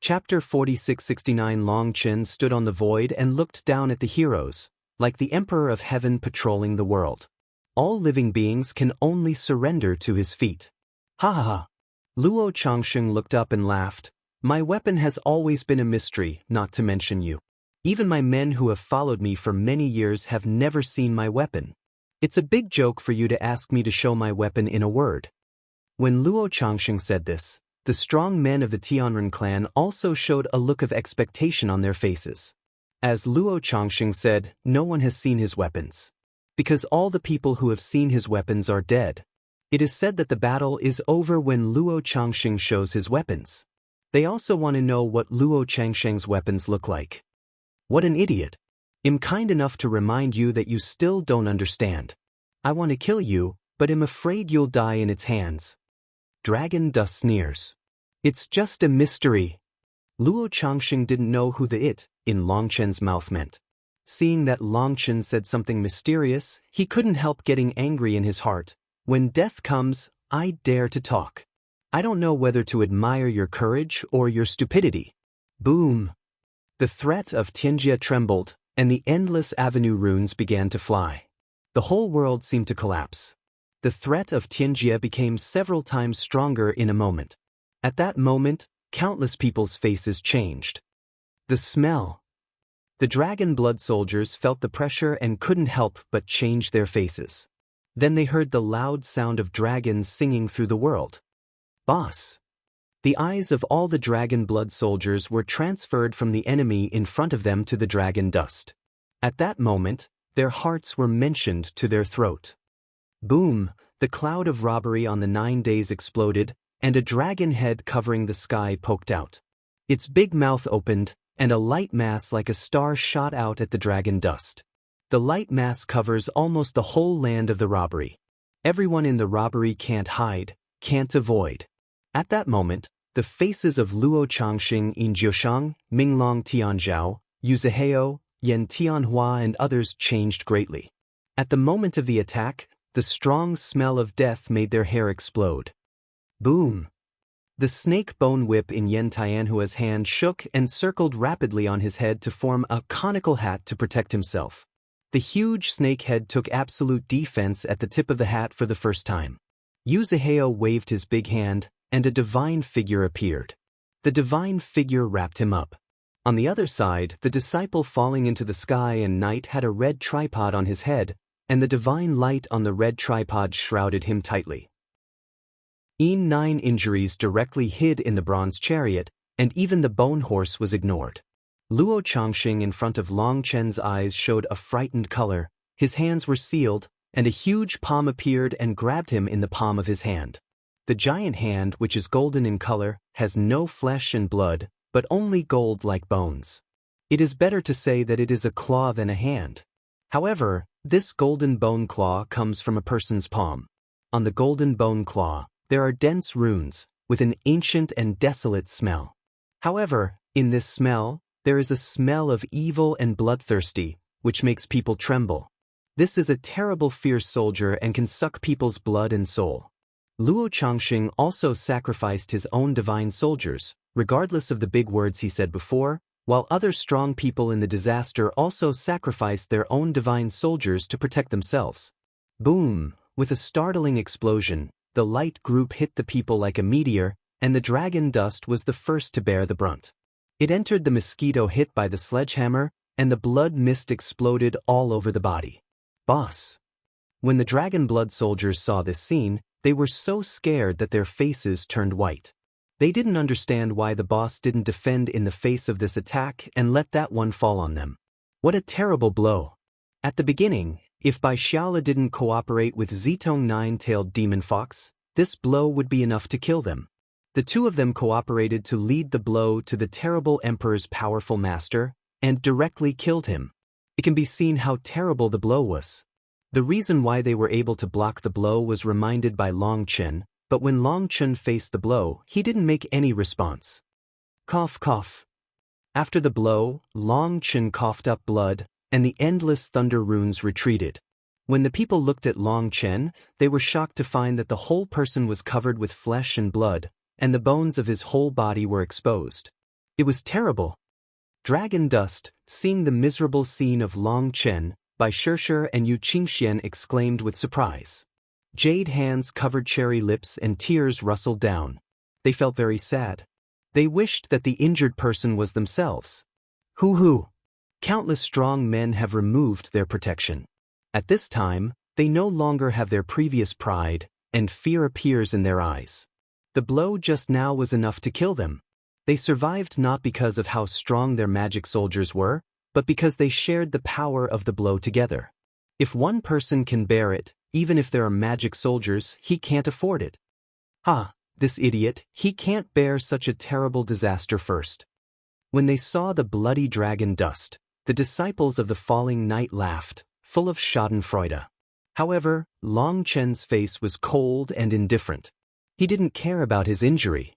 Chapter 4669. Long Chen stood on the void and looked down at the heroes, like the Emperor of Heaven patrolling the world. All living beings can only surrender to his feet. Ha ha ha. Luo Changsheng looked up and laughed. My weapon has always been a mystery, not to mention you. Even my men who have followed me for many years have never seen my weapon. It's a big joke for you to ask me to show my weapon in a word. When Luo Changsheng said this, the strong men of the Tianren clan also showed a look of expectation on their faces. As Luo Changsheng said, no one has seen his weapons. Because all the people who have seen his weapons are dead. It is said that the battle is over when Luo Changsheng shows his weapons. They also want to know what Luo Changsheng's weapons look like. What an idiot. I'm kind enough to remind you that you still don't understand. I want to kill you, but I'm afraid you'll die in its hands. Dragon Dust sneers. It's just a mystery. Luo Changsheng didn't know who the it in Long Chen's mouth meant. Seeing that Long Chen said something mysterious, he couldn't help getting angry in his heart. When death comes, I dare to talk. I don't know whether to admire your courage or your stupidity. Boom. The threat of Tianjia trembled, and the endless avenue runes began to fly. The whole world seemed to collapse. The threat of Tianjia became several times stronger in a moment. At that moment, countless people's faces changed. The smell. The dragon blood soldiers felt the pressure and couldn't help but change their faces. Then they heard the loud sound of dragons singing through the world. Boss. The eyes of all the dragon blood soldiers were transferred from the enemy in front of them to the dragon dust. At that moment, their hearts were mentioned to their throat. Boom, the cloud of robbery on the 9 days exploded, and a dragon head covering the sky poked out. Its big mouth opened, and a light mass like a star shot out at the dragon dust. The light mass covers almost the whole land of the robbery. Everyone in the robbery can't hide, can't avoid. At that moment, the faces of Luo Changsheng in Jiushang, Minglong Tianzhao, Yu Zihao, Yan Tianhua and others changed greatly. At the moment of the attack, the strong smell of death made their hair explode. Boom! The snake bone whip in Yan Tianhua's hand shook and circled rapidly on his head to form a conical hat to protect himself. The huge snake head took absolute defense at the tip of the hat for the first time. Yu Zihao waved his big hand, and a divine figure appeared. The divine figure wrapped him up. On the other side, the disciple falling into the sky and night had a red tripod on his head, and the divine light on the red tripod shrouded him tightly. 9 injuries directly hid in the bronze chariot, and even the bone horse was ignored. Luo Changsheng in front of Long Chen's eyes showed a frightened color, his hands were sealed, and a huge palm appeared and grabbed him in the palm of his hand. The giant hand, which is golden in color, has no flesh and blood, but only gold like bones. It is better to say that it is a claw than a hand. However, this golden bone claw comes from a person's palm. On the golden bone claw, there are dense runes, with an ancient and desolate smell. However, in this smell, there is a smell of evil and bloodthirsty, which makes people tremble. This is a terrible fierce soldier and can suck people's blood and soul. Luo Changsheng also sacrificed his own divine soldiers, regardless of the big words he said before, while other strong people in the disaster also sacrificed their own divine soldiers to protect themselves. Boom! With a startling explosion, the light group hit the people like a meteor, and the dragon dust was the first to bear the brunt. It entered the mosquito hit by the sledgehammer, and the blood mist exploded all over the body. Boss! When the dragon blood soldiers saw this scene, they were so scared that their faces turned white. They didn't understand why the boss didn't defend in the face of this attack and let that one fall on them. What a terrible blow! At the beginning, if Bai Xiaola didn't cooperate with Zitong Nine-Tailed Demon Fox, this blow would be enough to kill them. The two of them cooperated to lead the blow to the terrible emperor's powerful master, and directly killed him. It can be seen how terrible the blow was. The reason why they were able to block the blow was reminded by Long Chen, but when Long Chen faced the blow, he didn't make any response. Cough cough. After the blow, Long Chen coughed up blood, and the endless thunder runes retreated. When the people looked at Long Chen, they were shocked to find that the whole person was covered with flesh and blood, and the bones of his whole body were exposed. It was terrible. Dragon dust, seeing the miserable scene of Long Chen, by Shishir and Yu Qingxian exclaimed with surprise. Jade hands covered cherry lips and tears rustled down. They felt very sad. They wished that the injured person was themselves. Hoo-hoo! Countless strong men have removed their protection. At this time, they no longer have their previous pride, and fear appears in their eyes. The blow just now was enough to kill them. They survived not because of how strong their magic soldiers were, but because they shared the power of the blow together. If one person can bear it, even if there are magic soldiers, he can't afford it. This idiot, he can't bear such a terrible disaster first. When they saw the bloody dragon dust, the disciples of the falling knight laughed, full of schadenfreude. However, Long Chen's face was cold and indifferent. He didn't care about his injury.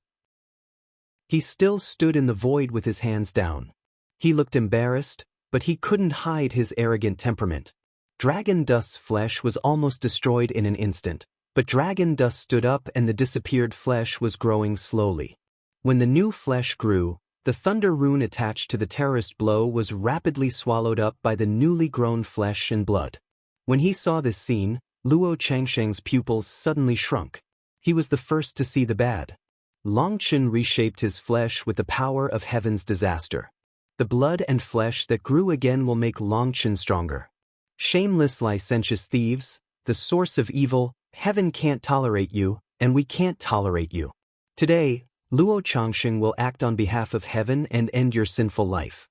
He still stood in the void with his hands down. He looked embarrassed, but he couldn't hide his arrogant temperament. Dragon Dust's flesh was almost destroyed in an instant, but Dragon Dust stood up and the disappeared flesh was growing slowly. When the new flesh grew, the thunder rune attached to the terrorist blow was rapidly swallowed up by the newly grown flesh and blood. When he saw this scene, Luo Changsheng's pupils suddenly shrunk. He was the first to see the bad. Long Chen reshaped his flesh with the power of heaven's disaster. The blood and flesh that grew again will make Long Chen stronger. Shameless licentious thieves, the source of evil, heaven can't tolerate you, and we can't tolerate you. Today, Luo Changsheng will act on behalf of heaven and end your sinful life.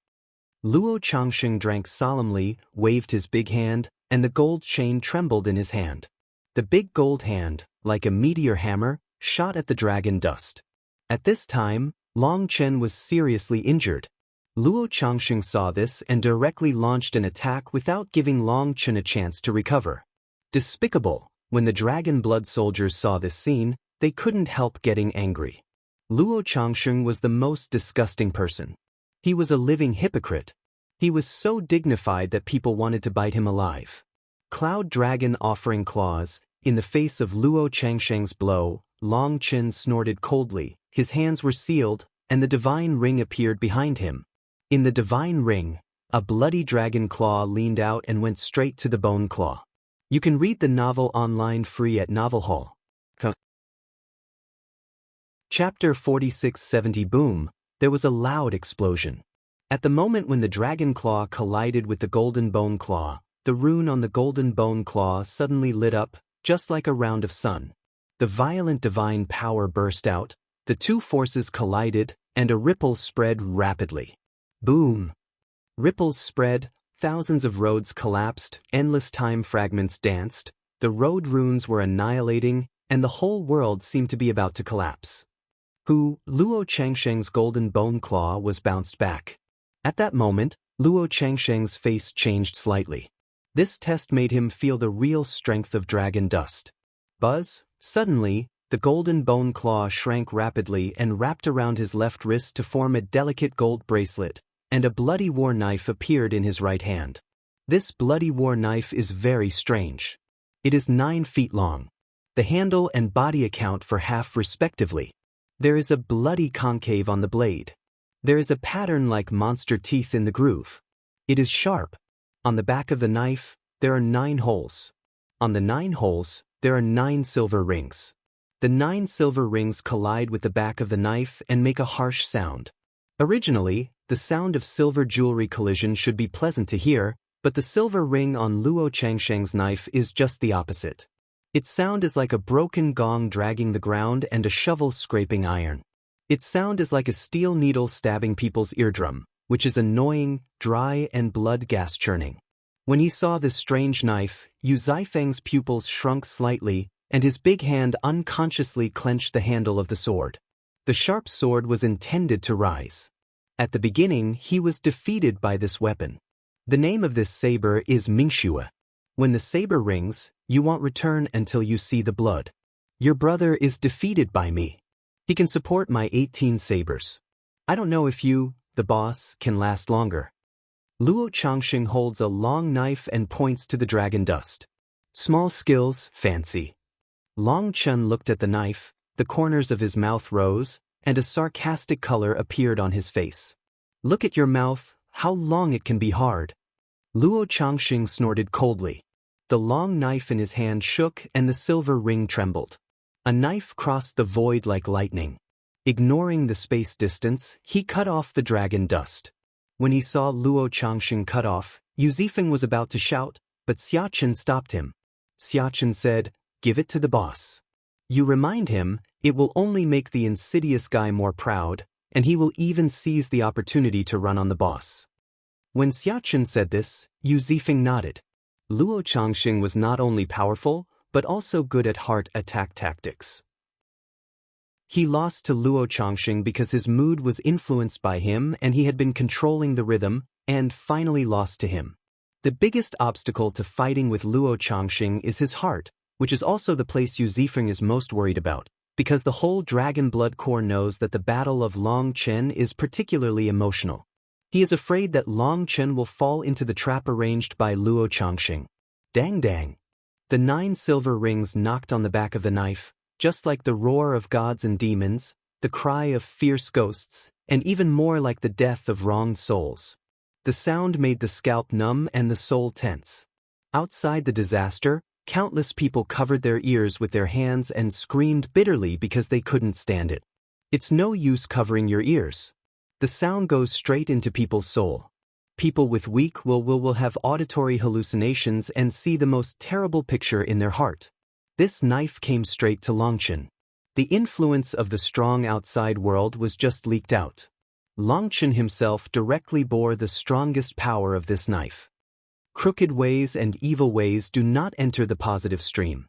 Luo Changsheng drank solemnly, waved his big hand, and the gold chain trembled in his hand. The big gold hand, like a meteor hammer, shot at the dragon dust. At this time, Long Chen was seriously injured. Luo Changsheng saw this and directly launched an attack without giving Long Chen a chance to recover. Despicable! When the dragon blood soldiers saw this scene, they couldn't help getting angry. Luo Changsheng was the most disgusting person. He was a living hypocrite. He was so dignified that people wanted to bite him alive. Cloud Dragon offering claws, in the face of Luo Changsheng's blow, Long Chen snorted coldly, his hands were sealed, and the divine ring appeared behind him. In the divine ring, a bloody dragon claw leaned out and went straight to the bone claw. You can read the novel online free at Novel Hall. Chapter 4670 Boom, there was a loud explosion. At the moment when the dragon claw collided with the golden bone claw, the rune on the golden bone claw suddenly lit up, just like a round of sun. The violent divine power burst out, the two forces collided, and a ripple spread rapidly. Boom! Ripples spread, thousands of roads collapsed, endless time fragments danced, the road runes were annihilating, and the whole world seemed to be about to collapse. Luo Changsheng's golden bone claw was bounced back. At that moment, Luo Changsheng's face changed slightly. This test made him feel the real strength of dragon dust. Buzz! Suddenly, the golden bone claw shrank rapidly and wrapped around his left wrist to form a delicate gold bracelet, and a bloody war knife appeared in his right hand. This bloody war knife is very strange. It is 9 feet long. The handle and body account for half respectively. There is a bloody concave on the blade. There is a pattern like monster teeth in the groove. It is sharp. On the back of the knife, there are 9 holes. On the 9 holes, there are 9 silver rings. The 9 silver rings collide with the back of the knife and make a harsh sound. Originally, the sound of silver jewelry collision should be pleasant to hear, but the silver ring on Luo Changsheng's knife is just the opposite. Its sound is like a broken gong dragging the ground and a shovel scraping iron. Its sound is like a steel needle stabbing people's eardrum, which is annoying, dry, and blood gas churning. When he saw this strange knife, Yu Zifeng's pupils shrunk slightly, and his big hand unconsciously clenched the handle of the sword. The sharp sword was intended to rise. At the beginning, he was defeated by this weapon. The name of this saber is Mingxue. When the saber rings, you won't return until you see the blood. Your brother is defeated by me. He can support my 18 sabers. I don't know if you, the boss, can last longer. Luo Changsheng holds a long knife and points to the dragon dust. Small skills, fancy. Long Chen looked at the knife, the corners of his mouth rose, and a sarcastic color appeared on his face. "Look at your mouth, how long it can be hard." Luo Changxing snorted coldly. The long knife in his hand shook and the silver ring trembled. A knife crossed the void like lightning. Ignoring the space distance, he cut off the dragon dust. When he saw Luo Changxing cut off, Yu Zifeng was about to shout, but Xiachen stopped him. Xiachen said, "Give it to the boss. You remind him, it will only make the insidious guy more proud, and he will even seize the opportunity to run on the boss." When Xiachen said this, Yu Zifeng nodded. Luo Changxing was not only powerful, but also good at heart attack tactics. He lost to Luo Changxing because his mood was influenced by him and he had been controlling the rhythm, and finally lost to him. The biggest obstacle to fighting with Luo Changxing is his heart, which is also the place Yu Zifeng is most worried about, because the whole Dragon Blood Corps knows that the Battle of Long Chen is particularly emotional. He is afraid that Long Chen will fall into the trap arranged by Luo Changxing. Dang dang. The 9 silver rings knocked on the back of the knife, just like the roar of gods and demons, the cry of fierce ghosts, and even more like the death of wronged souls. The sound made the scalp numb and the soul tense. Outside the disaster, countless people covered their ears with their hands and screamed bitterly because they couldn't stand it. It's no use covering your ears. The sound goes straight into people's soul. People with weak will have auditory hallucinations and see the most terrible picture in their heart. This knife came straight to Longchen. The influence of the strong outside world was just leaked out. Longchen himself directly bore the strongest power of this knife. Crooked ways and evil ways do not enter the positive stream.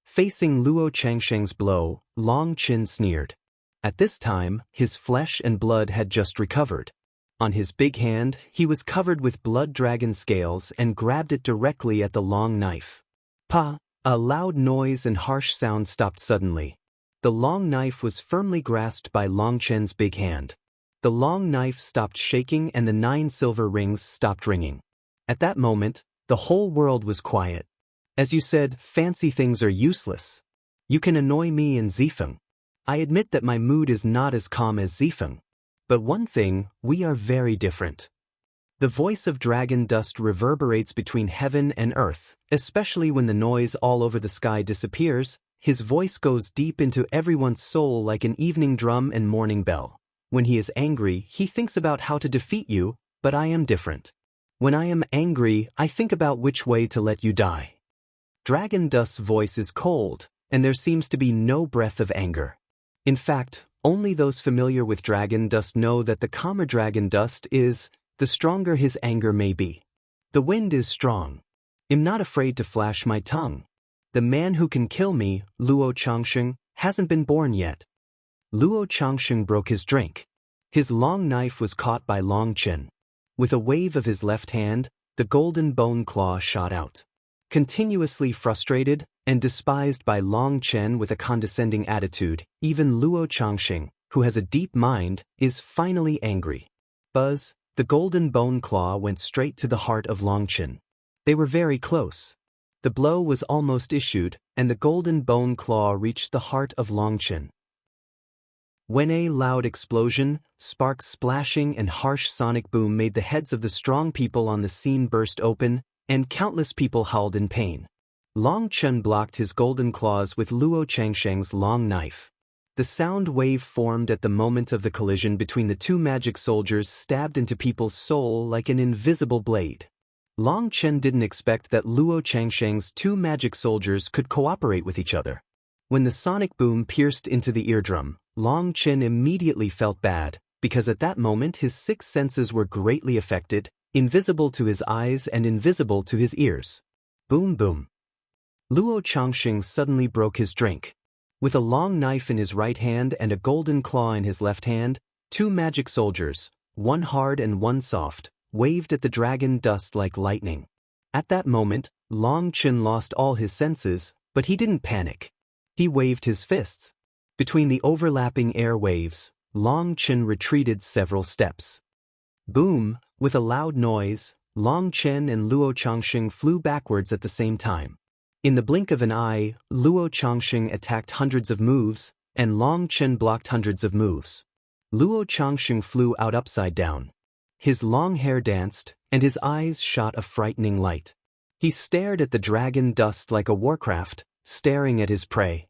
Facing Luo Changxing's blow, Longchen sneered. At this time, his flesh and blood had just recovered. On his big hand, he was covered with blood dragon scales and grabbed it directly at the long knife. Pa! A loud noise and harsh sound stopped suddenly. The long knife was firmly grasped by Longchen's big hand. The long knife stopped shaking and the 9 silver rings stopped ringing. At that moment, the whole world was quiet. As you said, fancy things are useless. You can annoy me and Zifeng. I admit that my mood is not as calm as Zifeng. But one thing, we are very different. The voice of dragon dust reverberates between heaven and earth, especially when the noise all over the sky disappears. His voice goes deep into everyone's soul like an evening drum and morning bell. When he is angry, he thinks about how to defeat you, but I am different. When I am angry, I think about which way to let you die. Dragon Dust's voice is cold, and there seems to be no breath of anger. In fact, only those familiar with Dragon Dust know that the calmer Dragon Dust is, the stronger his anger may be. The wind is strong. I'm not afraid to flash my tongue. The man who can kill me, Luo Changxing, hasn't been born yet. Luo Changxing broke his drink. His long knife was caught by Longchen. With a wave of his left hand, the golden bone claw shot out. Continuously frustrated and despised by Longchen with a condescending attitude, even Luo Changxing, who has a deep mind, is finally angry. Buzz, the golden bone claw went straight to the heart of Longchen. They were very close. The blow was almost issued, and the golden bone claw reached the heart of Longchen. When a loud explosion, sparks splashing and harsh sonic boom made the heads of the strong people on the scene burst open, and countless people howled in pain. Longchen blocked his golden claws with Luo Changxing's long knife. The sound wave formed at the moment of the collision between the 2 magic soldiers stabbed into people's soul like an invisible blade. Longchen didn't expect that Luo Changxing's 2 magic soldiers could cooperate with each other. When the sonic boom pierced into the eardrum, Longchen immediately felt bad, because at that moment his 6 senses were greatly affected, invisible to his eyes and invisible to his ears. Boom boom. Luo Changxing suddenly broke his drink. With a long knife in his right hand and a golden claw in his left hand, 2 magic soldiers, one hard and one soft, waved at the dragon dust like lightning. At that moment, Longchen lost all his senses, but he didn't panic. He waved his fists. Between the overlapping air waves, Longchen retreated several steps. Boom! With a loud noise, Longchen and Luo Changxing flew backwards at the same time. In the blink of an eye, Luo Changxing attacked hundreds of moves, and Long Chen blocked hundreds of moves. Luo Changxing flew out upside down. His long hair danced, and his eyes shot a frightening light. He stared at the dragon dust like a warcraft, staring at his prey.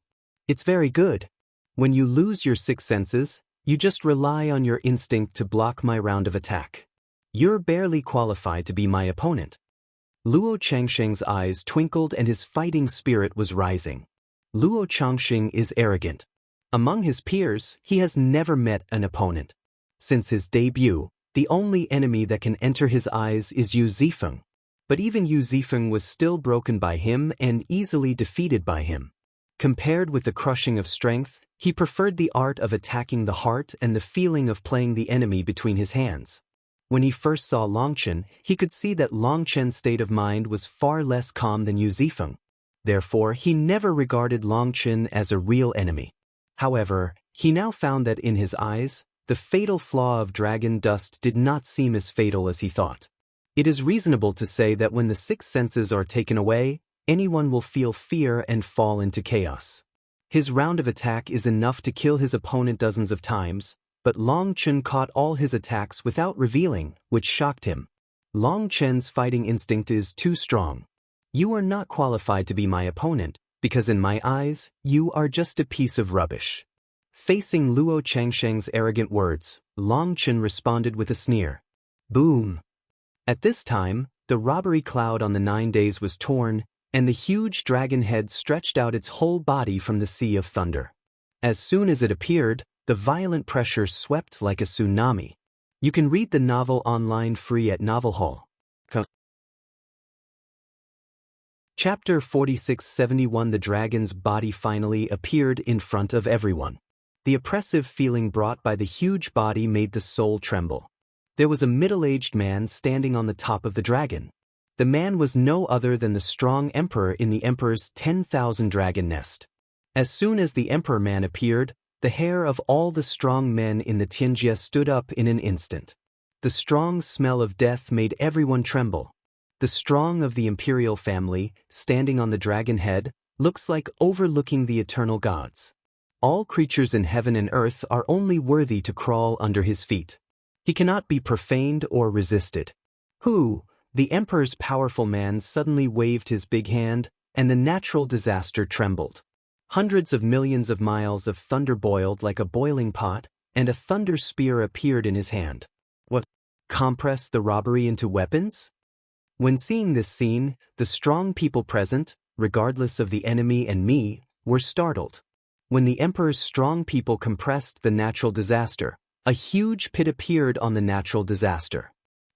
It's very good. When you lose your six senses, you just rely on your instinct to block my round of attack. You're barely qualified to be my opponent. Luo Changxing's eyes twinkled and his fighting spirit was rising. Luo Changxing is arrogant. Among his peers, he has never met an opponent. Since his debut, the only enemy that can enter his eyes is Yu Zifeng. But even Yu Zifeng was still broken by him and easily defeated by him. Compared with the crushing of strength, he preferred the art of attacking the heart and the feeling of playing the enemy between his hands. When he first saw Long Chen, he could see that Long Chen's state of mind was far less calm than Yu Zifeng. Therefore, he never regarded Long Chen as a real enemy. However, he now found that in his eyes, the fatal flaw of dragon dust did not seem as fatal as he thought. It is reasonable to say that when the six senses are taken away, anyone will feel fear and fall into chaos. His round of attack is enough to kill his opponent dozens of times, but Long Chen caught all his attacks without revealing, which shocked him. Long Chen's fighting instinct is too strong. You are not qualified to be my opponent, because in my eyes, you are just a piece of rubbish. Facing Luo Changxing's arrogant words, Long Chen responded with a sneer. Boom! At this time, the robbery cloud on the 9 days was torn, and the huge dragon head stretched out its whole body from the sea of thunder. As soon as it appeared, the violent pressure swept like a tsunami. You can read the novel online free at Novel Hall. Chapter 4671. The dragon's body finally appeared in front of everyone. The oppressive feeling brought by the huge body made the soul tremble. There was a middle-aged man standing on the top of the dragon. The man was no other than the strong emperor in the emperor's 10,000 dragon nest. As soon as the emperor man appeared, the hair of all the strong men in the Tianjia stood up in an instant. The strong smell of death made everyone tremble. The strong of the imperial family, standing on the dragon head, looks like overlooking the eternal gods. All creatures in heaven and earth are only worthy to crawl under his feet. He cannot be profaned or resisted. Who? The emperor's powerful man suddenly waved his big hand, and the natural disaster trembled. Hundreds of millions of miles of thunder boiled like a boiling pot, and a thunder spear appeared in his hand. What? Compress the robbery into weapons? When seeing this scene, the strong people present, regardless of the enemy and me, were startled. When the emperor's strong people compressed the natural disaster, a huge pit appeared on the natural disaster.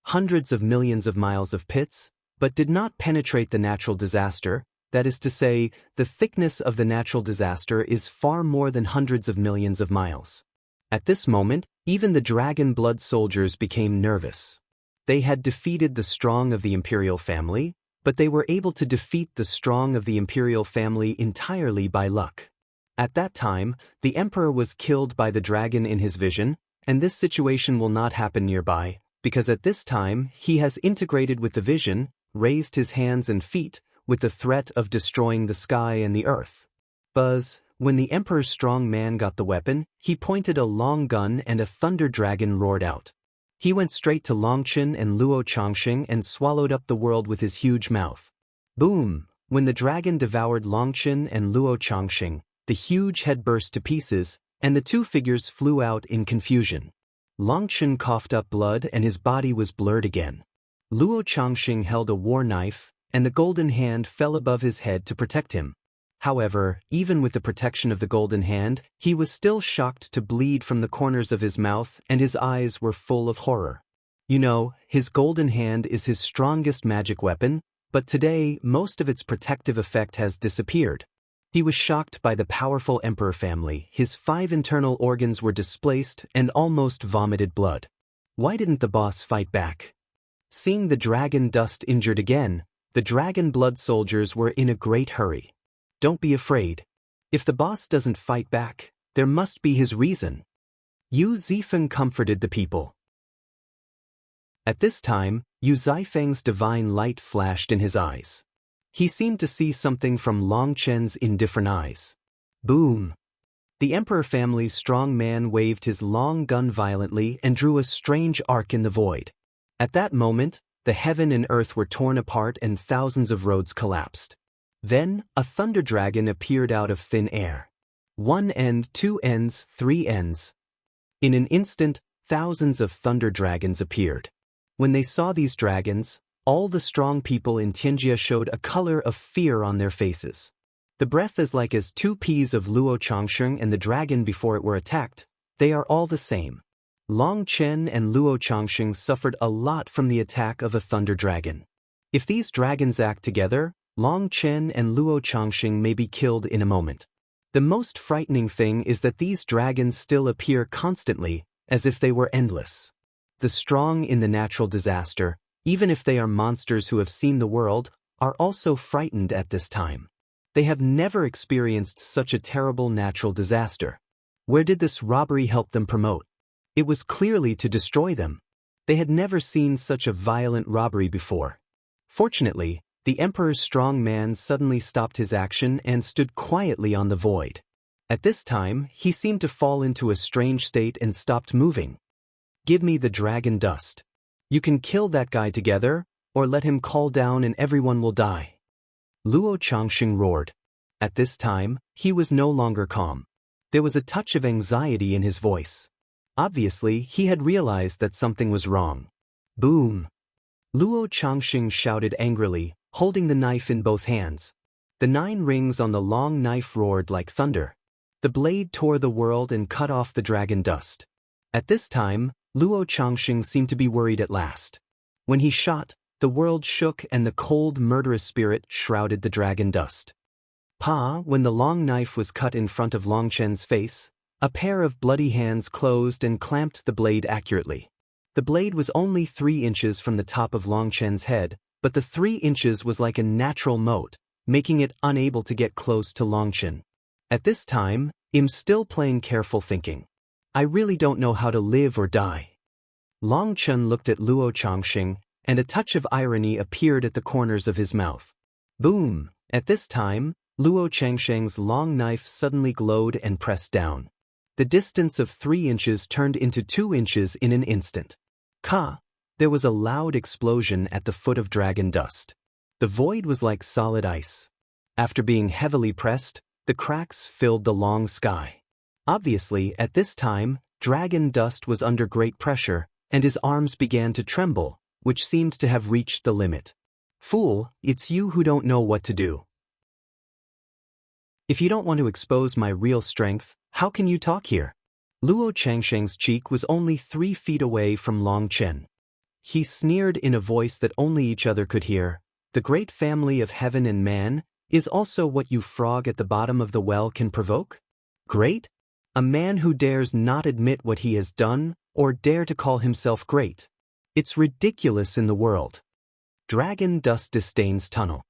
Hundreds of millions of miles of pits, but did not penetrate the natural disaster. That is to say, the thickness of the natural disaster is far more than hundreds of millions of miles. At this moment, even the dragon blood soldiers became nervous. They had defeated the strong of the imperial family, but they were able to defeat the strong of the imperial family entirely by luck. At that time, the emperor was killed by the dragon in his vision, and this situation will not happen nearby, because at this time he has integrated with the vision, raised his hands and feet, with the threat of destroying the sky and the earth. Buzz, when the emperor's strong man got the weapon, he pointed a long gun and a thunder dragon roared out. He went straight to Long Chen and Luo Changxing and swallowed up the world with his huge mouth. Boom! When the dragon devoured Long Chen and Luo Changxing, the huge head burst to pieces, and the two figures flew out in confusion. Long Chen coughed up blood and his body was blurred again. Luo Changxing held a war knife, and the golden hand fell above his head to protect him. However, even with the protection of the golden hand, he was still shocked to bleed from the corners of his mouth and his eyes were full of horror. You know, his golden hand is his strongest magic weapon, but today most of its protective effect has disappeared. He was shocked by the powerful emperor family. His 5 internal organs were displaced and almost vomited blood. Why didn't the boss fight back? Seeing the dragon dust injured again, the dragon blood soldiers were in a great hurry. Don't be afraid. If the boss doesn't fight back, there must be his reason. Yu Zifeng comforted the people. At this time, Yu Zifeng's divine light flashed in his eyes. He seemed to see something from Long Chen's indifferent eyes. Boom! The Emperor family's strong man waved his long gun violently and drew a strange arc in the void. At that moment, the heaven and earth were torn apart and thousands of roads collapsed. Then, a thunder dragon appeared out of thin air. One end, two ends, three ends. In an instant, thousands of thunder dragons appeared. When they saw these dragons, all the strong people in Tianjia showed a color of fear on their faces. The breath is like as two peas of Luo Changsheng and the dragon before it were attacked. They are all the same. Long Chen and Luo Changsheng suffered a lot from the attack of a thunder dragon. If these dragons act together, Long Chen and Luo Changsheng may be killed in a moment. The most frightening thing is that these dragons still appear constantly, as if they were endless. The strong in the natural disaster, even if they are monsters who have seen the world, are also frightened at this time. They have never experienced such a terrible natural disaster. Where did this robbery help them promote? It was clearly to destroy them. They had never seen such a violent robbery before. Fortunately, the Emperor's strong man suddenly stopped his action and stood quietly on the void. At this time, he seemed to fall into a strange state and stopped moving. Give me the dragon dust. You can kill that guy together, or let him call down and everyone will die. Luo Changsheng roared. At this time, he was no longer calm. There was a touch of anxiety in his voice. Obviously, he had realized that something was wrong. Boom! Luo Changsheng shouted angrily, holding the knife in both hands. The 9 rings on the long knife roared like thunder. The blade tore the world and cut off the dragon dust. At this time, Luo Changsheng seemed to be worried at last. When he shot, the world shook and the cold, murderous spirit shrouded the dragon dust. When the long knife was cut in front of Long Chen's face, a pair of bloody hands closed and clamped the blade accurately. The blade was only 3 inches from the top of Long Chen's head, but the 3 inches was like a natural moat, making it unable to get close to Long Chen. At this time, I'm still playing careful thinking. I really don't know how to live or die. Long Chen looked at Luo Changsheng, and a touch of irony appeared at the corners of his mouth. Boom! At this time, Luo Changsheng's long knife suddenly glowed and pressed down. The distance of 3 inches turned into 2 inches in an instant. There was a loud explosion at the foot of dragon dust. The void was like solid ice. After being heavily pressed, the cracks filled the long sky. Obviously, at this time, dragon dust was under great pressure, and his arms began to tremble, which seemed to have reached the limit. Fool, it's you who don't know what to do. If you don't want to expose my real strength, how can you talk here? Luo Changsheng's cheek was only 3 feet away from Long Chen. He sneered in a voice that only each other could hear. The great family of heaven and man is also what you frog at the bottom of the well can provoke? Great? A man who dares not admit what he has done, or dare to call himself great. It's ridiculous in the world. Dragon dust disdains tunnel.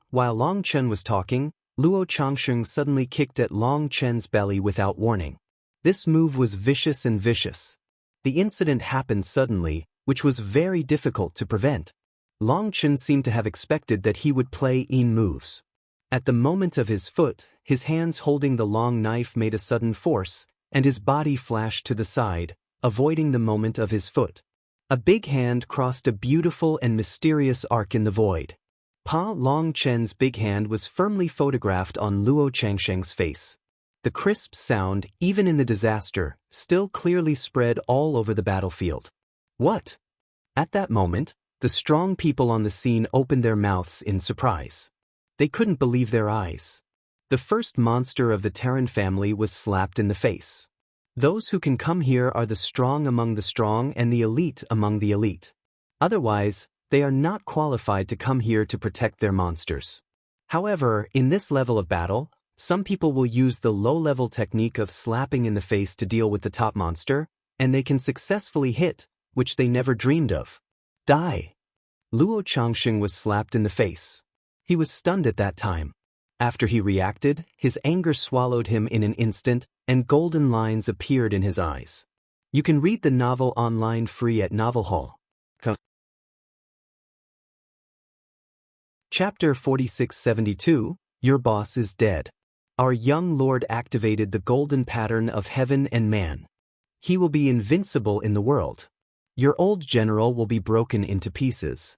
While Long Chen was talking, Luo Changsheng suddenly kicked at Long Chen's belly without warning. This move was vicious and vicious. The incident happened suddenly, which was very difficult to prevent. Long Chen seemed to have expected that he would play in moves. At the moment of his foot, his hands holding the long knife made a sudden force, and his body flashed to the side, avoiding the moment of his foot. A big hand crossed a beautiful and mysterious arc in the void. Long Chen's big hand was firmly photographed on Luo Changsheng's face. The crisp sound, even in the disaster, still clearly spread all over the battlefield. What? At that moment, the strong people on the scene opened their mouths in surprise. They couldn't believe their eyes. The first monster of the Terran family was slapped in the face. Those who can come here are the strong among the strong and the elite among the elite. Otherwise, they are not qualified to come here to protect their monsters. However, in this level of battle, some people will use the low-level technique of slapping in the face to deal with the top monster, and they can successfully hit, which they never dreamed of. Die! Luo Changsheng was slapped in the face. He was stunned at that time. After he reacted, his anger swallowed him in an instant, and golden lines appeared in his eyes. You can read the novel online free at Novel Hall. Chapter 4672, Your Boss is Dead. Our young lord activated the golden pattern of heaven and man. He will be invincible in the world. Your old general will be broken into pieces.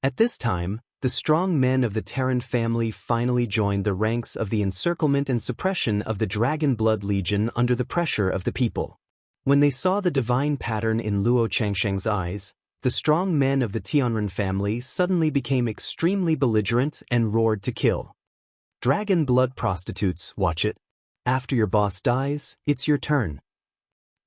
At this time, the strong men of the Terran family finally joined the ranks of the encirclement and suppression of the Dragon Blood Legion under the pressure of the people. When they saw the divine pattern in Luo Changsheng's eyes, the strong men of the Tianren family suddenly became extremely belligerent and roared to kill. Dragon blood prostitutes, watch it. After your boss dies, it's your turn.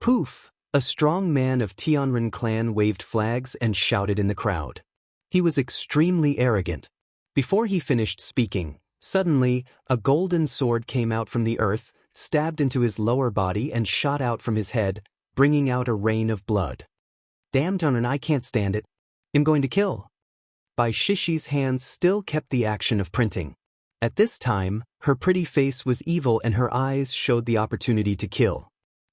Poof! A strong man of Tianren clan waved flags and shouted in the crowd. He was extremely arrogant. Before he finished speaking, suddenly, a golden sword came out from the earth, stabbed into his lower body and shot out from his head, bringing out a rain of blood. Damn Tianren, I can't stand it. I'm going to kill. Bai Shishi's hands still kept the action of printing. At this time, her pretty face was evil and her eyes showed the opportunity to kill.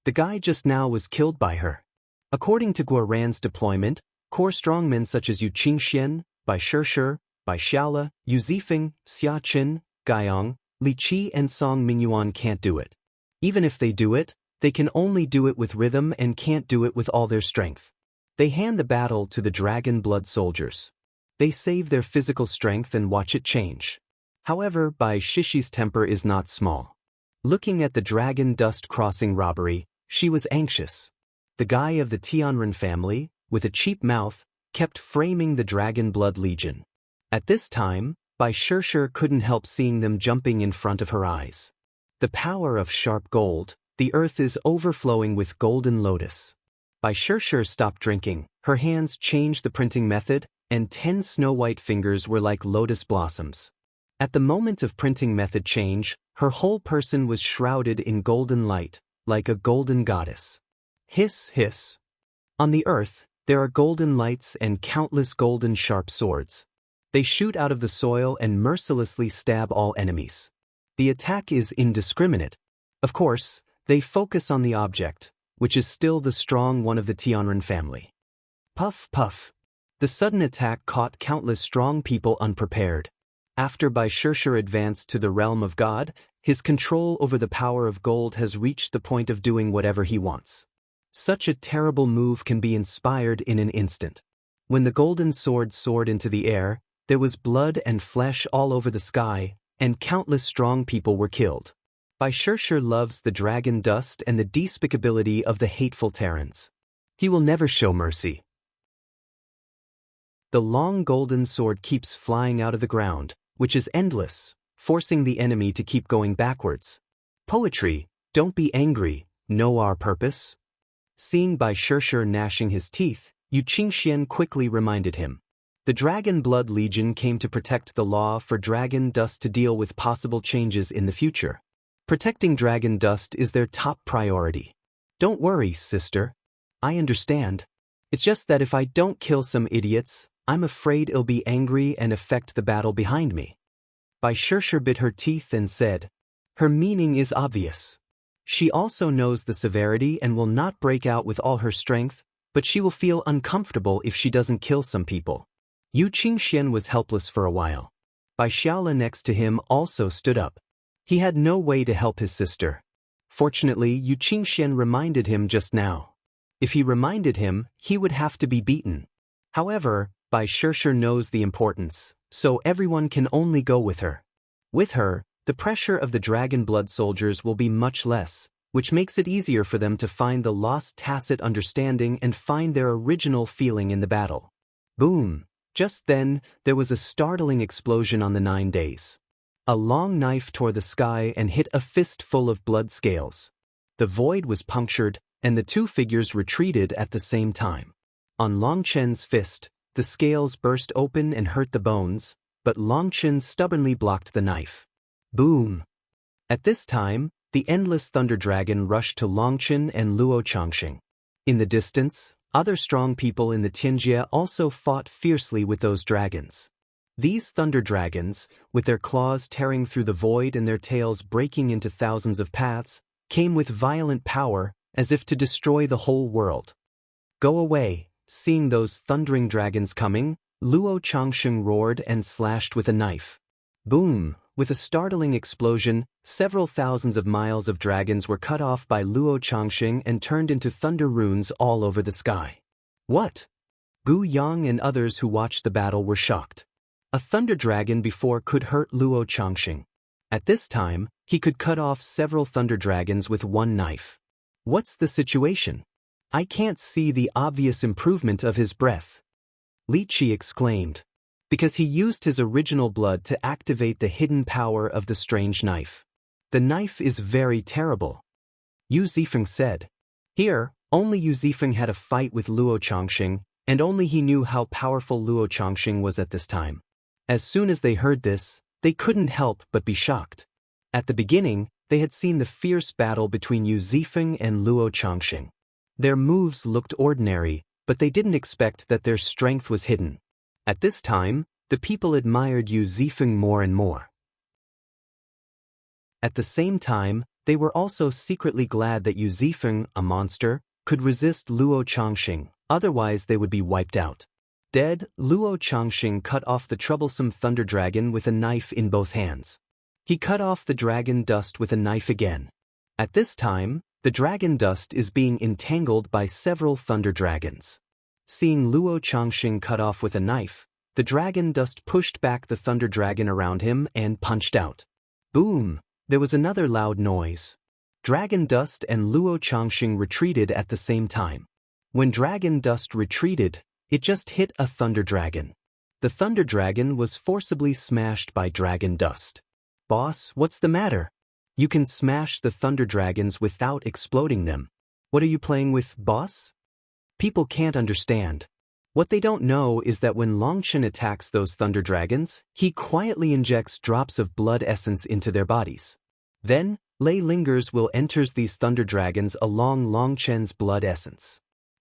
The guy just now was killed by her. According to Guoran's deployment, core strongmen such as Yu Qingxian, Bai Shishir, Bai Xiaola, Yu Zifeng, Xia Qin, Gaiyong, Li Qi and Song Mingyuan can't do it. Even if they do it, they can only do it with rhythm and can't do it with all their strength. They hand the battle to the Dragon Blood soldiers. They save their physical strength and watch it change. However, Bai Shishi's temper is not small. Looking at the Dragon Dust Crossing robbery, she was anxious. The guy of the Tianren family, with a cheap mouth, kept framing the Dragon Blood Legion. At this time, Bai Shishir couldn't help seeing them jumping in front of her eyes. The power of sharp gold, the earth is overflowing with golden lotus. Bai Shishir stopped drinking, her hands changed the printing method, and 10 snow-white fingers were like lotus blossoms. At the moment of printing method change, her whole person was shrouded in golden light, like a golden goddess. Hiss, hiss. On the earth, there are golden lights and countless golden sharp swords. They shoot out of the soil and mercilessly stab all enemies. The attack is indiscriminate. Of course, they focus on the object, which is still the strong one of the Tianren family. Puff, puff. The sudden attack caught countless strong people unprepared. After Bai Shishir advanced to the realm of God, his control over the power of gold has reached the point of doing whatever he wants. Such a terrible move can be inspired in an instant. When the golden sword soared into the air, there was blood and flesh all over the sky, and countless strong people were killed. Bai Shishir loves the dragon dust and the despicability of the hateful Terrans. He will never show mercy. The long golden sword keeps flying out of the ground, which is endless, forcing the enemy to keep going backwards. Poetry, don't be angry, know our purpose. Seeing Bai Shishir gnashing his teeth, Yu Qingxian quickly reminded him. The Dragon Blood Legion came to protect the law for dragon dust to deal with possible changes in the future. Protecting dragon dust is their top priority. Don't worry, sister. I understand. It's just that if I don't kill some idiots, I'm afraid it'll be angry and affect the battle behind me. Bai Shishir bit her teeth and said, her meaning is obvious. She also knows the severity and will not break out with all her strength, but she will feel uncomfortable if she doesn't kill some people. Yu Qingxian was helpless for a while. Bai Xiaola next to him also stood up. He had no way to help his sister. Fortunately, Yu Qingxian reminded him just now. If he reminded him, he would have to be beaten. However, Bai Shishir knows the importance, so everyone can only go with her. With her, the pressure of the Dragon Blood soldiers will be much less, which makes it easier for them to find the lost tacit understanding and find their original feeling in the battle. Boom! Just then, there was a startling explosion on the 9 days. A long knife tore the sky and hit a fistful of blood scales. The void was punctured, and the two figures retreated at the same time. On Longchen's fist, the scales burst open and hurt the bones, but Longchen stubbornly blocked the knife. Boom! At this time, the endless thunder dragon rushed to Longchen and Luo Changxing. In the distance, other strong people in the Tianjia also fought fiercely with those dragons. These thunder dragons, with their claws tearing through the void and their tails breaking into thousands of paths, came with violent power, as if to destroy the whole world. Go away! Seeing those thundering dragons coming, Luo Changxing roared and slashed with a knife. Boom! With a startling explosion, several thousands of miles of dragons were cut off by Luo Changxing and turned into thunder runes all over the sky. What? Gu Yang and others who watched the battle were shocked. A thunder dragon before could hurt Luo Changxing. At this time, he could cut off several thunder dragons with one knife. What's the situation? I can't see the obvious improvement of his breath. Li Qi exclaimed. Because he used his original blood to activate the hidden power of the strange knife. The knife is very terrible. Yu Zifeng said. Here, only Yu Zifeng had a fight with Luo Changxing, and only he knew how powerful Luo Changxing was at this time. As soon as they heard this, they couldn't help but be shocked. At the beginning, they had seen the fierce battle between Yu Zifeng and Luo Changxing. Their moves looked ordinary, but they didn't expect that their strength was hidden. At this time, the people admired Yu Zifeng more and more. At the same time, they were also secretly glad that Yu Zifeng, a monster, could resist Luo Changxing, otherwise they would be wiped out. Dead, Luo Changxing cut off the troublesome thunder dragon with a knife in both hands. He cut off the dragon dust with a knife again. At this time, the dragon dust is being entangled by several thunder dragons. Seeing Luo Changxing cut off with a knife, the dragon dust pushed back the thunder dragon around him and punched out. Boom! There was another loud noise. Dragon dust and Luo Changxing retreated at the same time. When dragon dust retreated, it just hit a thunder dragon. The thunder dragon was forcibly smashed by dragon dust. Boss, what's the matter? You can smash the thunder dragons without exploding them. What are you playing with, boss? People can't understand. What they don't know is that when Longchen attacks those thunder dragons, he quietly injects drops of blood essence into their bodies. Then, Lei Lingers will enters these thunder dragons along Longchen's blood essence.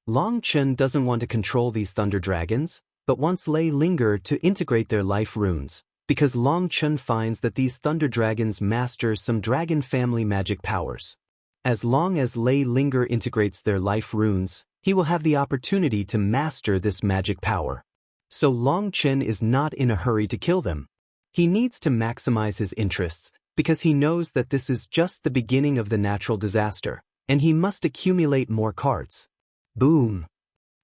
Longchen doesn't want to control these thunder dragons, but wants Lei Linger to integrate their life runes, because Longchen finds that these thunder dragons master some dragon family magic powers. As long as Lei Linger integrates their life runes, he will have the opportunity to master this magic power. So Longchen is not in a hurry to kill them. He needs to maximize his interests, because he knows that this is just the beginning of the natural disaster, and he must accumulate more cards. Boom!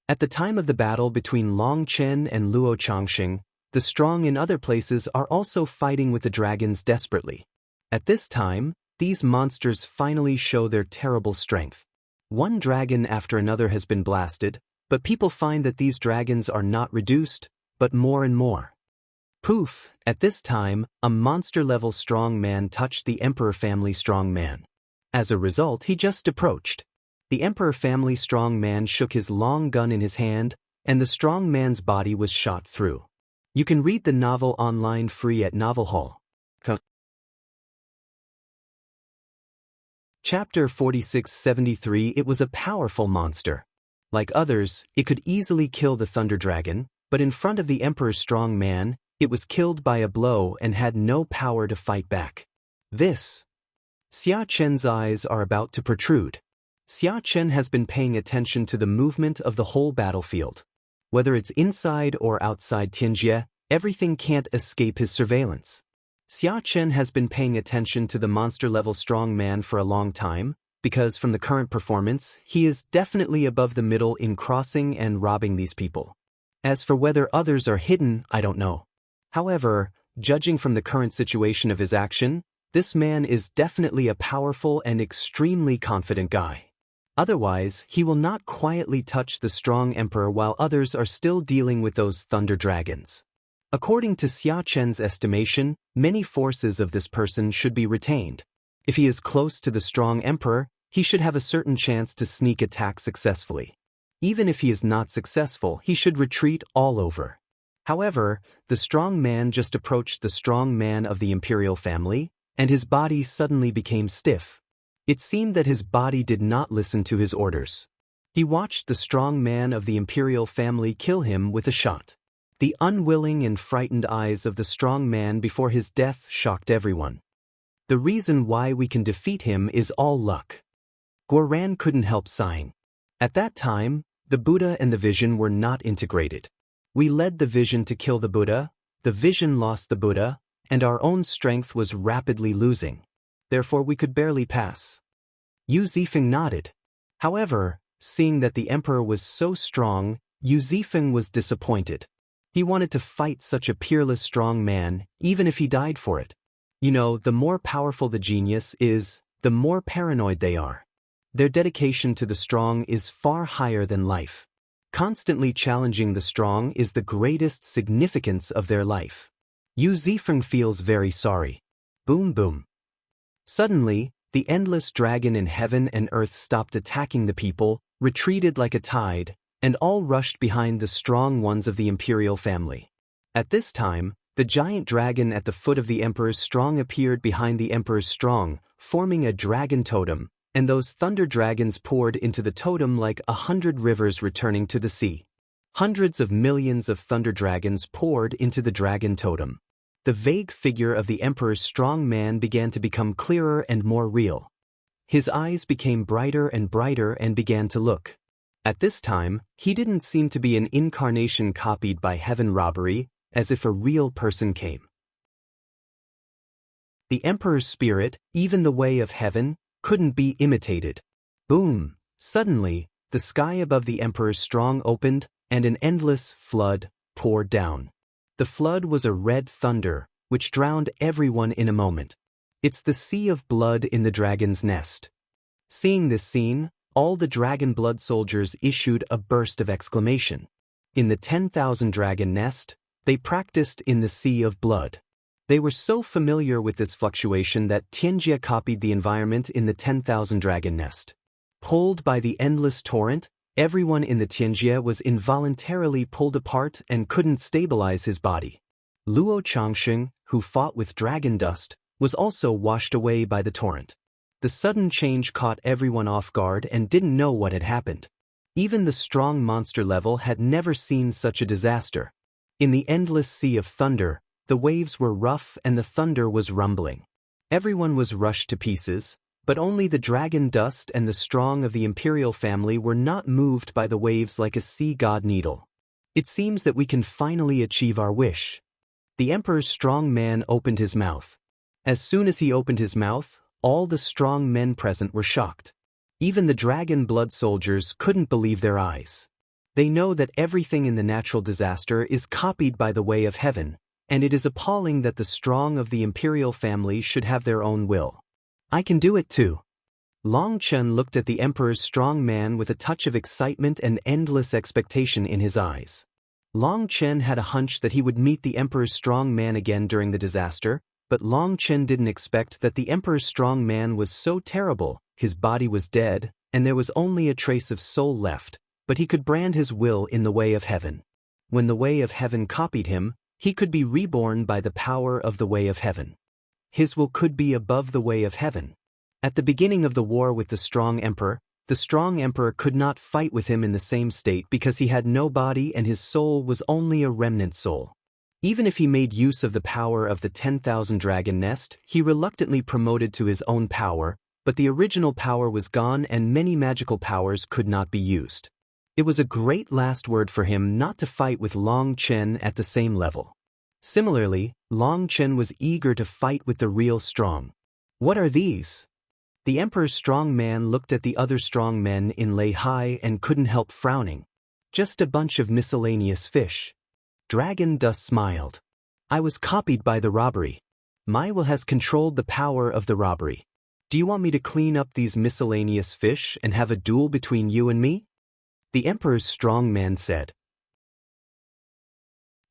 At the time of the battle between Longchen and Luo Changxing, the strong in other places are also fighting with the dragons desperately. At this time, these monsters finally show their terrible strength. One dragon after another has been blasted, but people find that these dragons are not reduced, but more and more. Poof! At this time, a monster-level strong man touched the Emperor family strong man. As a result, he just approached. The Emperor family strong man shook his long gun in his hand, and the strong man's body was shot through. You can read the novel online free at Novel Hall. Chapter 4673. It was a powerful monster. Like others, it could easily kill the Thunder Dragon, but in front of the Emperor's strong man, it was killed by a blow and had no power to fight back. This. Xia Chen's eyes are about to protrude. Xia Chen has been paying attention to the movement of the whole battlefield. Whether it's inside or outside Tianjie, everything can't escape his surveillance. Xia Chen has been paying attention to the monster-level strong man for a long time, because from the current performance, he is definitely above the middle in crossing and robbing these people. As for whether others are hidden, I don't know. However, judging from the current situation of his action, this man is definitely a powerful and extremely confident guy. Otherwise, he will not quietly touch the strong emperor while others are still dealing with those thunder dragons. According to Xia Chen's estimation, many forces of this person should be retained. If he is close to the strong emperor, he should have a certain chance to sneak attack successfully. Even if he is not successful, he should retreat all over. However, the strong man just approached the strong man of the imperial family, and his body suddenly became stiff. It seemed that his body did not listen to his orders. He watched the strong man of the imperial family kill him with a shot. The unwilling and frightened eyes of the strong man before his death shocked everyone. The reason why we can defeat him is all luck. Guoran couldn't help sighing. At that time, the Buddha and the vision were not integrated. We led the vision to kill the Buddha, the vision lost the Buddha, and our own strength was rapidly losing. Therefore we could barely pass. Yu Zifeng nodded. However, seeing that the emperor was so strong, Yu Zifeng was disappointed. He wanted to fight such a peerless strong man, even if he died for it. You know, the more powerful the genius is, the more paranoid they are. Their dedication to the strong is far higher than life. Constantly challenging the strong is the greatest significance of their life. Yu Zifeng feels very sorry. Boom boom. Suddenly, the endless dragon in heaven and earth stopped attacking the people, retreated like a tide, and all rushed behind the strong ones of the imperial family. At this time, the giant dragon at the foot of the emperor's strong appeared behind the emperor's strong, forming a dragon totem, and those thunder dragons poured into the totem like 100 rivers returning to the sea. Hundreds of millions of thunder dragons poured into the dragon totem. The vague figure of the emperor's strong man began to become clearer and more real. His eyes became brighter and brighter and began to look. At this time, he didn't seem to be an incarnation copied by heaven robbery, as if a real person came. The emperor's spirit, even the way of heaven, couldn't be imitated. Boom! Suddenly, the sky above the emperor's strong opened, and an endless flood poured down. The flood was a red thunder, which drowned everyone in a moment. It's the sea of blood in the dragon's nest. Seeing this scene, all the dragon blood soldiers issued a burst of exclamation. In the 10,000 dragon nest, they practiced in the sea of blood. They were so familiar with this fluctuation that Tianjie copied the environment in the 10,000 dragon nest. Pulled by the endless torrent, everyone in the Tianjie was involuntarily pulled apart and couldn't stabilize his body. Luo Changsheng, who fought with dragon dust, was also washed away by the torrent. The sudden change caught everyone off guard and didn't know what had happened. Even the strong monster level had never seen such a disaster. In the endless sea of thunder, the waves were rough and the thunder was rumbling. Everyone was rushed to pieces, but only the dragon dust and the strong of the imperial family were not moved by the waves like a sea god needle. It seems that we can finally achieve our wish. The emperor's strong man opened his mouth. As soon as he opened his mouth, all the strong men present were shocked. Even the dragon blood soldiers couldn't believe their eyes. They know that everything in the natural disaster is copied by the way of heaven, and it is appalling that the strong of the imperial family should have their own will. I can do it too. Long Chen looked at the emperor's strong man with a touch of excitement and endless expectation in his eyes. Long Chen had a hunch that he would meet the emperor's strong man again during the disaster, but Long Chen didn't expect that the emperor's strong man was so terrible. His body was dead, and there was only a trace of soul left, but he could brand his will in the way of heaven. When the way of heaven copied him, he could be reborn by the power of the way of heaven. His will could be above the way of heaven. At the beginning of the war with the strong emperor could not fight with him in the same state because he had no body and his soul was only a remnant soul. Even if he made use of the power of the 10,000 dragon nest, he reluctantly promoted to his own power, but the original power was gone and many magical powers could not be used. It was a great last word for him not to fight with Long Chen at the same level. Similarly, Long Chen was eager to fight with the real strong. What are these? The emperor's strong man looked at the other strong men in Lei Hai and couldn't help frowning. Just a bunch of miscellaneous fish. Dragon Dust smiled. I was copied by the robbery. My will has controlled the power of the robbery. Do you want me to clean up these miscellaneous fish and have a duel between you and me? The emperor's strong man said.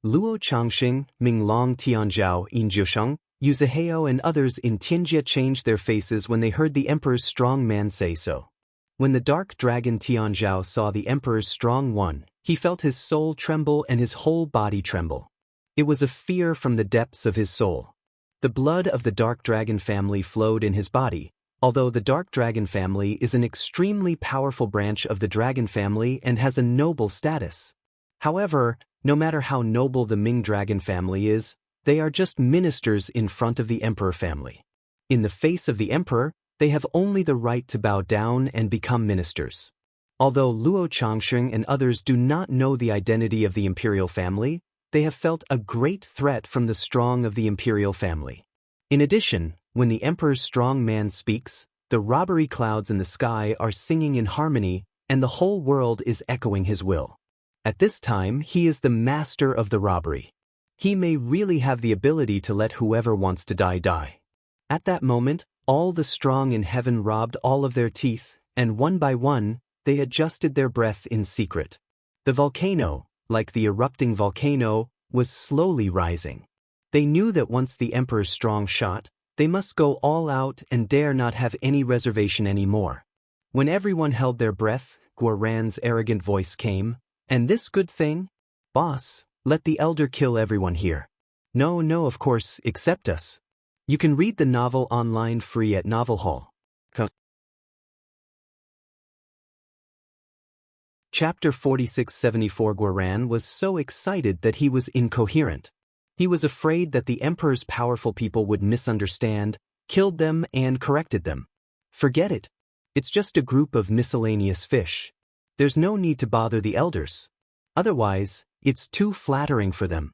Luo Changxing, Minglong Tianzhao Injiusheng, Yu Zihao and others in Tianjie changed their faces when they heard the emperor's strong man say so. When the dark dragon Tianzhao saw the emperor's strong one, he felt his soul tremble and his whole body tremble. It was a fear from the depths of his soul. The blood of the dark dragon family flowed in his body, although the dark dragon family is an extremely powerful branch of the dragon family and has a noble status. However, no matter how noble the Ming dragon family is, they are just ministers in front of the emperor family. In the face of the emperor, they have only the right to bow down and become ministers. Although Luo Changsheng and others do not know the identity of the imperial family, they have felt a great threat from the strong of the imperial family. In addition, when the emperor's strong man speaks, the robbery clouds in the sky are singing in harmony, and the whole world is echoing his will. At this time, he is the master of the robbery. He may really have the ability to let whoever wants to die die. At that moment, all the strong in heaven robbed all of their teeth, and one by one, they adjusted their breath in secret. The volcano, like the erupting volcano, was slowly rising. They knew that once the emperor's strong shot, they must go all out and dare not have any reservation anymore. When everyone held their breath, Guaran's arrogant voice came, "And this good thing? Boss, let the elder kill everyone here. No, of course, except us." You can read the novel online free at Novel Hall. Chapter 4674. Guaran was so excited that he was incoherent. He was afraid that the emperor's powerful people would misunderstand, killed them, and corrected them. Forget it. It's just a group of miscellaneous fish. There's no need to bother the elders. Otherwise, it's too flattering for them.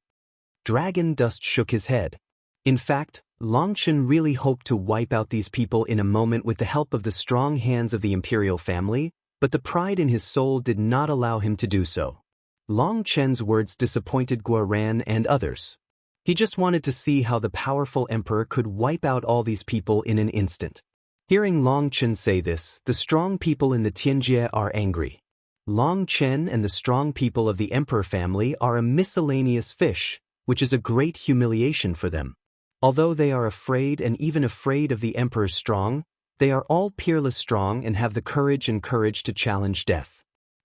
Dragon Dust shook his head. In fact, Longchen really hoped to wipe out these people in a moment with the help of the strong hands of the imperial family, but the pride in his soul did not allow him to do so. Longchen's words disappointed Guaran and others. He just wanted to see how the powerful emperor could wipe out all these people in an instant. Hearing Longchen say this, the strong people in the Tianjie are angry. Longchen and the strong people of the emperor family are a miscellaneous fish, which is a great humiliation for them. Although they are afraid and even afraid of the emperor's strong, they are all peerless strong and have the courage to challenge death.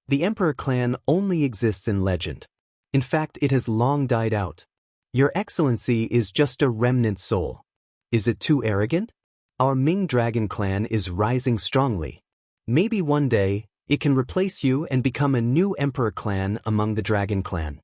The emperor clan only exists in legend. In fact, it has long died out. Your Excellency is just a remnant soul. Is it too arrogant? Our Ming Dragon clan is rising strongly. Maybe one day, it can replace you and become a new emperor clan among the Dragon clan.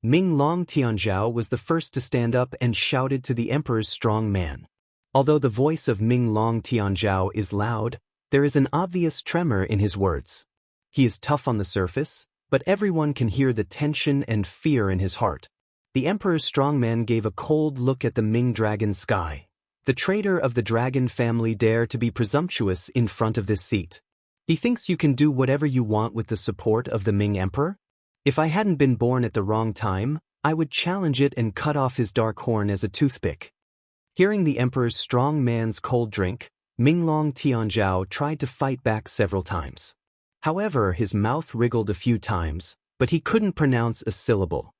Ming Long Tianzhao was the first to stand up and shouted to the emperor's strong man. Although the voice of Ming Long Tianzhao is loud, there is an obvious tremor in his words. He is tough on the surface, but everyone can hear the tension and fear in his heart. The emperor's strong man gave a cold look at the Ming Dragon sky. The traitor of the Dragon family dare to be presumptuous in front of this seat. He thinks you can do whatever you want with the support of the Ming emperor? If I hadn't been born at the wrong time, I would challenge it and cut off his dark horn as a toothpick. Hearing the emperor's strong man's cold drink, Minglong Tianzhao tried to fight back several times. However, his mouth wriggled a few times, but he couldn't pronounce a syllable.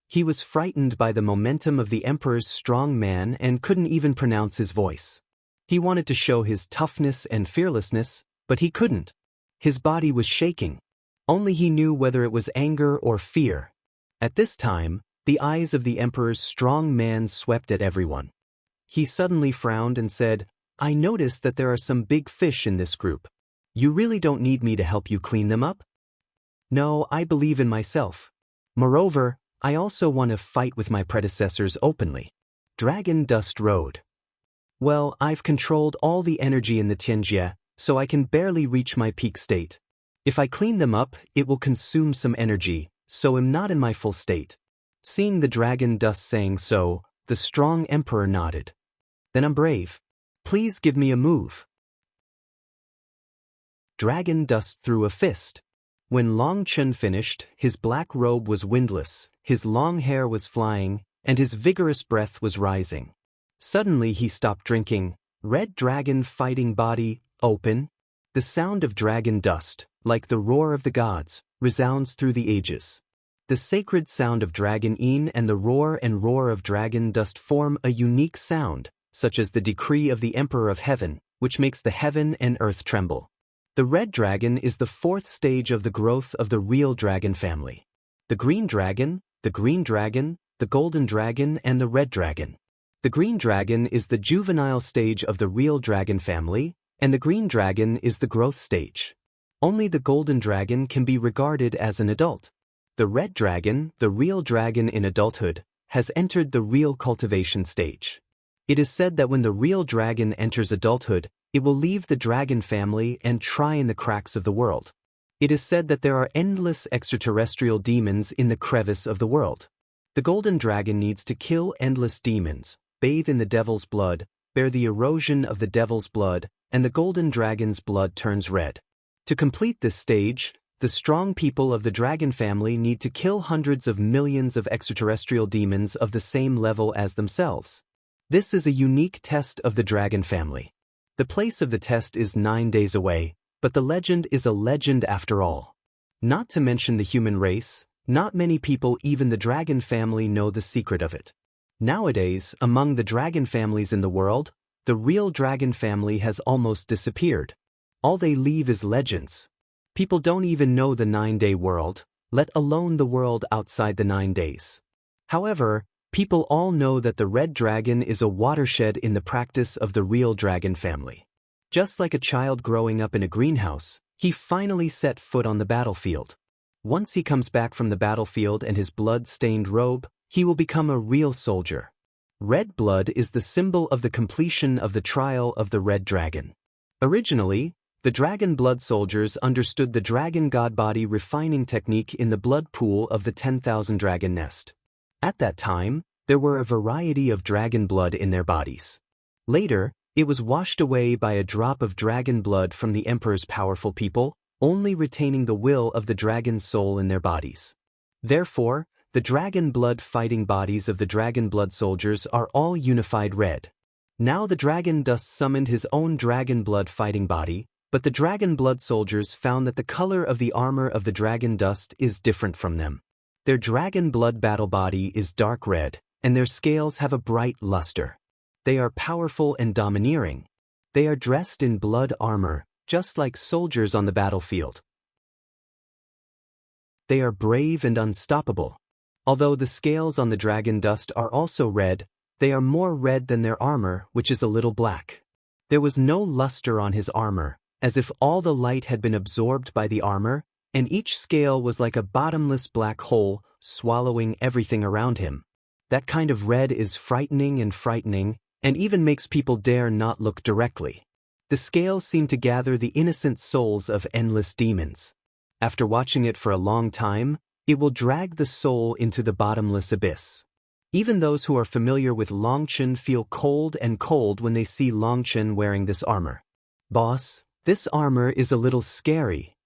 He was frightened by the momentum of the emperor's strong man and couldn't even pronounce his voice. He wanted to show his toughness and fearlessness, but he couldn't. His body was shaking. Only he knew whether it was anger or fear. At this time, the eyes of the emperor's strong man swept at everyone. He suddenly frowned and said, "I noticed that there are some big fish in this group. You really don't need me to help you clean them up? No, I believe in myself. Moreover, I also want to fight with my predecessors openly." Dragon Dust rode. "Well, I've controlled all the energy in the Tianjie, so I can barely reach my peak state. If I clean them up, it will consume some energy, so I'm not in my full state." Seeing the Dragon Dust saying so, the strong emperor nodded. "Then I'm brave. Please give me a move." Dragon Dust threw a fist. When Long Chen finished, his black robe was windless, his long hair was flying, and his vigorous breath was rising. Suddenly he stopped drinking. Red Dragon Fighting Body, open. The sound of dragon dust, like the roar of the gods, resounds through the ages. The sacred sound of Dragon Yin and the roar of dragon dust form a unique sound, such as the decree of the Emperor of Heaven, which makes the heaven and earth tremble. The red dragon is the fourth stage of the growth of the real dragon family. The green dragon, the golden dragon, and the red dragon. The green dragon is the juvenile stage of the real dragon family, and the green dragon is the growth stage. Only the golden dragon can be regarded as an adult. The red dragon, the real dragon in adulthood, has entered the real cultivation stage. It is said that when the real dragon enters adulthood, it will leave the dragon family and try in the cracks of the world. It is said that there are endless extraterrestrial demons in the crevice of the world. The golden dragon needs to kill endless demons, bathe in the devil's blood, bear the erosion of the devil's blood, and the golden dragon's blood turns red. To complete this stage, the strong people of the dragon family need to kill hundreds of millions of extraterrestrial demons of the same level as themselves. This is a unique test of the dragon family. The place of the test is 9 days away, but the legend is a legend after all. Not to mention the human race, not many people, even the dragon family, know the secret of it. Nowadays, among the dragon families in the world, the real dragon family has almost disappeared. All they leave is legends. People don't even know the 9-day world, let alone the world outside the 9 days. However, people all know that the red dragon is a watershed in the practice of the real dragon family. Just like a child growing up in a greenhouse, he finally set foot on the battlefield. Once he comes back from the battlefield and his blood-stained robe, he will become a real soldier. Red blood is the symbol of the completion of the trial of the red dragon. Originally, the dragon blood soldiers understood the dragon god body refining technique in the blood pool of the 10,000 dragon nest. At that time, there were a variety of dragon blood in their bodies. Later, it was washed away by a drop of dragon blood from the emperor's powerful people, only retaining the will of the dragon's soul in their bodies. Therefore, the dragon blood fighting bodies of the dragon blood soldiers are all unified red. Now the dragon dust summoned his own dragon blood fighting body, but the dragon blood soldiers found that the color of the armor of the dragon dust is different from them. Their dragon blood battle body is dark red, and their scales have a bright luster. They are powerful and domineering. They are dressed in blood armor, just like soldiers on the battlefield. They are brave and unstoppable. Although the scales on the dragon dust are also red, they are more red than their armor, which is a little black. There was no luster on his armor, as if all the light had been absorbed by the armor, and each scale was like a bottomless black hole, swallowing everything around him. That kind of red is frightening, and even makes people dare not look directly. The scales seem to gather the innocent souls of endless demons. After watching it for a long time, it will drag the soul into the bottomless abyss. Even those who are familiar with Longchen feel cold when they see Longchen wearing this armor. Boss, this armor is a little scary.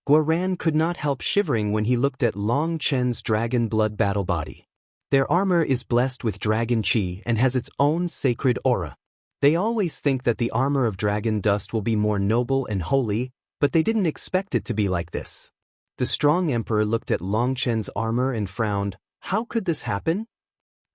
Guoran could not help shivering when he looked at Longchen's dragon blood battle body. Their armor is blessed with dragon chi and has its own sacred aura. They always think that the armor of dragon dust will be more noble and holy, but they didn't expect it to be like this. The strong emperor looked at Longchen's armor and frowned. How could this happen?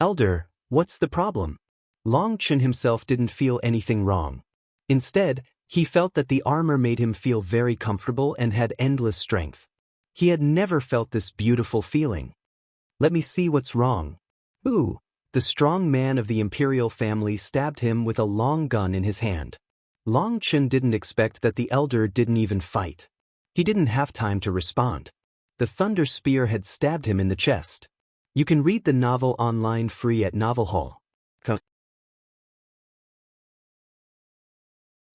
Elder, what's the problem? Longchen himself didn't feel anything wrong. Instead, he felt that the armor made him feel very comfortable and had endless strength. He had never felt this beautiful feeling. Let me see what's wrong. Ooh! The strong man of the imperial family stabbed him with a long gun in his hand. Longchen didn't expect that the elder didn't even fight. He didn't have time to respond. The thunder spear had stabbed him in the chest. You can read the novel online free at Novel Hall.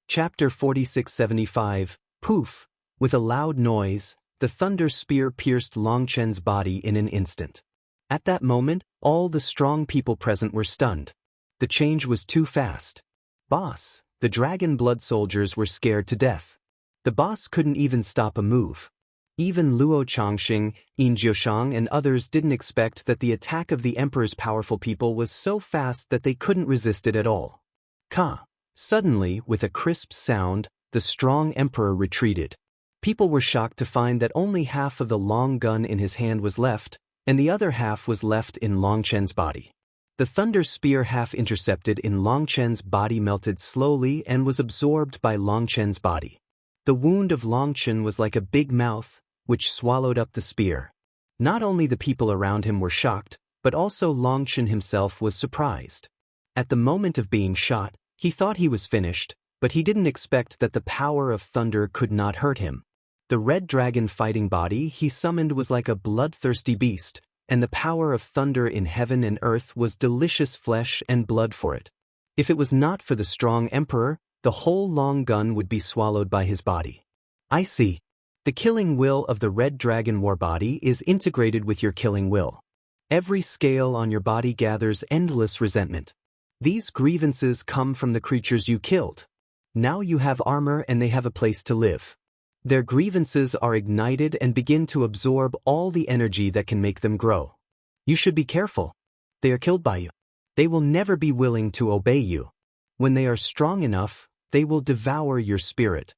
Chapter 4675, Poof! With a loud noise, the thunder spear pierced Longchen's body in an instant. At that moment, all the strong people present were stunned. The change was too fast. Boss, the dragon blood soldiers were scared to death. The boss couldn't even stop a move. Even Luo Changxing, Yin Jiushang and others didn't expect that the attack of the emperor's powerful people was so fast that they couldn't resist it at all. Suddenly, with a crisp sound, the strong emperor retreated. People were shocked to find that only half of the long gun in his hand was left, and the other half was left in Longchen's body. The thunder spear half intercepted in Longchen's body melted slowly and was absorbed by Longchen's body. The wound of Longchen was like a big mouth, which swallowed up the spear. Not only the people around him were shocked, but also Longchen himself was surprised. At the moment of being shot, he thought he was finished, but he didn't expect that the power of thunder could not hurt him. The red dragon fighting body he summoned was like a bloodthirsty beast, and the power of thunder in heaven and earth was delicious flesh and blood for it. If it was not for the strong emperor, the whole long gun would be swallowed by his body. I see. The killing will of the red dragon war body is integrated with your killing will. Every scale on your body gathers endless resentment. These grievances come from the creatures you killed. Now you have armor and they have a place to live. Their grievances are ignited and begin to absorb all the energy that can make them grow. You should be careful. They are killed by you. They will never be willing to obey you. When they are strong enough, they will devour your spirit.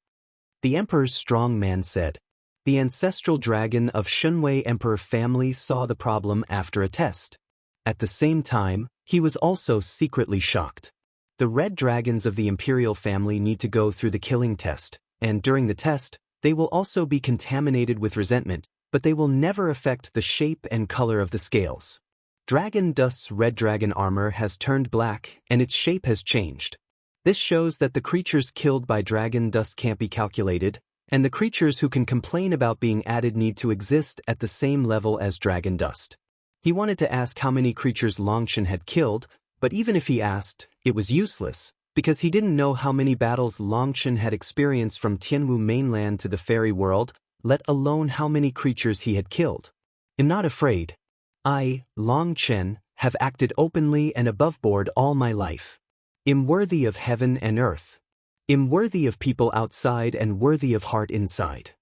The Emperor's strong man said. The ancestral dragon of Shunwei Emperor family saw the problem after a test. At the same time, he was also secretly shocked. The red dragons of the imperial family need to go through the killing test, and during the test, they will also be contaminated with resentment, but they will never affect the shape and color of the scales. Dragon Dust's red dragon armor has turned black, and its shape has changed. This shows that the creatures killed by Dragon Dust can't be calculated, and the creatures who can complain about being added need to exist at the same level as Dragon Dust. He wanted to ask how many creatures Longchen had killed, but even if he asked, it was useless, because he didn't know how many battles Longchen had experienced from Tianwu mainland to the fairy world, let alone how many creatures he had killed. I'm not afraid. I, Longchen, have acted openly and above board all my life. I'm worthy of heaven and earth. I'm worthy of people outside and worthy of heart inside.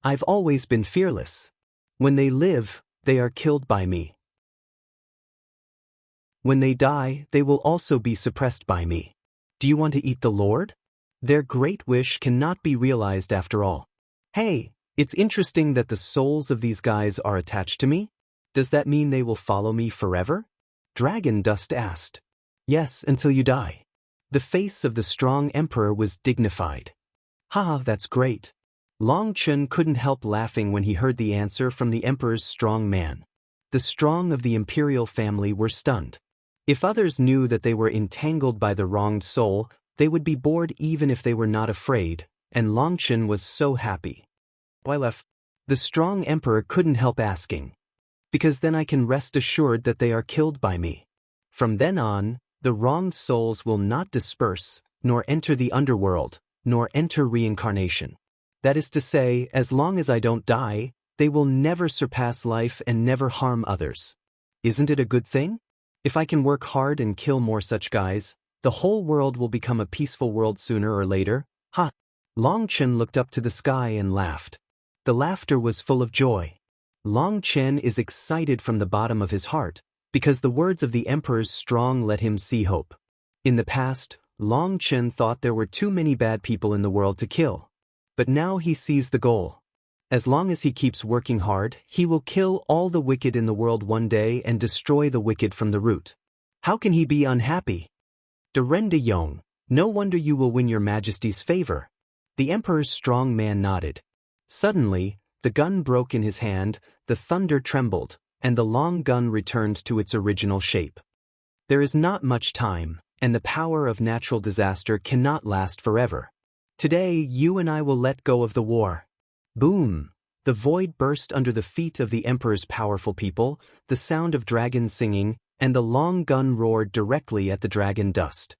I've always been fearless. When they live, they are killed by me. When they die, they will also be suppressed by me. Do you want to eat the Lord? Their great wish cannot be realized after all. Hey, it's interesting that the souls of these guys are attached to me. Does that mean they will follow me forever? Dragon Dust asked. Yes, until you die. The face of the strong emperor was dignified. Haha, that's great. Longchen couldn't help laughing when he heard the answer from the emperor's strong man. The strong of the imperial family were stunned. If others knew that they were entangled by the wronged soul, they would be bored even if they were not afraid, and Longchen was so happy. Why left? The strong emperor couldn't help asking. Because then I can rest assured that they are killed by me. From then on, the wronged souls will not disperse, nor enter the underworld, nor enter reincarnation. That is to say, as long as I don't die, they will never surpass life and never harm others. Isn't it a good thing? If I can work hard and kill more such guys, the whole world will become a peaceful world sooner or later. Ha! Longchen looked up to the sky and laughed. The laughter was full of joy. Longchen is excited from the bottom of his heart, because the words of the emperor's strong let him see hope. In the past, Longchen thought there were too many bad people in the world to kill. But now he sees the goal. As long as he keeps working hard, he will kill all the wicked in the world one day and destroy the wicked from the root. How can he be unhappy? Durenda Yong, no wonder you will win your majesty's favor. The emperor's strong man nodded. Suddenly, the gun broke in his hand, the thunder trembled, and the long gun returned to its original shape. There is not much time, and the power of natural disaster cannot last forever. Today, you and I will let go of the war. Boom! The void burst under the feet of the emperor's powerful people, the sound of dragons singing, and the long gun roared directly at the Dragon Dust.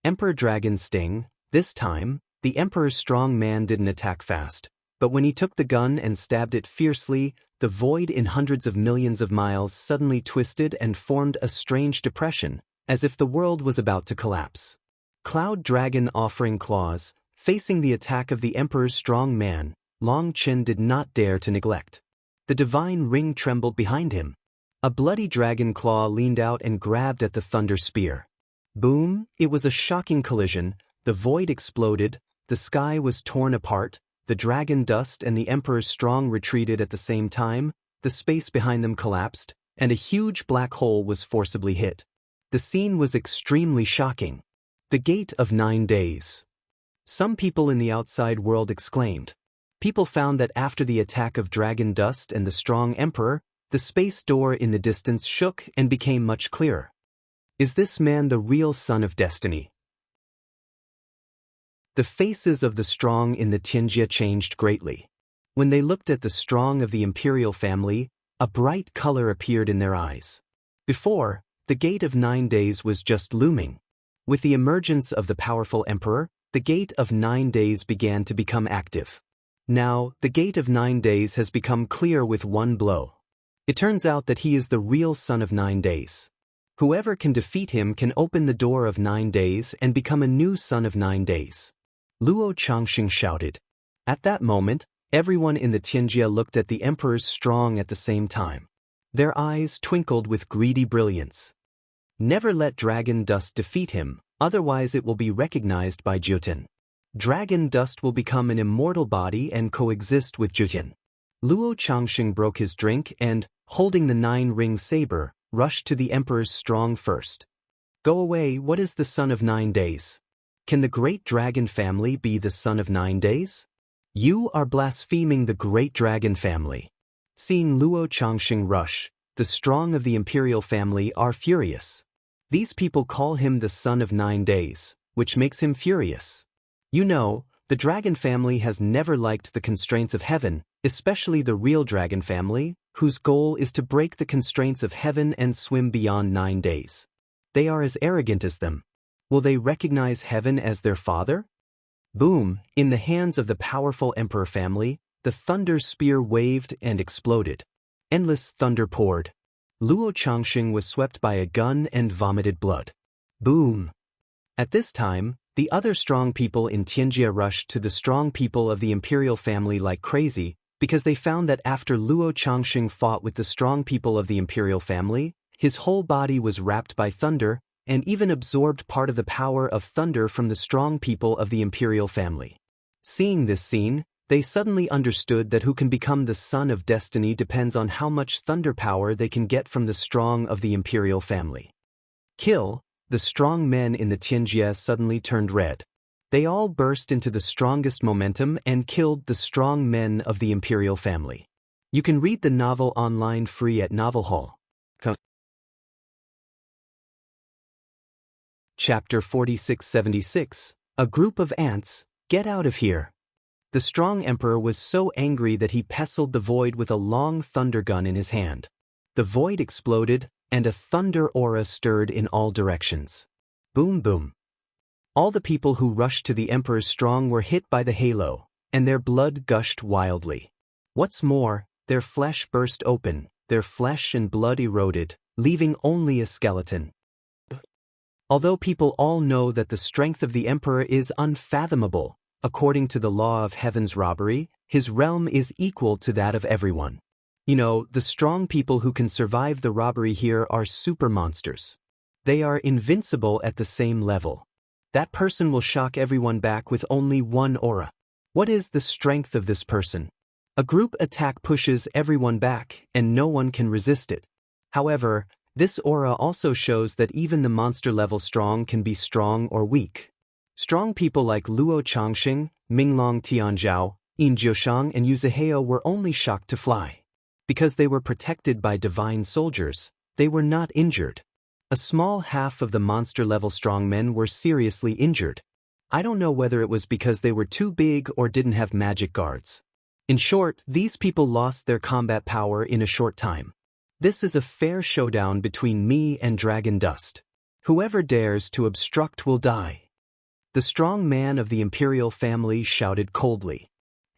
Emperor Dragon Sting. This time, the emperor's strong man didn't attack fast, but when he took the gun and stabbed it fiercely, the void in hundreds of millions of miles suddenly twisted and formed a strange depression, as if the world was about to collapse. Cloud Dragon offering claws, facing the attack of the emperor's strong man, Longchen did not dare to neglect. The divine ring trembled behind him. A bloody dragon claw leaned out and grabbed at the thunder spear. Boom! It was a shocking collision. The void exploded, the sky was torn apart, the Dragon Dust and the emperor's strong retreated at the same time, the space behind them collapsed, and a huge black hole was forcibly hit. The scene was extremely shocking. The Gate of 9 Days. Some people in the outside world exclaimed. People found that after the attack of Dragon Dust and the strong emperor, the space door in the distance shook and became much clearer. Is this man the real son of destiny? The faces of the strong in the Tianjia changed greatly. When they looked at the strong of the imperial family, a bright color appeared in their eyes. Before, the Gate of 9 Days was just looming. With the emergence of the powerful emperor, the Gate of 9 Days began to become active. Now, the Gate of 9 Days has become clear with one blow. It turns out that he is the real son of 9 days. Whoever can defeat him can open the door of 9 days and become a new son of 9 days. Luo Changxing shouted. At that moment, everyone in the Tianjia looked at the emperor's strong at the same time. Their eyes twinkled with greedy brilliance. Never let dragon dust defeat him, otherwise it will be recognized by Jyotin. Dragon dust will become an immortal body and coexist with Jyotin. Luo Changxing broke his drink and, holding the 9-ring saber, rushed to the emperor's strong first. Go away, what is the son of 9 days? Can the great dragon family be the son of 9 days? You are blaspheming the great dragon family. Seeing Luo Changxing rush, the strong of the imperial family are furious. These people call him the son of 9 days, which makes him furious. You know, the dragon family has never liked the constraints of heaven, especially the real dragon family, whose goal is to break the constraints of heaven and swim beyond 9 days. They are as arrogant as them. Will they recognize heaven as their father? Boom! In the hands of the powerful emperor family, the thunder spear waved and exploded. Endless thunder poured. Luo Changxing was swept by a gun and vomited blood. Boom! At this time, the other strong people in Tianjia rushed to the strong people of the imperial family like crazy, because they found that after Luo Changxing fought with the strong people of the imperial family, his whole body was wrapped by thunder, and even absorbed part of the power of thunder from the strong people of the imperial family. Seeing this scene, they suddenly understood that who can become the son of destiny depends on how much thunder power they can get from the strong of the imperial family. Kill! The strong men in the Tianjia suddenly turned red. They all burst into the strongest momentum and killed the strong men of the imperial family. You can read the novel online free at Novel Hall. Chapter 4676, A Group of Ants, Get Out of Here. The strong emperor was so angry that he pestled the void with a long thunder gun in his hand. The void exploded, and a thunder aura stirred in all directions. Boom boom. All the people who rushed to the emperor's strong were hit by the halo, and their blood gushed wildly. What's more, their flesh burst open, their flesh and blood eroded, leaving only a skeleton. Although people all know that the strength of the emperor is unfathomable, according to the law of heaven's robbery, his realm is equal to that of everyone. You know, the strong people who can survive the robbery here are super monsters. They are invincible at the same level. That person will shock everyone back with only one aura. What is the strength of this person? A group attack pushes everyone back, and no one can resist it. However, this aura also shows that even the monster-level strong can be strong or weak. Strong people like Luo Changxing, Minglong Tianzhao, Yin Jiushang and Yu Zihao were only shocked to fly. Because they were protected by divine soldiers, they were not injured. A small half of the monster-level strongmen were seriously injured. I don't know whether it was because they were too big or didn't have magic guards. In short, these people lost their combat power in a short time. This is a fair showdown between me and Dragon Dust. Whoever dares to obstruct will die. The strong man of the imperial family shouted coldly.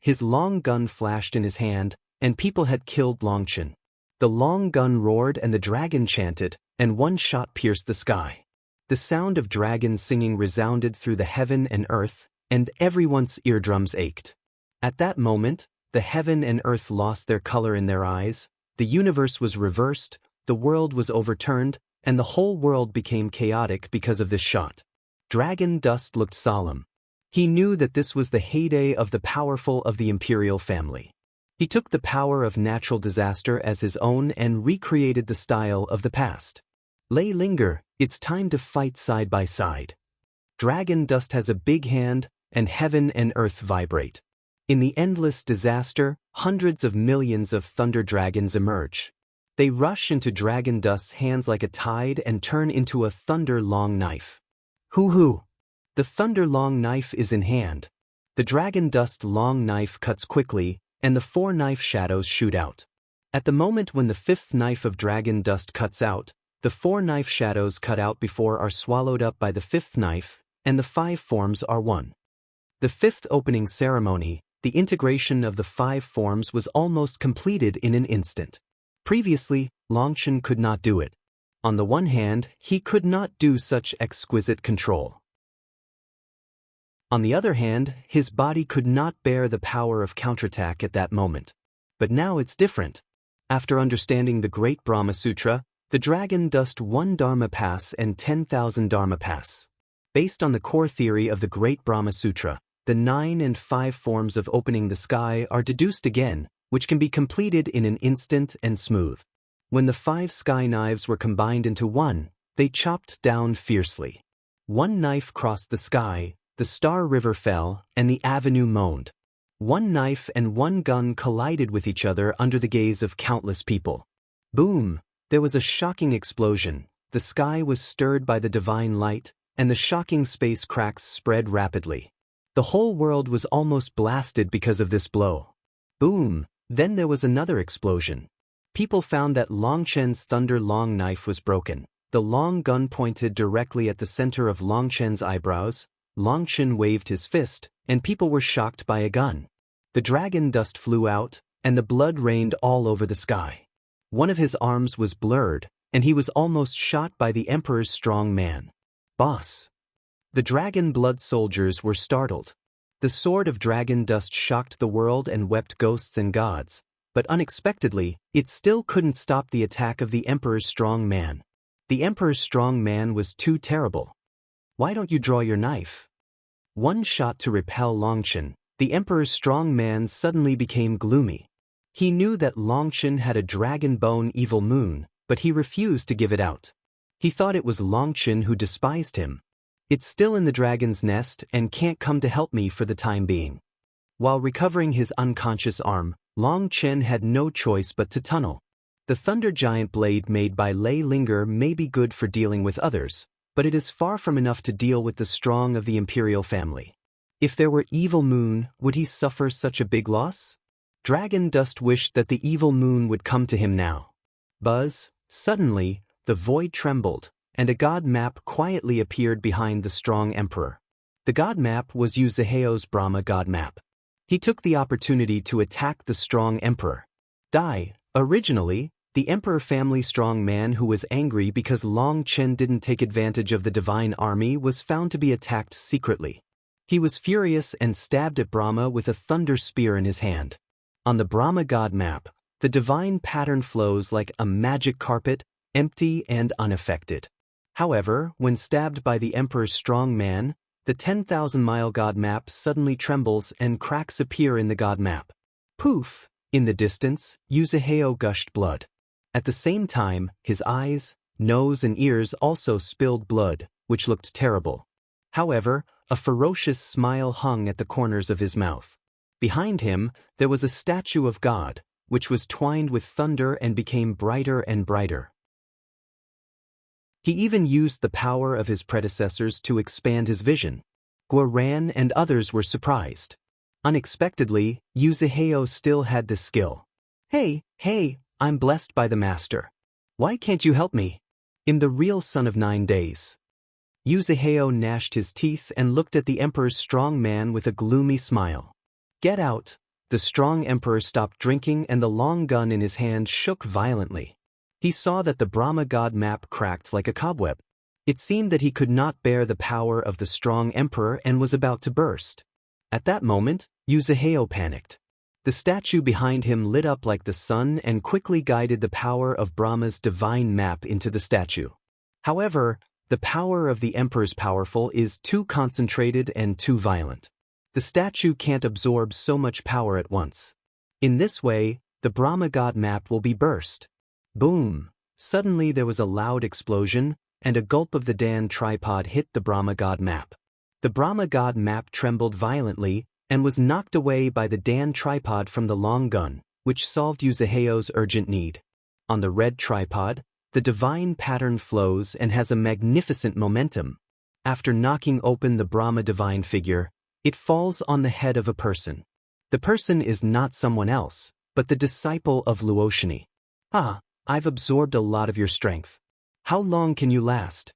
His long gun flashed in his hand, and people had killed Longchen. The long gun roared and the dragon chanted, and one shot pierced the sky. The sound of dragons singing resounded through the heaven and earth, and everyone's eardrums ached. At that moment, the heaven and earth lost their color in their eyes, the universe was reversed, the world was overturned, and the whole world became chaotic because of this shot. Dragon Dust looked solemn. He knew that this was the heyday of the powerful of the imperial family. He took the power of natural disaster as his own and recreated the style of the past. Lay linger, it's time to fight side by side. Dragon Dust has a big hand, and heaven and earth vibrate. In the endless disaster, hundreds of millions of thunder dragons emerge. They rush into Dragon Dust's hands like a tide and turn into a thunder long knife. Hoo-hoo! The thunder long knife is in hand. The Dragon Dust long knife cuts quickly, and the 4 knife shadows shoot out. At the moment when the 5th knife of Dragon Dust cuts out, the 4 knife shadows cut out before are swallowed up by the 5th knife, and the 5 forms are one. The 5th opening ceremony, the integration of the 5 forms was almost completed in an instant. Previously, Longchen could not do it. On the one hand, he could not do such exquisite control. On the other hand, his body could not bear the power of counterattack at that moment. But now it's different. After understanding the Great Brahma Sutra, the dragon does 1 Dharma pass and 10,000 Dharma pass. Based on the core theory of the Great Brahma Sutra, the 9 and 5 forms of opening the sky are deduced again, which can be completed in an instant and smooth. When the 5 sky knives were combined into one, they chopped down fiercely. One knife crossed the sky, the Star River fell, and the avenue moaned. One knife and one gun collided with each other under the gaze of countless people. Boom! There was a shocking explosion, the sky was stirred by the divine light, and the shocking space cracks spread rapidly. The whole world was almost blasted because of this blow. Boom! Then there was another explosion. People found that Longchen's thunder long knife was broken. The long gun pointed directly at the center of Longchen's eyebrows. Longchen waved his fist, and people were shocked by a gun. The dragon dust flew out, and the blood rained all over the sky. One of his arms was blurred, and he was almost shot by the emperor's strong man. Boss! The dragon blood soldiers were startled. The sword of dragon dust shocked the world and wept ghosts and gods, but unexpectedly, it still couldn't stop the attack of the emperor's strong man. The emperor's strong man was too terrible. Why don't you draw your knife? One shot to repel Longchen, the emperor's strong man suddenly became gloomy. He knew that Longchen had a dragon bone evil moon, but he refused to give it out. He thought it was Longchen who despised him. It's still in the dragon's nest and can't come to help me for the time being. While recovering his unconscious arm, Longchen had no choice but to tunnel. The thunder giant blade made by Lei Linger may be good for dealing with others, but it is far from enough to deal with the strong of the imperial family. If there were evil moon, would he suffer such a big loss? Dragon Dust wished that the evil moon would come to him now. Buzz! Suddenly, the void trembled, and a god map quietly appeared behind the strong emperor. The god map was Yuzuheo's Brahma god map. He took the opportunity to attack the strong emperor. Originally, the emperor family strong man who was angry because Longchen didn't take advantage of the divine army was found to be attacked secretly. He was furious and stabbed at Brahma with a thunder spear in his hand. On the Brahma god map, the divine pattern flows like a magic carpet, empty and unaffected. However, when stabbed by the emperor's strong man, the 10,000-mile god map suddenly trembles and cracks appear in the god map. Poof! In the distance, Yuzuheo gushed blood. At the same time, his eyes, nose and ears also spilled blood, which looked terrible. However, a ferocious smile hung at the corners of his mouth. Behind him, there was a statue of God, which was twined with thunder and became brighter and brighter. He even used the power of his predecessors to expand his vision. Guoran and others were surprised. Unexpectedly, Yuzuheo still had the skill. Hey, I'm blessed by the master. Why can't you help me? I'm the real son of 9 days. Yuzuheo gnashed his teeth and looked at the emperor's strong man with a gloomy smile. Get out! The strong emperor stopped drinking and the long gun in his hand shook violently. He saw that the Brahma god map cracked like a cobweb. It seemed that he could not bear the power of the strong emperor and was about to burst. At that moment, Yuzuheo panicked. The statue behind him lit up like the sun and quickly guided the power of Brahma's divine map into the statue. However, the power of the emperor's powerful is too concentrated and too violent. The statue can't absorb so much power at once. In this way, the Brahma god map will be burst. Boom! Suddenly there was a loud explosion, and a gulp of the Dan tripod hit the Brahma god map. The Brahma god map trembled violently and was knocked away by the Dan tripod from the long gun, which solved Yuzuheo's urgent need. On the red tripod, the divine pattern flows and has a magnificent momentum. After knocking open the Brahma divine figure, it falls on the head of a person. The person is not someone else, but the disciple of Luoshani. I've absorbed a lot of your strength. How long can you last?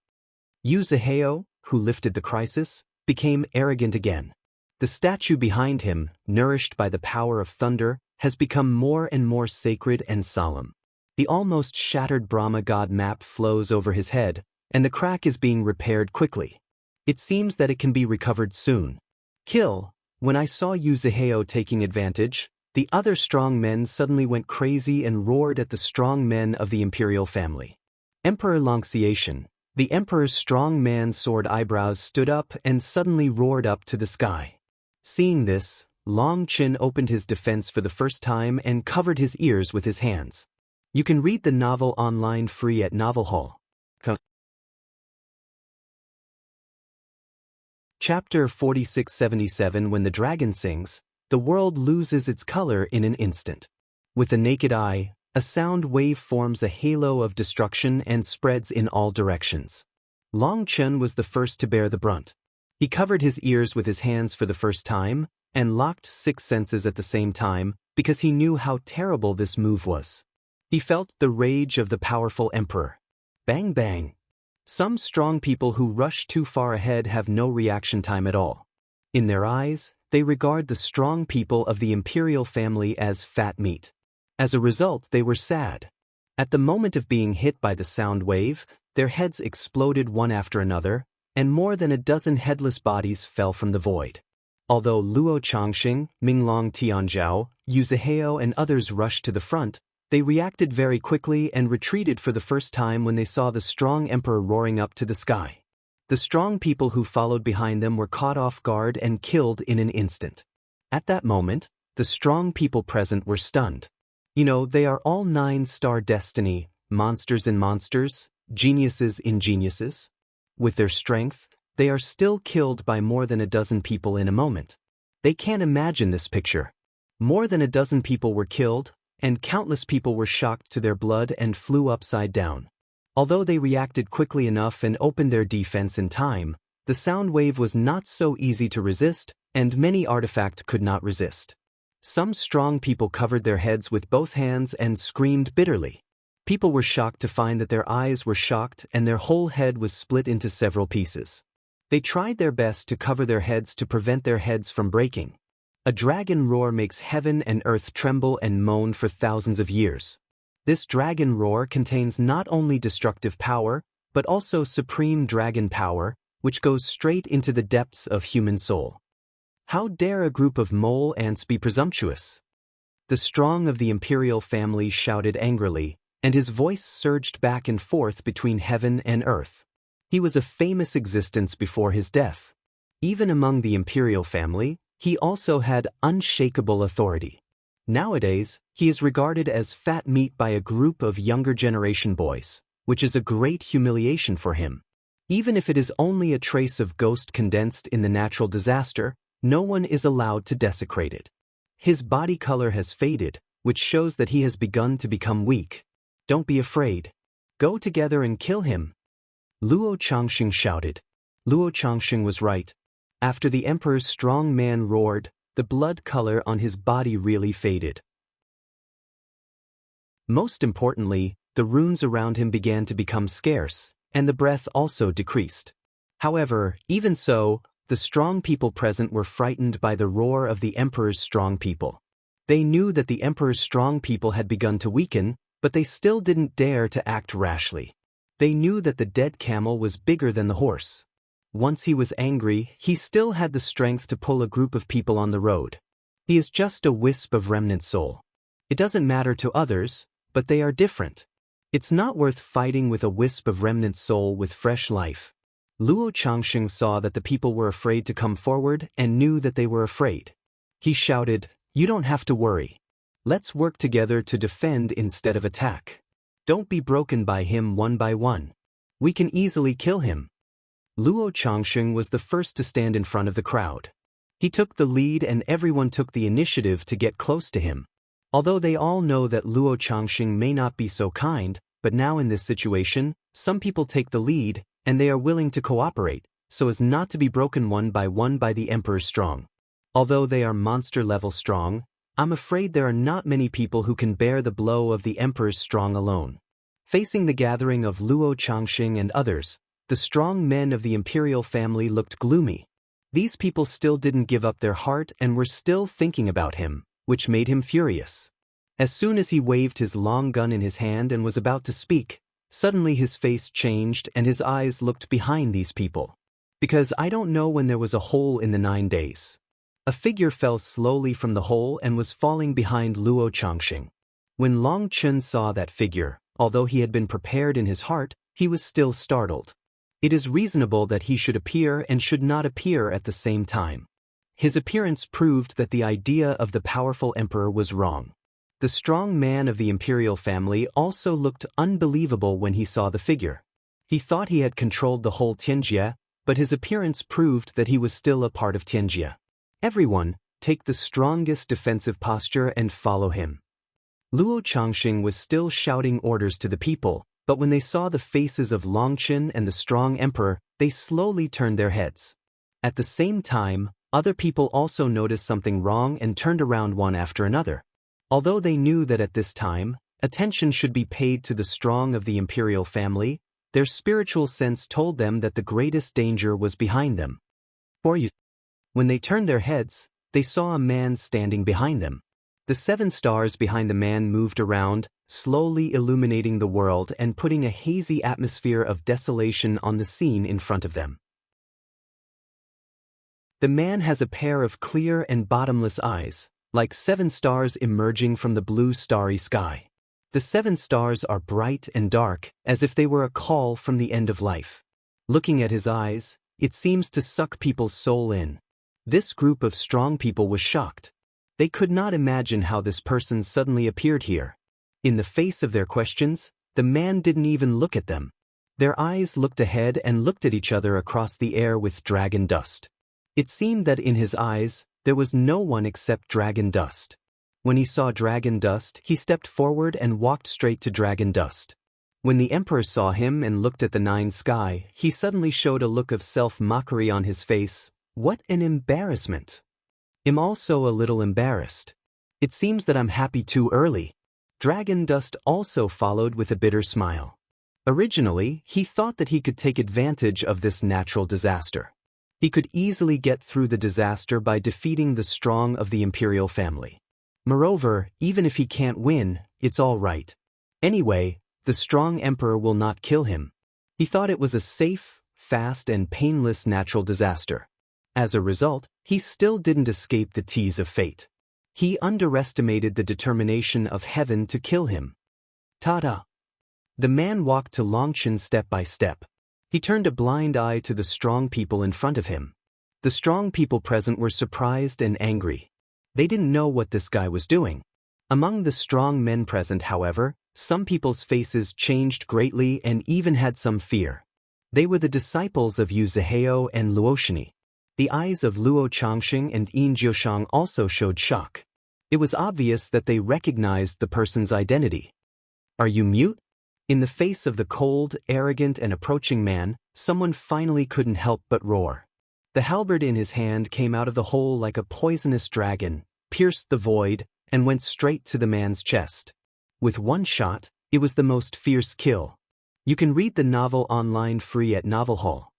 Yuzuheo, who lifted the crisis, became arrogant again. The statue behind him, nourished by the power of thunder, has become more and more sacred and solemn. The almost shattered Brahma god map flows over his head, and the crack is being repaired quickly. It seems that it can be recovered soon. Kill. When I saw Yuzaheo taking advantage, the other strong men suddenly went crazy and roared at the strong men of the imperial family. Emperor Longxiation, the emperor's strong man's sword eyebrows stood up and suddenly roared up to the sky. Seeing this, Long Qin opened his defense for the first time and covered his ears with his hands. You can read the novel online free at Novel Hall. Chapter 4677. When the dragon sings, the world loses its color in an instant. With the naked eye, a sound wave forms a halo of destruction and spreads in all directions. Long Chen was the first to bear the brunt. He covered his ears with his hands for the first time, and locked 6 senses at the same time, because he knew how terrible this move was. He felt the rage of the powerful emperor. Bang bang. Some strong people who rush too far ahead have no reaction time at all. In their eyes, they regard the strong people of the imperial family as fat meat. As a result, they were sad. At the moment of being hit by the sound wave, their heads exploded one after another, and more than a dozen headless bodies fell from the void. Although Luo Changxing, Minglong Tianzhao, Yuzaheo and others rushed to the front, they reacted very quickly and retreated for the first time when they saw the strong emperor roaring up to the sky. The strong people who followed behind them were caught off guard and killed in an instant. At that moment, the strong people present were stunned. They are all 9-star destiny, monsters in monsters, geniuses in geniuses. With their strength, they are still killed by more than a dozen people in a moment. They can't imagine this picture. More than a dozen people were killed, and countless people were shocked to their blood and flew upside down. Although they reacted quickly enough and opened their defense in time, the sound wave was not so easy to resist, and many artifacts could not resist. Some strong people covered their heads with both hands and screamed bitterly. People were shocked to find that their eyes were shocked and their whole head was split into several pieces. They tried their best to cover their heads to prevent their heads from breaking. A dragon roar makes heaven and earth tremble and moan for thousands of years. This dragon roar contains not only destructive power, but also supreme dragon power, which goes straight into the depths of human soul. How dare a group of mole ants be presumptuous? The strong of the imperial family shouted angrily, and his voice surged back and forth between heaven and earth. He was a famous existence before his death. Even among the imperial family, he also had unshakable authority. Nowadays, he is regarded as fat meat by a group of younger generation boys, which is a great humiliation for him. Even if it is only a trace of ghost condensed in the natural disaster, no one is allowed to desecrate it. His body color has faded, which shows that he has begun to become weak. Don't be afraid. Go together and kill him. Luo Changxing shouted. Luo Changxing was right. After the emperor's strong man roared, the blood color on his body really faded. Most importantly, the runes around him began to become scarce, and the breath also decreased. However, even so, the strong people present were frightened by the roar of the emperor's strong people. They knew that the emperor's strong people had begun to weaken, but they still didn't dare to act rashly. They knew that the dead camel was bigger than the horse. Once he was angry, he still had the strength to pull a group of people on the road. He is just a wisp of remnant soul. It doesn't matter to others, but they are different. It's not worth fighting with a wisp of remnant soul with fresh life. Luo Changxing saw that the people were afraid to come forward and knew that they were afraid. He shouted, "You don't have to worry. Let's work together to defend instead of attack. Don't be broken by him one by one. We can easily kill him." Luo Changxing was the first to stand in front of the crowd. He took the lead and everyone took the initiative to get close to him. Although they all know that Luo Changxing may not be so kind, but now in this situation, some people take the lead, and they are willing to cooperate, so as not to be broken one by the Emperor's strong. Although they are monster-level strong, I'm afraid there are not many people who can bear the blow of the Emperor's strong alone. Facing the gathering of Luo Changxing and others, the strong men of the imperial family looked gloomy. These people still didn't give up their heart and were still thinking about him, which made him furious. As soon as he waved his long gun in his hand and was about to speak, suddenly his face changed and his eyes looked behind these people. Because I don't know when there was a hole in the 9 days. A figure fell slowly from the hole and was falling behind Luo Changxing. When Long Chun saw that figure, although he had been prepared in his heart, he was still startled. It is reasonable that he should appear and should not appear at the same time. His appearance proved that the idea of the powerful emperor was wrong. The strong man of the imperial family also looked unbelievable when he saw the figure. He thought he had controlled the whole Tianjia, but his appearance proved that he was still a part of Tianjia. Everyone, take the strongest defensive posture and follow him. Luo Changxing was still shouting orders to the people, but when they saw the faces of Longqin and the strong emperor, they slowly turned their heads. At the same time, other people also noticed something wrong and turned around one after another. Although they knew that at this time, attention should be paid to the strong of the imperial family, their spiritual sense told them that the greatest danger was behind them. When they turned their heads, they saw a man standing behind them. The 7 stars behind the man moved around, slowly illuminating the world and putting a hazy atmosphere of desolation on the scene in front of them. The man has a pair of clear and bottomless eyes, like 7 stars emerging from the blue starry sky. The 7 stars are bright and dark, as if they were a call from the end of life. Looking at his eyes, it seems to suck people's soul in. This group of strong people was shocked. They could not imagine how this person suddenly appeared here. In the face of their questions, the man didn't even look at them. Their eyes looked ahead and looked at each other across the air with dragon dust. It seemed that in his eyes, there was no one except dragon dust. When he saw dragon dust, he stepped forward and walked straight to dragon dust. When the emperor saw him and looked at the 9 sky, he suddenly showed a look of self-mockery on his face. What an embarrassment! I'm also a little embarrassed. It seems that I'm happy too early. Dragon Dust also followed with a bitter smile. Originally, he thought that he could take advantage of this natural disaster. He could easily get through the disaster by defeating the strong of the imperial family. Moreover, even if he can't win, it's all right. Anyway, the strong emperor will not kill him. He thought it was a safe, fast and painless natural disaster. As a result, he still didn't escape the tease of fate. He underestimated the determination of heaven to kill him. Ta-da! The man walked to Longqin step by step. He turned a blind eye to the strong people in front of him. The strong people present were surprised and angry. They didn't know what this guy was doing. Among the strong men present, however, some people's faces changed greatly and even had some fear. They were the disciples of Yu Zihao and Luoshani. The eyes of Luo Changxing and Yin Jiushang also showed shock. It was obvious that they recognized the person's identity. Are you mute? In the face of the cold, arrogant and approaching man, someone finally couldn't help but roar. The halberd in his hand came out of the hole like a poisonous dragon, pierced the void, and went straight to the man's chest. With one shot, it was the most fierce kill. You can read the novel online free at Novel Hall.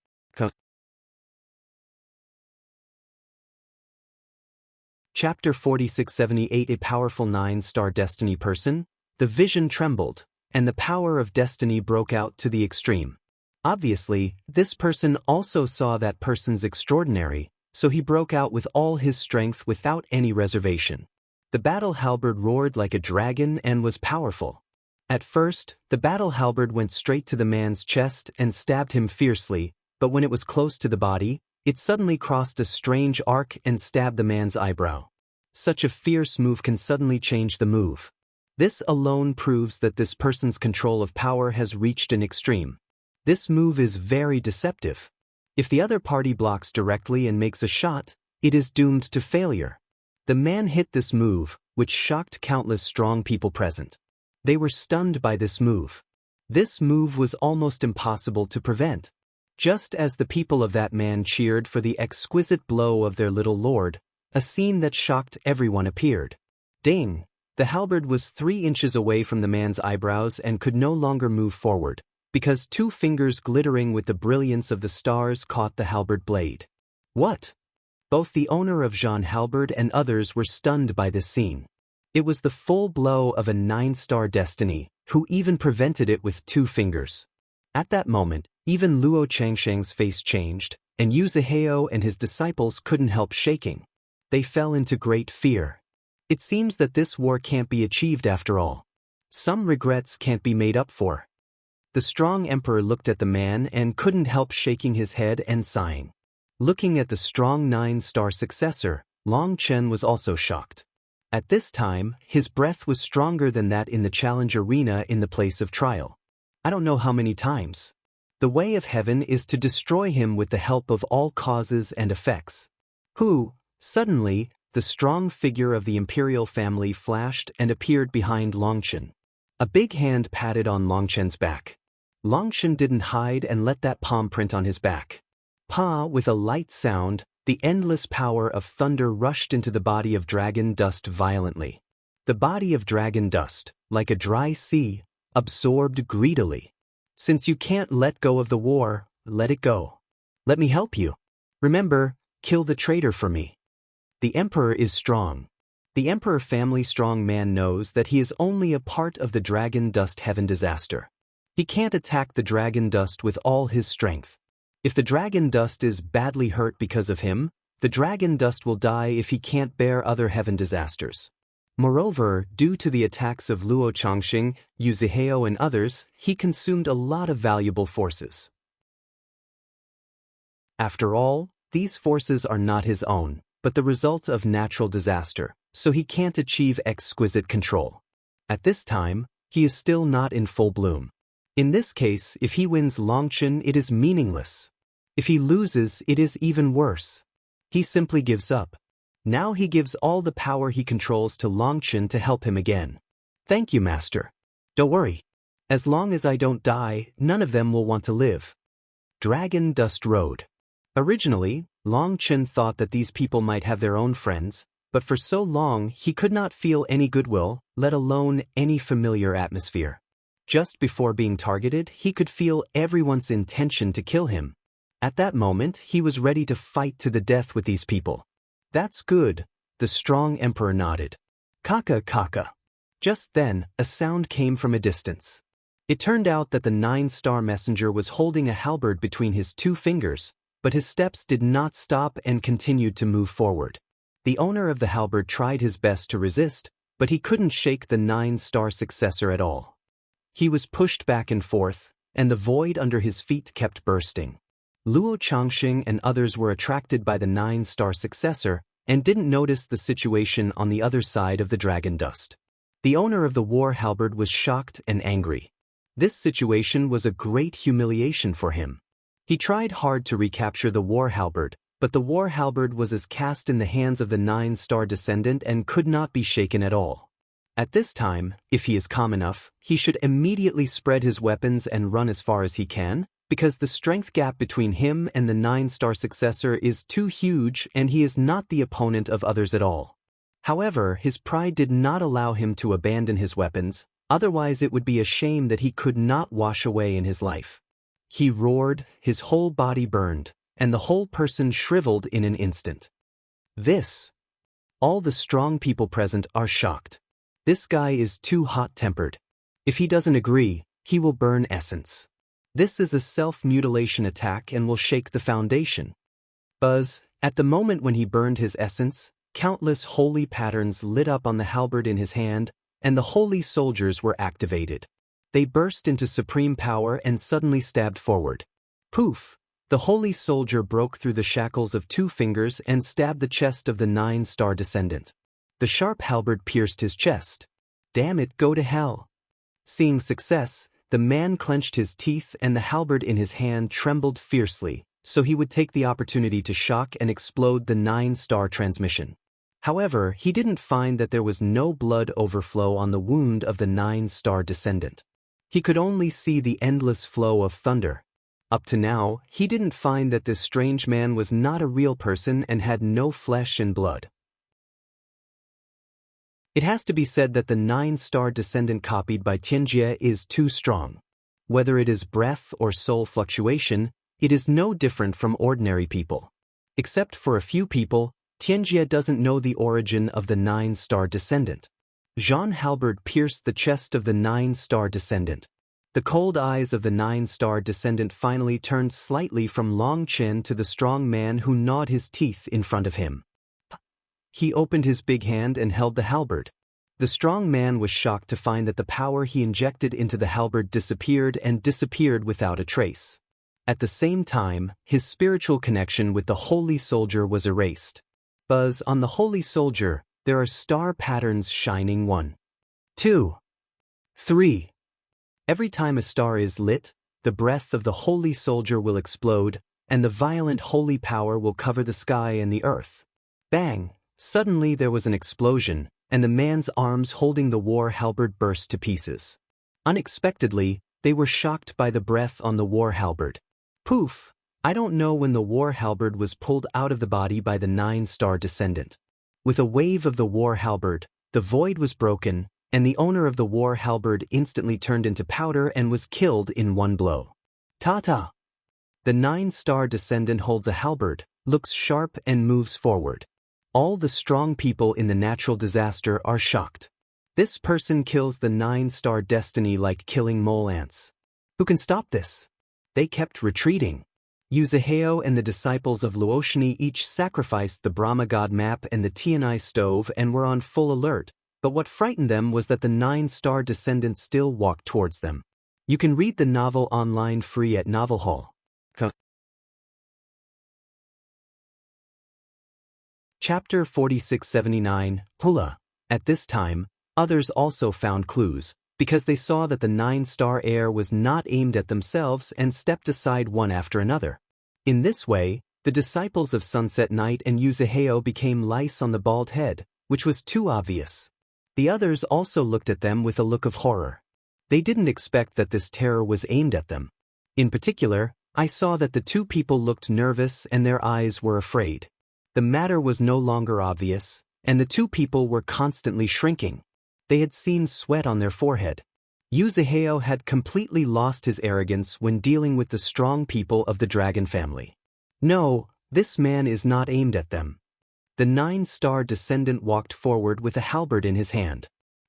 Chapter 4678. A powerful 9-star destiny person. The vision trembled, and the power of destiny broke out to the extreme. Obviously, this person also saw that person's extraordinary, so he broke out with all his strength without any reservation. The battle halberd roared like a dragon and was powerful. At first, the battle halberd went straight to the man's chest and stabbed him fiercely, but when it was close to the body, it suddenly crossed a strange arc and stabbed the man's eyebrow. Such a fierce move can suddenly change the move. This alone proves that this person's control of power has reached an extreme. This move is very deceptive. If the other party blocks directly and makes a shot, it is doomed to failure. The man hit this move, which shocked countless strong people present. They were stunned by this move. This move was almost impossible to prevent. Just as the people of that man cheered for the exquisite blow of their little lord, a scene that shocked everyone appeared. Ding! The halberd was 3 inches away from the man's eyebrows and could no longer move forward, because 2 fingers glittering with the brilliance of the stars caught the halberd blade. What? Both the owner of Jean Halberd and others were stunned by this scene. It was the full blow of a 9-star destiny, who even prevented it with 2 fingers. At that moment, even Luo Changsheng's face changed, and Yu Zihao and his disciples couldn't help shaking. They fell into great fear. It seems that this war can't be achieved after all. Some regrets can't be made up for. The strong emperor looked at the man and couldn't help shaking his head and sighing. Looking at the strong 9-star successor, Long Chen was also shocked. At this time, his breath was stronger than that in the challenge arena in the place of trial. I don't know how many times. The way of heaven is to destroy him with the help of all causes and effects. Suddenly, the strong figure of the imperial family flashed and appeared behind Longchen. A big hand patted on Longchen's back. Longchen didn't hide and let that palm print on his back. With a light sound, the endless power of thunder rushed into the body of dragon dust violently. The body of dragon dust, like a dry sea, absorbed greedily. Since you can't let go of the war, let it go. Let me help you. Remember, kill the traitor for me. The emperor is strong. The emperor family strong man knows that he is only a part of the dragon dust heaven disaster. He can't attack the dragon dust with all his strength. If the dragon dust is badly hurt because of him, the dragon dust will die if he can't bear other heaven disasters. Moreover, due to the attacks of Luo Changxing, Yu Zihao and others, he consumed a lot of valuable forces. After all, these forces are not his own, but the result of natural disaster, so he can't achieve exquisite control. At this time, he is still not in full bloom. In this case, if he wins Longchen, it is meaningless. If he loses, it is even worse. He simply gives up. Now he gives all the power he controls to Longchen to help him again. Thank you, Master. Don't worry. As long as I don't die, none of them will want to live. Dragon Dust Road. Originally, Longchen thought that these people might have their own friends, but for so long he could not feel any goodwill, let alone any familiar atmosphere. Just before being targeted, he could feel everyone's intention to kill him. At that moment, he was ready to fight to the death with these people. That's good, the strong emperor nodded. Kaka kaka. Just then, a sound came from a distance. It turned out that the 9-star messenger was holding a halberd between his 2 fingers, but his steps did not stop and continued to move forward. The owner of the halberd tried his best to resist, but he couldn't shake the 9-star successor at all. He was pushed back and forth, and the void under his feet kept bursting. Luo Changxing and others were attracted by the 9-star successor and didn't notice the situation on the other side of the dragon dust. The owner of the war halberd was shocked and angry. This situation was a great humiliation for him. He tried hard to recapture the war halberd, but the war halberd was as cast in the hands of the 9-star descendant and could not be shaken at all. At this time, if he is calm enough, he should immediately spread his weapons and run as far as he can, because the strength gap between him and the 9-star successor is too huge and he is not the opponent of others at all. However, his pride did not allow him to abandon his weapons, otherwise it would be a shame that he could not wash away in his life. He roared, his whole body burned, and the whole person shriveled in an instant. All the strong people present are shocked. This guy is too hot-tempered. If he doesn't agree, he will burn essence. This is a self-mutilation attack and will shake the foundation. At the moment when he burned his essence, countless holy patterns lit up on the halberd in his hand, and the holy soldiers were activated. They burst into supreme power and suddenly stabbed forward. Poof! The holy soldier broke through the shackles of 2 fingers and stabbed the chest of the 9-star descendant. The sharp halberd pierced his chest. Damn it, go to hell! Seeing success, the man clenched his teeth and the halberd in his hand trembled fiercely, so he would take the opportunity to shock and explode the 9-star transmission. However, he didn't find that there was no blood overflow on the wound of the 9-star descendant. He could only see the endless flow of thunder. Up to now, he didn't find that this strange man was not a real person and had no flesh and blood. It has to be said that the 9-star descendant copied by Tianjie is too strong. Whether it is breath or soul fluctuation, it is no different from ordinary people. Except for a few people, Tianjie doesn't know the origin of the 9-star descendant. Jean halberd pierced the chest of the nine-star descendant. The cold eyes of the nine-star descendant finally turned slightly from Long Chen to the strong man who gnawed his teeth in front of him. He opened his big hand and held the halberd. The strong man was shocked to find that the power he injected into the halberd disappeared without a trace. At the same time, his spiritual connection with the holy soldier was erased. Buzz, on the holy soldier, there are star patterns shining 1, 2, 3. Every time a star is lit, the breath of the holy soldier will explode, and the violent holy power will cover the sky and the earth. Bang! Suddenly there was an explosion, and the man's arms holding the war halberd burst to pieces. Unexpectedly, they were shocked by the breath on the war halberd. Poof! I don't know when the war halberd was pulled out of the body by the nine-star descendant. With a wave of the war halberd, the void was broken, and the owner of the war halberd instantly turned into powder and was killed in one blow. Ta-ta! The nine-star descendant holds a halberd, looks sharp and moves forward. All the strong people in the natural disaster are shocked. This person kills the nine-star destiny like killing mole ants. Who can stop this? They kept retreating. Yuzaheo and the disciples of Luoshani each sacrificed the Brahma god map and the Tianai stove and were on full alert, but what frightened them was that the nine-star descendant still walked towards them. You can read the novel online free at Novel Hall. Chapter 4679, Hula. At this time, others also found clues, because they saw that the nine-star heir was not aimed at themselves and stepped aside one after another. In this way, the disciples of Sunset Knight and Yuzaheo became lice on the bald head, which was too obvious. The others also looked at them with a look of horror. They didn't expect that this terror was aimed at them. In particular, I saw that the two people looked nervous and their eyes were afraid. The matter was no longer obvious, and the two people were constantly shrinking. They had seen sweat on their forehead. Yuzaheo had completely lost his arrogance when dealing with the strong people of the dragon family. No, this man is not aimed at them. The nine-star descendant walked forward with a halberd in his hand.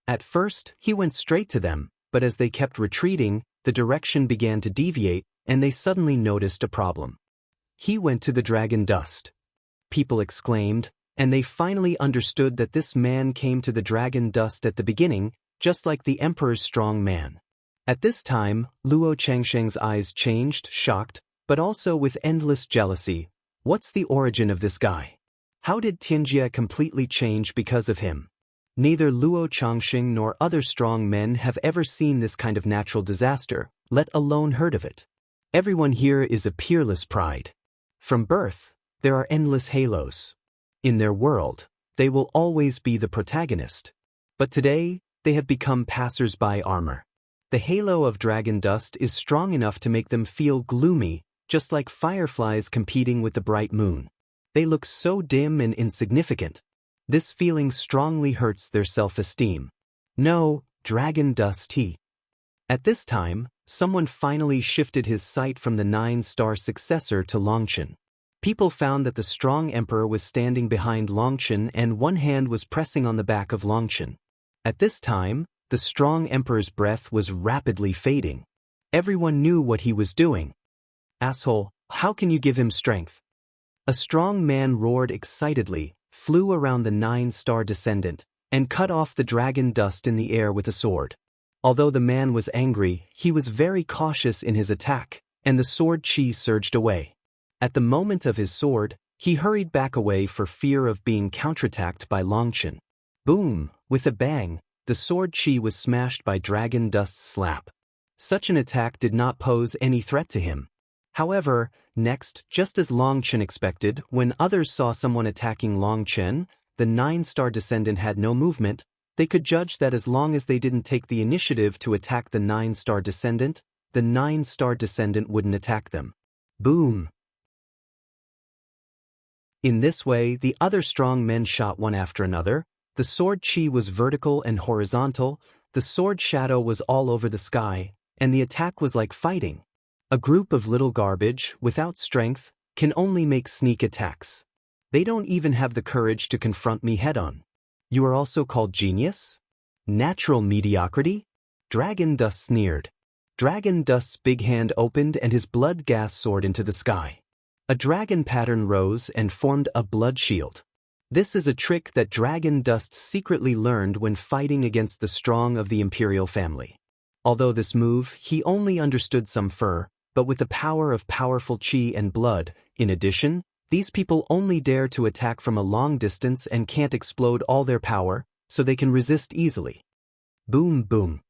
At first, he went straight to them, but as they kept retreating, the direction began to deviate, and they suddenly noticed a problem. He went to the dragon dust. People exclaimed, and they finally understood that this man came to the dragon dust at the beginning, just like the emperor's strong man. At this time, Luo Changsheng's eyes changed, shocked, but also with endless jealousy. What's the origin of this guy? How did Tianjia completely change because of him? Neither Luo Changsheng nor other strong men have ever seen this kind of natural disaster, let alone heard of it. Everyone here is a peerless pride. From birth, there are endless halos. In their world, they will always be the protagonist. But today, they have become passers-by armor. The halo of dragon dust is strong enough to make them feel gloomy, just like fireflies competing with the bright moon. They look so dim and insignificant. This feeling strongly hurts their self-esteem. No, dragon dust he. At this time, someone finally shifted his sight from the nine-star successor to Longchen. People found that the strong emperor was standing behind Longchen and one hand was pressing on the back of Longchen. At this time, the strong emperor's breath was rapidly fading. Everyone knew what he was doing. Asshole, how can you give him strength? A strong man roared excitedly, flew around the nine-star descendant, and cut off the dragon dust in the air with a sword. Although the man was angry, he was very cautious in his attack, and the sword chi surged away. At the moment of his sword, he hurried back away for fear of being counterattacked by Longchen. Boom! With a bang, the sword chi was smashed by dragon dust's slap. Such an attack did not pose any threat to him. However, next, just as Longchen expected, when others saw someone attacking Longchen, the nine-star descendant had no movement. They could judge that as long as they didn't take the initiative to attack the nine-star descendant, the nine-star descendant wouldn't attack them. Boom! In this way, the other strong men shot one after another. The sword chi was vertical and horizontal, the sword shadow was all over the sky, and the attack was like fighting. A group of little garbage, without strength, can only make sneak attacks. They don't even have the courage to confront me head-on. You are also called genius? Natural mediocrity? Dragon Dust sneered. Dragon Dust's big hand opened and his blood gas soared into the sky. A dragon pattern rose and formed a blood shield. This is a trick that Dragon Dust secretly learned when fighting against the strong of the imperial family. Although this move, he only understood some fur, but with the power of powerful chi and blood, in addition, these people only dare to attack from a long distance and can't explode all their power, so they can resist easily. Boom boom.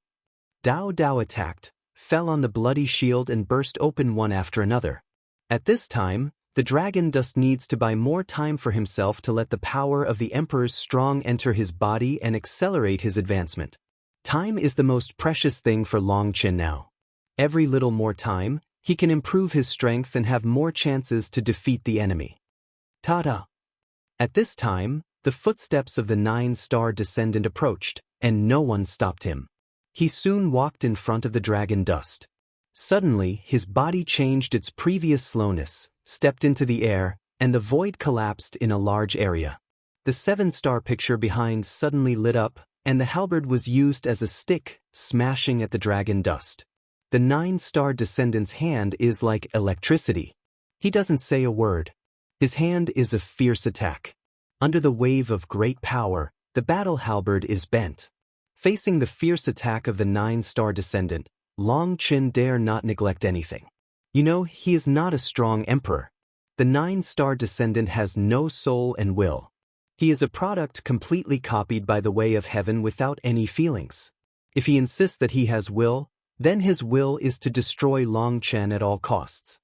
Dao Dao attacked, fell on the bloody shield and burst open one after another. At this time, the Dragon Dust needs to buy more time for himself to let the power of the Emperor's strong enter his body and accelerate his advancement. Time is the most precious thing for Long Qin now. Every little more time, he can improve his strength and have more chances to defeat the enemy. Ta-da! At this time, the footsteps of the 9-star descendant approached, and no one stopped him. He soon walked in front of the Dragon Dust. Suddenly, his body changed its previous slowness, stepped into the air, and the void collapsed in a large area. The 7-star picture behind suddenly lit up, and the halberd was used as a stick, smashing at the Dragon Dust. The 9-star descendant's hand is like electricity. He doesn't say a word. His hand is a fierce attack. Under the wave of great power, the battle halberd is bent. Facing the fierce attack of the 9-star descendant, Long Qin dare not neglect anything. You know, he is not a strong emperor. The 9-star descendant has no soul and will. He is a product completely copied by the way of heaven without any feelings. If he insists that he has will, then his will is to destroy Long Qin at all costs.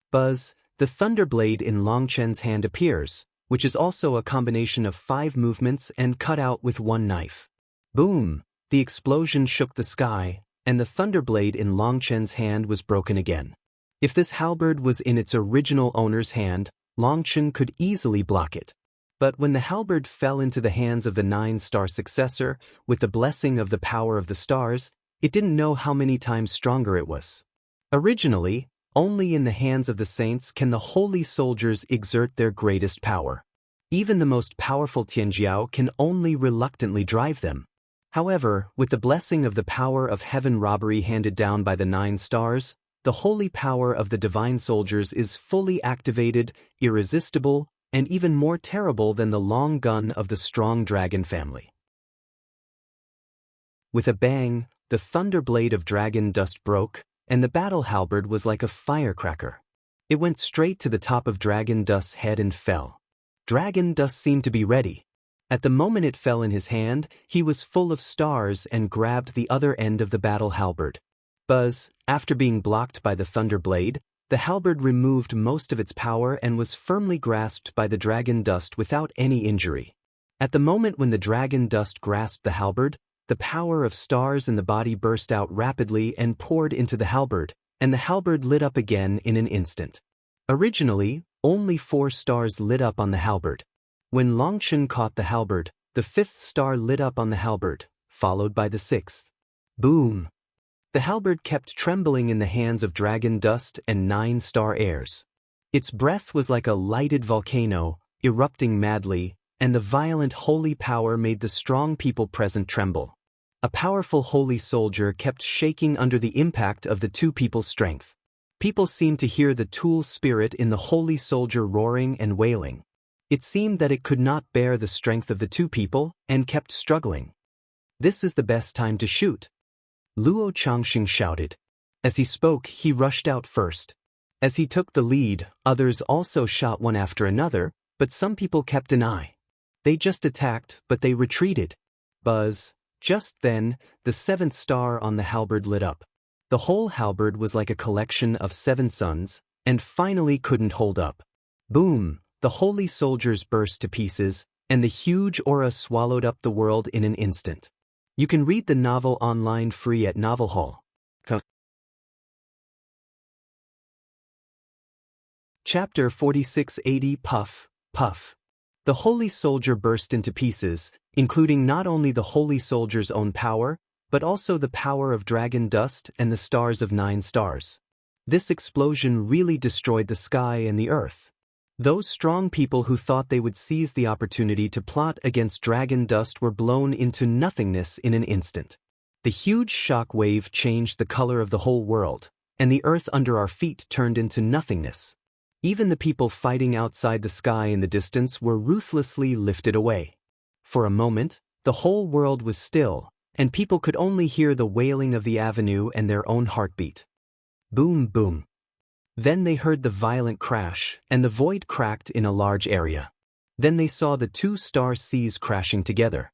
Buzz, the thunderblade in Long Qin's hand appears, which is also a combination of 5 movements and cut out with one knife. Boom! The explosion shook the sky, and the thunderblade in Long Qin's hand was broken again. If this halberd was in its original owner's hand, Long Qin could easily block it. But when the halberd fell into the hands of the 9-star successor, with the blessing of the power of the stars, it didn't know how many times stronger it was. Originally, only in the hands of the saints can the holy soldiers exert their greatest power. Even the most powerful Tianjiao can only reluctantly drive them. However, with the blessing of the power of heaven robbery handed down by the 9 stars, the holy power of the divine soldiers is fully activated, irresistible, and even more terrible than the long gun of the strong dragon family. With a bang, the thunderblade of Dragon Dust broke, and the battle halberd was like a firecracker. It went straight to the top of Dragon Dust's head and fell. Dragon Dust seemed to be ready. At the moment it fell in his hand, he was full of stars and grabbed the other end of the battle halberd. Buzz, after being blocked by the thunderblade, the halberd removed most of its power and was firmly grasped by the Dragon Dust without any injury. At the moment when the Dragon Dust grasped the halberd, the power of stars in the body burst out rapidly and poured into the halberd, and the halberd lit up again in an instant. Originally, only 4 stars lit up on the halberd. When Long Qin caught the halberd, the 5th star lit up on the halberd, followed by the 6th. Boom! The halberd kept trembling in the hands of Dragon Dust and 9-star heirs. Its breath was like a lighted volcano, erupting madly, and the violent holy power made the strong people present tremble. A powerful holy soldier kept shaking under the impact of the 2 people's strength. People seemed to hear the tool spirit in the holy soldier roaring and wailing. It seemed that it could not bear the strength of the 2 people and kept struggling. This is the best time to shoot. Luo Changxing shouted. As he spoke, he rushed out first. As he took the lead, others also shot one after another, but some people kept an eye. They just attacked, but they retreated. Buzz. Just then, the 7th star on the halberd lit up. The whole halberd was like a collection of 7 suns, and finally couldn't hold up. Boom! The holy soldiers burst to pieces, and the huge aura swallowed up the world in an instant. You can read the novel online free at Novel Hall. Chapter 4680 Puff, Puff. The holy soldier burst into pieces, including not only the holy soldier's own power, but also the power of Dragon Dust and the stars of 9 stars. This explosion really destroyed the sky and the earth. Those strong people who thought they would seize the opportunity to plot against dragon dust were blown into nothingness in an instant. The huge shock wave changed the color of the whole world, and the earth under our feet turned into nothingness. Even the people fighting outside the sky in the distance were ruthlessly lifted away. For a moment, the whole world was still, and people could only hear the wailing of the avenue and their own heartbeat. Boom, boom. Then they heard the violent crash, and the void cracked in a large area. Then they saw the two star seas crashing together.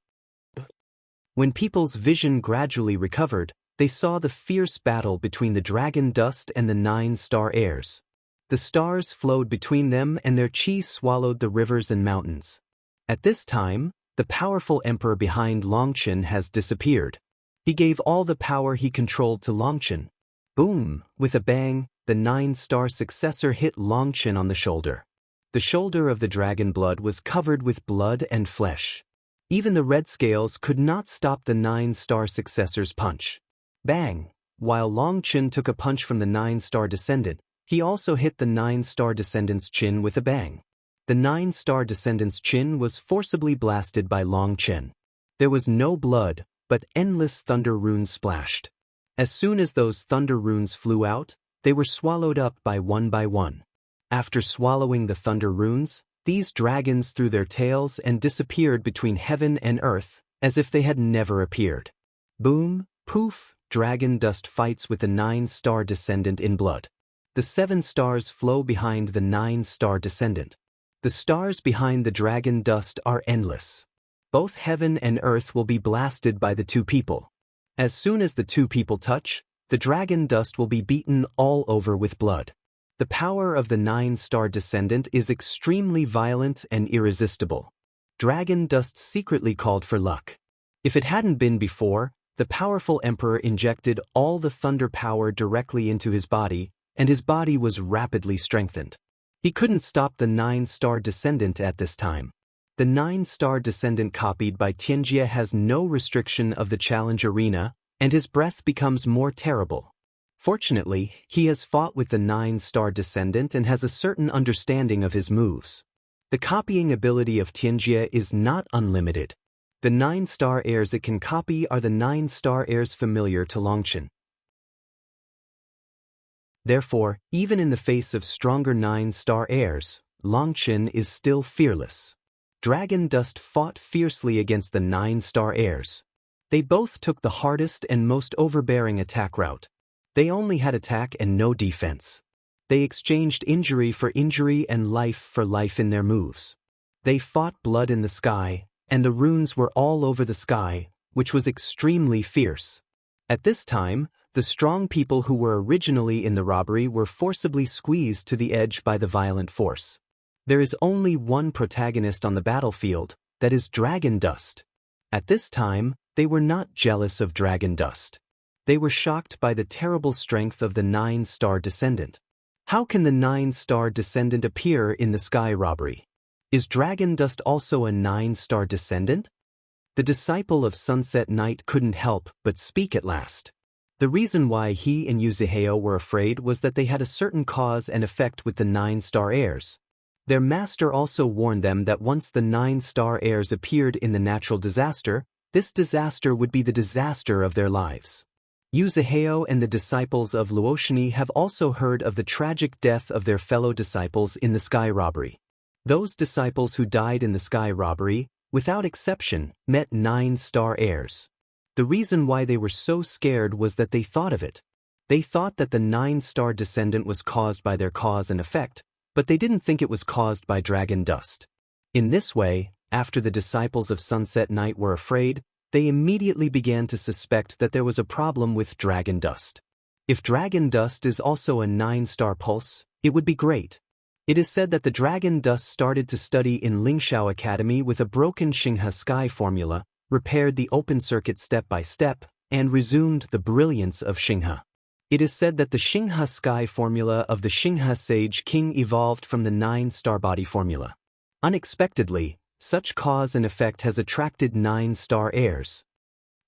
When people's vision gradually recovered, they saw the fierce battle between the dragon dust and the 9-star airs. The stars flowed between them and their chi swallowed the rivers and mountains. At this time, the powerful emperor behind Longchen has disappeared. He gave all the power he controlled to Longchen. Boom! With a bang, the 9-star successor hit Longchen on the shoulder. The shoulder of the dragon blood was covered with blood and flesh. Even the red scales could not stop the 9-star successor's punch. Bang! While Longchen took a punch from the 9-star descendant, he also hit the 9-star descendant's chin with a bang. The 9-star descendant's chin was forcibly blasted by Longchen. There was no blood, but endless thunder runes splashed. As soon as those thunder runes flew out, they were swallowed up by one. After swallowing the thunder runes, these dragons threw their tails and disappeared between heaven and earth, as if they had never appeared. Boom, poof, dragon dust fights with the 9-star descendant in blood. The 7 stars flow behind the 9-star descendant. The stars behind the dragon dust are endless. Both heaven and earth will be blasted by the two people. As soon as the two people touch, the dragon dust will be beaten all over with blood. The power of the 9-star descendant is extremely violent and irresistible. Dragon dust secretly called for luck. If it hadn't been before, the powerful emperor injected all the thunder power directly into his body, and his body was rapidly strengthened. He couldn't stop the 9-star descendant at this time. The 9-star descendant copied by Tianjie has no restriction of the challenge arena, and his breath becomes more terrible. Fortunately, he has fought with the 9-star descendant and has a certain understanding of his moves. The copying ability of Tianjie is not unlimited. The 9-star heirs it can copy are the 9-star heirs familiar to Longchen. Therefore, even in the face of stronger 9-star heirs, Longchen is still fearless. Dragon Dust fought fiercely against the 9-star heirs. They both took the hardest and most overbearing attack route. They only had attack and no defense. They exchanged injury for injury and life for life in their moves. They fought blood in the sky, and the runes were all over the sky, which was extremely fierce. At this time, the strong people who were originally in the robbery were forcibly squeezed to the edge by the violent force. There is only one protagonist on the battlefield, that is Dragon Dust. At this time, they were not jealous of Dragon Dust. They were shocked by the terrible strength of the 9-star descendant. How can the 9-star descendant appear in the sky robbery? Is Dragon Dust also a 9-star descendant? The disciple of Sunset Knight couldn't help but speak at last. The reason why he and Yuziheo were afraid was that they had a certain cause and effect with the 9-star heirs. Their master also warned them that once the 9-star heirs appeared in the natural disaster, this disaster would be the disaster of their lives. Yuziheo and the disciples of Luoshani have also heard of the tragic death of their fellow disciples in the sky robbery. Those disciples who died in the sky robbery, without exception, met 9-star heirs. The reason why they were so scared was that they thought of it. They thought that the 9-star descendant was caused by their cause and effect, but they didn't think it was caused by Dragon Dust. In this way, after the disciples of Sunset Knight were afraid, they immediately began to suspect that there was a problem with Dragon Dust. If Dragon Dust is also a 9-star pulse, it would be great. It is said that the Dragon Dust started to study in Lingshao Academy with a broken Xinghe Sky formula, repaired the open circuit step by step, and resumed the brilliance of Xinghe. It is said that the Xinghe Sky formula of the Xinghe Sage King evolved from the 9-star body formula. Unexpectedly, such cause and effect has attracted 9-star heirs.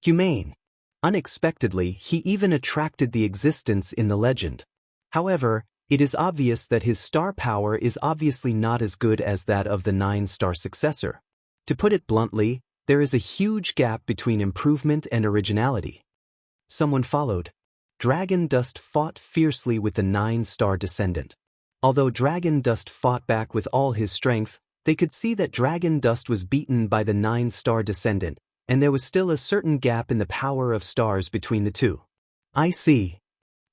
Humane. Unexpectedly, he even attracted the existence in the legend. However, It is obvious that his star power is obviously not as good as that of the 9-star successor. To put it bluntly, there is a huge gap between improvement and originality. Someone followed. Dragon Dust fought fiercely with the 9-star descendant. Although Dragon Dust fought back with all his strength, they could see that Dragon Dust was beaten by the 9-star descendant, and there was still a certain gap in the power of stars between the two. I see.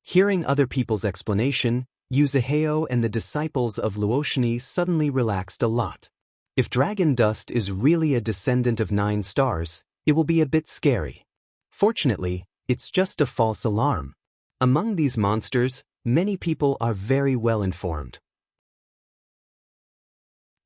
Hearing other people's explanation, Yuzaheo and the disciples of Luoshini suddenly relaxed a lot. If Dragon Dust is really a descendant of 9 stars, it will be a bit scary. Fortunately, it's just a false alarm. Among these monsters, many people are very well informed.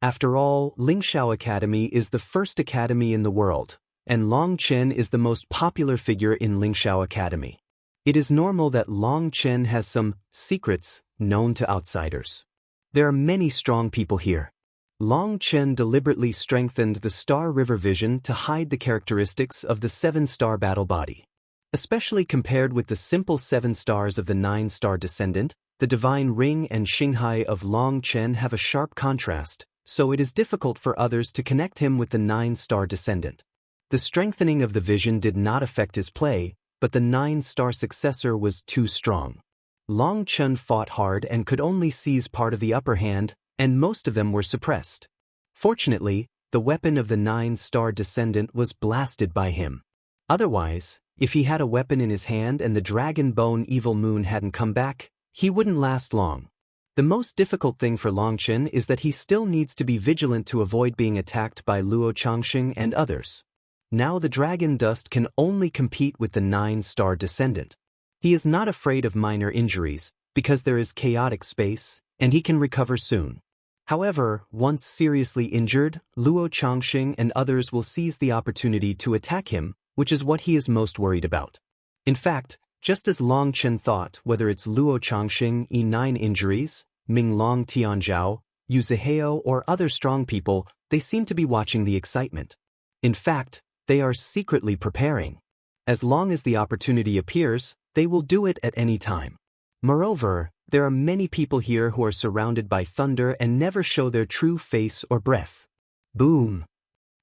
After all, Lingxiao Academy is the first academy in the world, and Long Chen is the most popular figure in Lingxiao Academy. It is normal that Long Chen has some secrets known to outsiders. There are many strong people here. Long Chen deliberately strengthened the Star River vision to hide the characteristics of the 7-star battle body. Especially compared with the simple 7 stars of the 9-star descendant, the Divine Ring and Xinghai of Long Chen have a sharp contrast, so it is difficult for others to connect him with the 9-star descendant. The strengthening of the vision did not affect his play, but the 9-star successor was too strong. Long Chen fought hard and could only seize part of the upper hand, and most of them were suppressed. Fortunately, the weapon of the 9-star descendant was blasted by him. Otherwise, if he had a weapon in his hand and the Dragon Bone Evil Moon hadn't come back, he wouldn't last long. The most difficult thing for Long Chen is that he still needs to be vigilant to avoid being attacked by Luo Changxing and others. Now the Dragon Dust can only compete with the 9-star descendant. He is not afraid of minor injuries, because there is chaotic space, and he can recover soon. However, once seriously injured, Luo Changxing and others will seize the opportunity to attack him, which is what he is most worried about. In fact, just as Long Chen thought, whether it's Luo Changxing E9 injuries, Minglong Tianzhao, Yuzaheo or other strong people, they seem to be watching the excitement. In fact, they are secretly preparing. As long as the opportunity appears, they will do it at any time. Moreover, there are many people here who are surrounded by thunder and never show their true face or breath. Boom!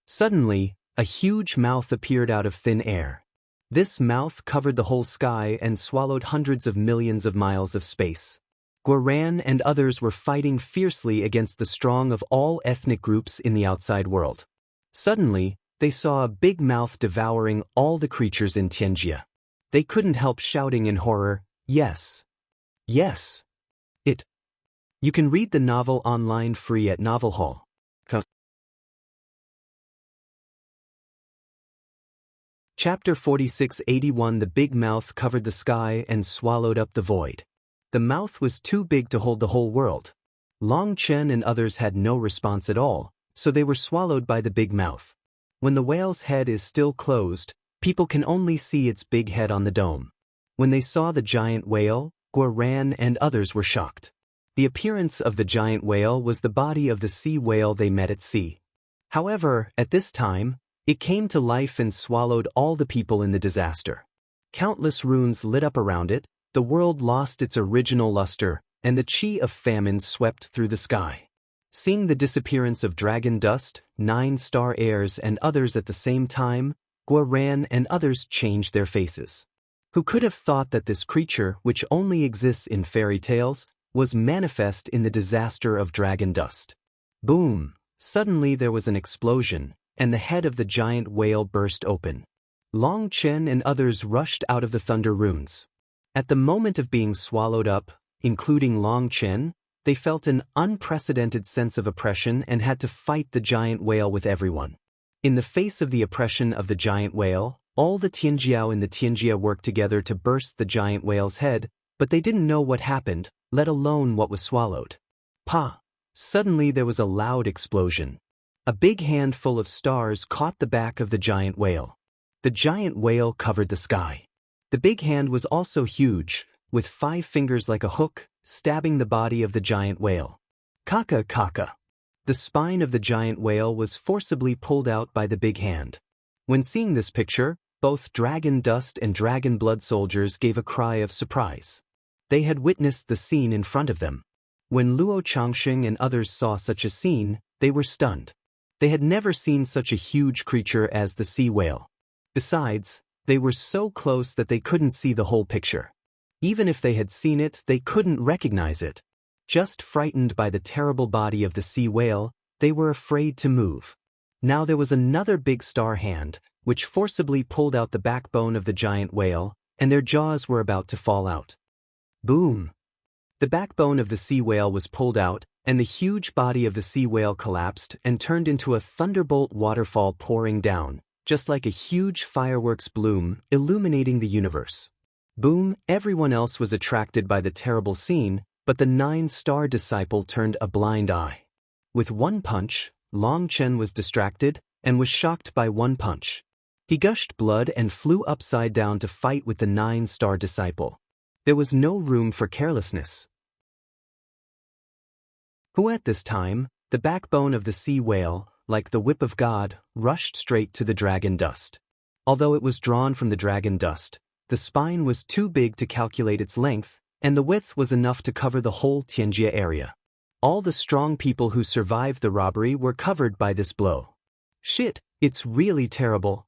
Suddenly, a huge mouth appeared out of thin air. This mouth covered the whole sky and swallowed hundreds of millions of miles of space. Guoran and others were fighting fiercely against the strong of all ethnic groups in the outside world. Suddenly, they saw a big mouth devouring all the creatures in Tianjia. They couldn't help shouting in horror, "Yes! Yes! It!" You can read the novel online free at Novel Hall. Chapter 4681 The big mouth covered the sky and swallowed up the void. The mouth was too big to hold the whole world. Long Chen and others had no response at all, so they were swallowed by the big mouth. When the whale's head is still closed, people can only see its big head on the dome. When they saw the giant whale, Guoran and others were shocked. The appearance of the giant whale was the body of the sea whale they met at sea. However, at this time, it came to life and swallowed all the people in the disaster. Countless runes lit up around it, the world lost its original luster, and the chi of famine swept through the sky. Seeing the disappearance of Dragon Dust, 9-star heirs and others at the same time, Guoran and others changed their faces. Who could have thought that this creature, which only exists in fairy tales, was manifest in the disaster of Dragon Dust? Boom! Suddenly there was an explosion, and the head of the giant whale burst open. Long Chen and others rushed out of the thunder runes. At the moment of being swallowed up, including Long Chen, they felt an unprecedented sense of oppression and had to fight the giant whale with everyone. In the face of the oppression of the giant whale, all the Tianjiao in the Tianjia worked together to burst the giant whale's head, but they didn't know what happened, let alone what was swallowed. Pa! Suddenly there was a loud explosion. A big handful of stars caught the back of the giant whale. The giant whale covered the sky. The big hand was also huge, with 5 fingers like a hook, stabbing the body of the giant whale. Kaka kaka. The spine of the giant whale was forcibly pulled out by the big hand. When seeing this picture, both Dragon Dust and Dragon Blood soldiers gave a cry of surprise. They had witnessed the scene in front of them. When Luo Changxing and others saw such a scene, they were stunned. They had never seen such a huge creature as the sea whale. Besides, they were so close that they couldn't see the whole picture. Even if they had seen it, they couldn't recognize it. Just frightened by the terrible body of the sea whale, they were afraid to move. Now there was another big star hand, which forcibly pulled out the backbone of the giant whale, and their jaws were about to fall out. Boom! The backbone of the sea whale was pulled out, and the huge body of the sea whale collapsed and turned into a thunderbolt waterfall pouring down, just like a huge fireworks bloom illuminating the universe. Boom! Everyone else was attracted by the terrible scene, but the 9-star disciple turned a blind eye. With one punch, Long Chen was distracted and was shocked by one punch. He gushed blood and flew upside down to fight with the 9-star disciple. There was no room for carelessness. Who at this time, the backbone of the sea whale, like the whip of God, rushed straight to the dragon dust. Although it was drawn from the dragon dust, the spine was too big to calculate its length, and the width was enough to cover the whole Tianjia area. All the strong people who survived the robbery were covered by this blow. Shit, it's really terrible.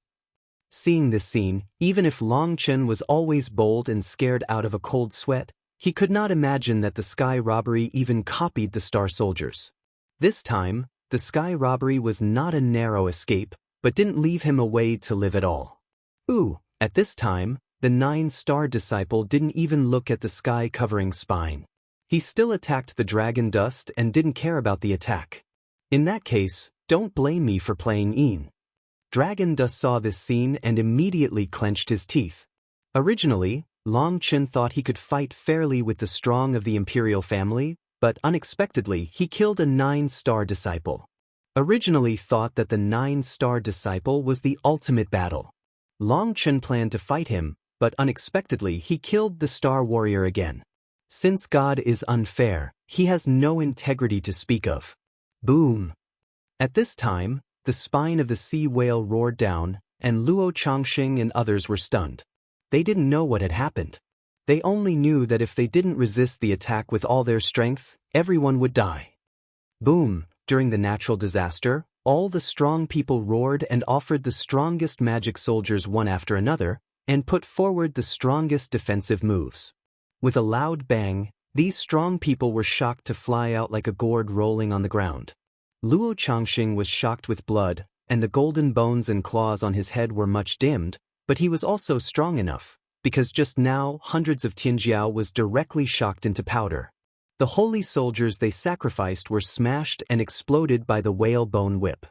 Seeing this scene, even if Long Chen was always bold and scared out of a cold sweat, he could not imagine that the sky robbery even copied the Star Soldiers. This time, the sky robbery was not a narrow escape, but didn't leave him a way to live at all. Ooh, at this time, the 9-star disciple didn't even look at the sky-covering spine. He still attacked the dragon dust and didn't care about the attack. In that case, don't blame me for playing Yin. Dragon Dust saw this scene and immediately clenched his teeth. Originally, Long Chen thought he could fight fairly with the strong of the imperial family, but unexpectedly he killed a 9-star disciple. Originally thought that the 9-star disciple was the ultimate battle. Long Chen planned to fight him, but unexpectedly he killed the Star Warrior again. Since God is unfair, he has no integrity to speak of. Boom! At this time, the spine of the sea whale roared down, and Luo Changxing and others were stunned. They didn't know what had happened. They only knew that if they didn't resist the attack with all their strength, everyone would die. Boom! During the natural disaster, all the strong people roared and offered the strongest magic soldiers one after another, and put forward the strongest defensive moves. With a loud bang, these strong people were shocked to fly out like a gourd rolling on the ground. Luo Changxing was shocked with blood, and the golden bones and claws on his head were much dimmed, but he was also strong enough, because just now hundreds of Tianjiao was directly shocked into powder. The holy soldiers they sacrificed were smashed and exploded by the whalebone whip.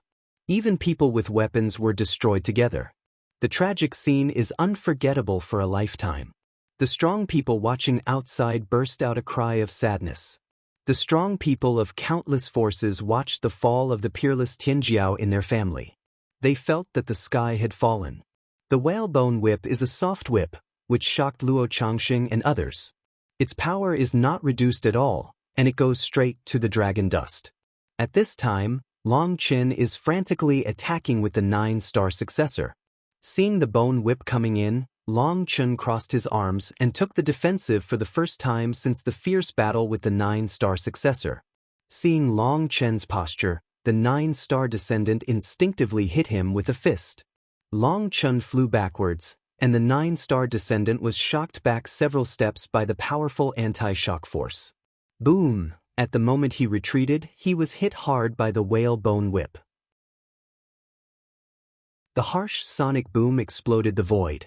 Even people with weapons were destroyed together. The tragic scene is unforgettable for a lifetime. The strong people watching outside burst out a cry of sadness. The strong people of countless forces watched the fall of the peerless Tianjiao in their family. They felt that the sky had fallen. The whalebone whip is a soft whip, which shocked Luo Changxing and others. Its power is not reduced at all, and it goes straight to the dragon dust. At this time, Long Chen is frantically attacking with the 9-star successor. Seeing the bone whip coming in, Long Chen crossed his arms and took the defensive for the first time since the fierce battle with the 9-star successor. Seeing Long Chen's posture, the 9-star descendant instinctively hit him with a fist. Long Chen flew backwards, and the 9-star descendant was shocked back several steps by the powerful anti-shock force. Boom! At the moment he retreated, he was hit hard by the whalebone whip. The harsh sonic boom exploded the void.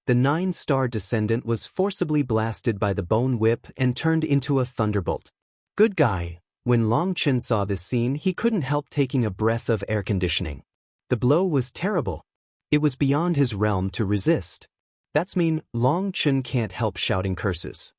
The 9-star descendant was forcibly blasted by the bone whip and turned into a thunderbolt. Good guy. When Long Chen saw this scene, he couldn't help taking a breath of air conditioning. The blow was terrible. It was beyond his realm to resist. That's mean Long Chen can't help shouting curses.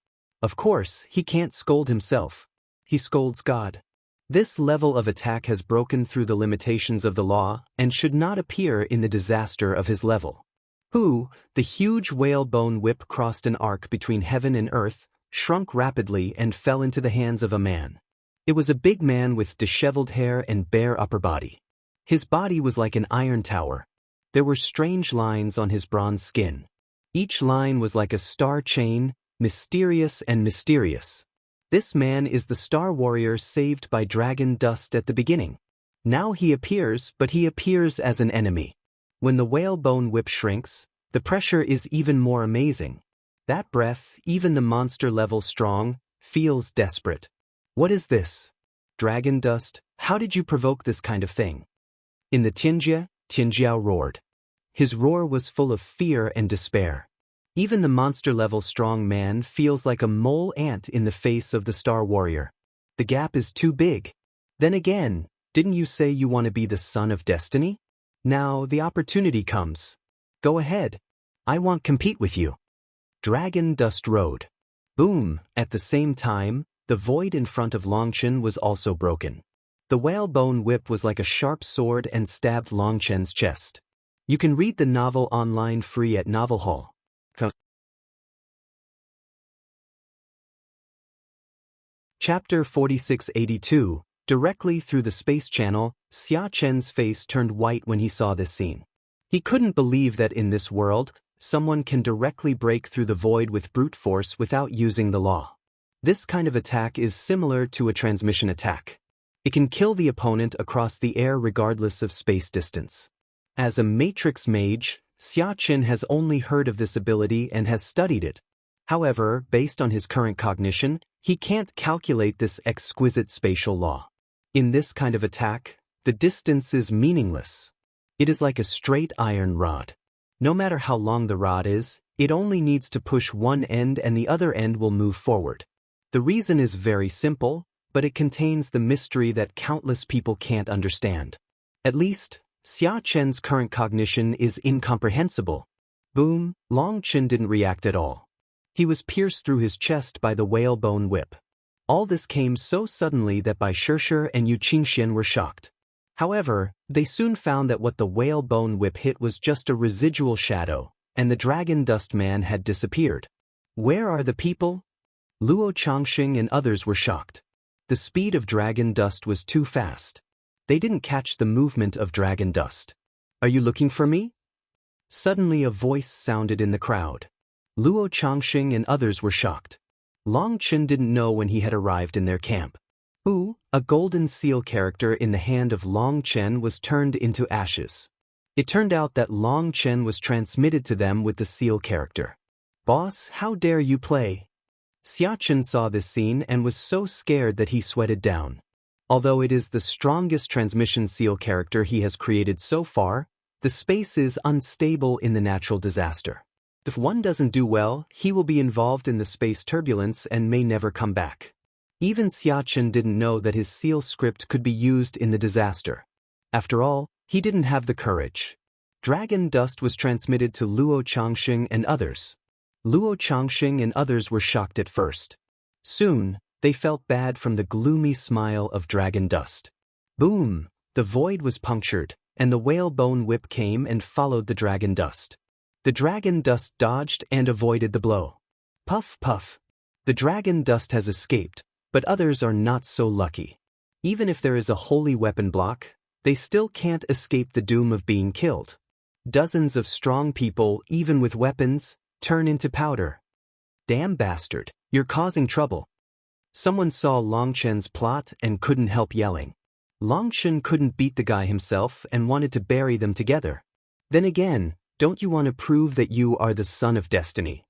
Of course, he can't scold himself. He scolds God. This level of attack has broken through the limitations of the law and should not appear in the disaster of his level. The huge whalebone whip crossed an arc between heaven and earth, shrunk rapidly and fell into the hands of a man. It was a big man with disheveled hair and bare upper body. His body was like an iron tower. There were strange lines on his bronze skin. Each line was like a star chain, Mysterious and mysterious. This man is the Star Warrior saved by dragon dust at the beginning. Now he appears, but he appears as an enemy. When the whalebone whip shrinks, the pressure is even more amazing. That breath, even the monster level strong, feels desperate. What is this? Dragon dust, how did you provoke this kind of thing? In the Tianjia, Tianjiao roared. His roar was full of fear and despair. Even the monster-level strong man feels like a mole ant in the face of the Star Warrior. The gap is too big. Then again, didn't you say you want to be the son of destiny? Now the opportunity comes. Go ahead. I want to compete with you. Dragon dust roared. Boom! At the same time, the void in front of Longchen was also broken. The whalebone whip was like a sharp sword and stabbed Longchen's chest. You can read the novel online free at Novel Hall. Chapter 4682. Directly through the space channel, Xia Chen's face turned white when he saw this scene. He couldn't believe that in this world, someone can directly break through the void with brute force without using the law. This kind of attack is similar to a transmission attack. It can kill the opponent across the air regardless of space distance. As a matrix mage, Xia Chen has only heard of this ability and has studied it. However, based on his current cognition, he can't calculate this exquisite spatial law. In this kind of attack, the distance is meaningless. It is like a straight iron rod. No matter how long the rod is, it only needs to push one end and the other end will move forward. The reason is very simple, but it contains the mystery that countless people can't understand. At least, Xia Chen's current cognition is incomprehensible. Boom, Longchen didn't react at all. He was pierced through his chest by the whalebone whip. All this came so suddenly that Bai Shishir and Yu Qingxian were shocked. However, they soon found that what the whalebone whip hit was just a residual shadow, and the dragon dust man had disappeared. Where are the people? Luo Changxing and others were shocked. The speed of dragon dust was too fast. They didn't catch the movement of dragon dust. Are you looking for me? Suddenly a voice sounded in the crowd. Luo Changxing and others were shocked. Longchen didn't know when he had arrived in their camp. A golden seal character in the hand of Longchen was turned into ashes. It turned out that Longchen was transmitted to them with the seal character. Boss, how dare you play? Xia Chen saw this scene and was so scared that he sweated down. Although it is the strongest transmission seal character he has created so far, the space is unstable in the natural disaster. If one doesn't do well, he will be involved in the space turbulence and may never come back. Even Xia Chen didn't know that his seal script could be used in the disaster. After all, he didn't have the courage. Dragon dust was transmitted to Luo Changxing and others. Luo Changxing and others were shocked at first. Soon, they felt bad from the gloomy smile of dragon dust. Boom! The void was punctured, and the whalebone whip came and followed the dragon dust. The dragon dust dodged and avoided the blow. Puff, puff. The dragon dust has escaped, but others are not so lucky. Even if there is a holy weapon block, they still can't escape the doom of being killed. Dozens of strong people, even with weapons, turn into powder. Damn bastard, you're causing trouble. Someone saw Longchen's plot and couldn't help yelling. Longchen couldn't beat the guy himself and wanted to bury them together. Then again, don't you want to prove that you are the son of destiny?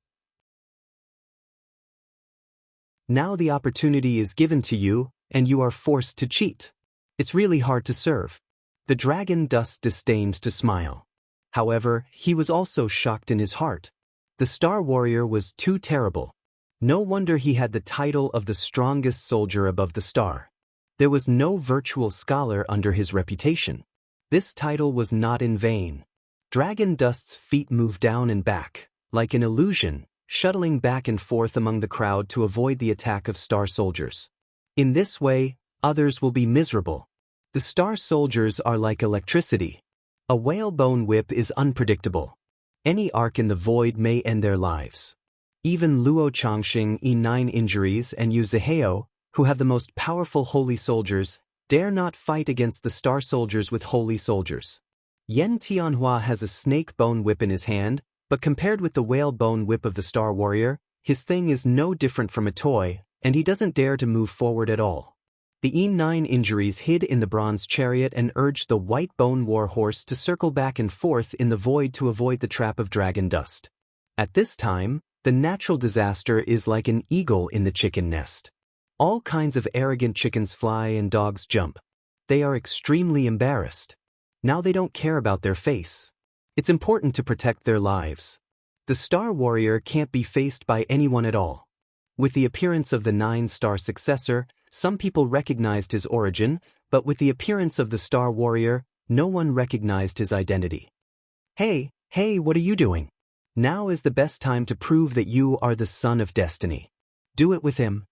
Now the opportunity is given to you, and you are forced to cheat. It's really hard to serve. The dragon dust disdained to smile. However, he was also shocked in his heart. The Star Warrior was too terrible. No wonder he had the title of the strongest soldier above the star. There was no virtual scholar under his reputation. This title was not in vain. Dragon dust's feet moved down and back, like an illusion, shuttling back and forth among the crowd to avoid the attack of star soldiers. In this way, others will be miserable. The star soldiers are like electricity. A whalebone whip is unpredictable. Any arc in the void may end their lives. Even Luo Changxing, E9 injuries, and Yu Zihao, who have the most powerful holy soldiers, dare not fight against the star soldiers with holy soldiers. Yen Tianhua has a snake bone whip in his hand, but compared with the whalebone whip of the Star Warrior, His thing is no different from a toy, and he doesn't dare to move forward at all. The E9 injuries hid in the bronze chariot and urged the white bone war horse to circle back and forth in the void to avoid the trap of dragon dust. At this time, the natural disaster is like an eagle in the chicken nest. All kinds of arrogant chickens fly and dogs jump. They are extremely embarrassed. Now they don't care about their face. It's important to protect their lives. The Star Warrior can't be faced by anyone at all. With the appearance of the 9-star successor, some people recognized his origin, but with the appearance of the Star Warrior, no one recognized his identity. Hey, what are you doing? Now is the best time to prove that you are the son of destiny. Do it with him.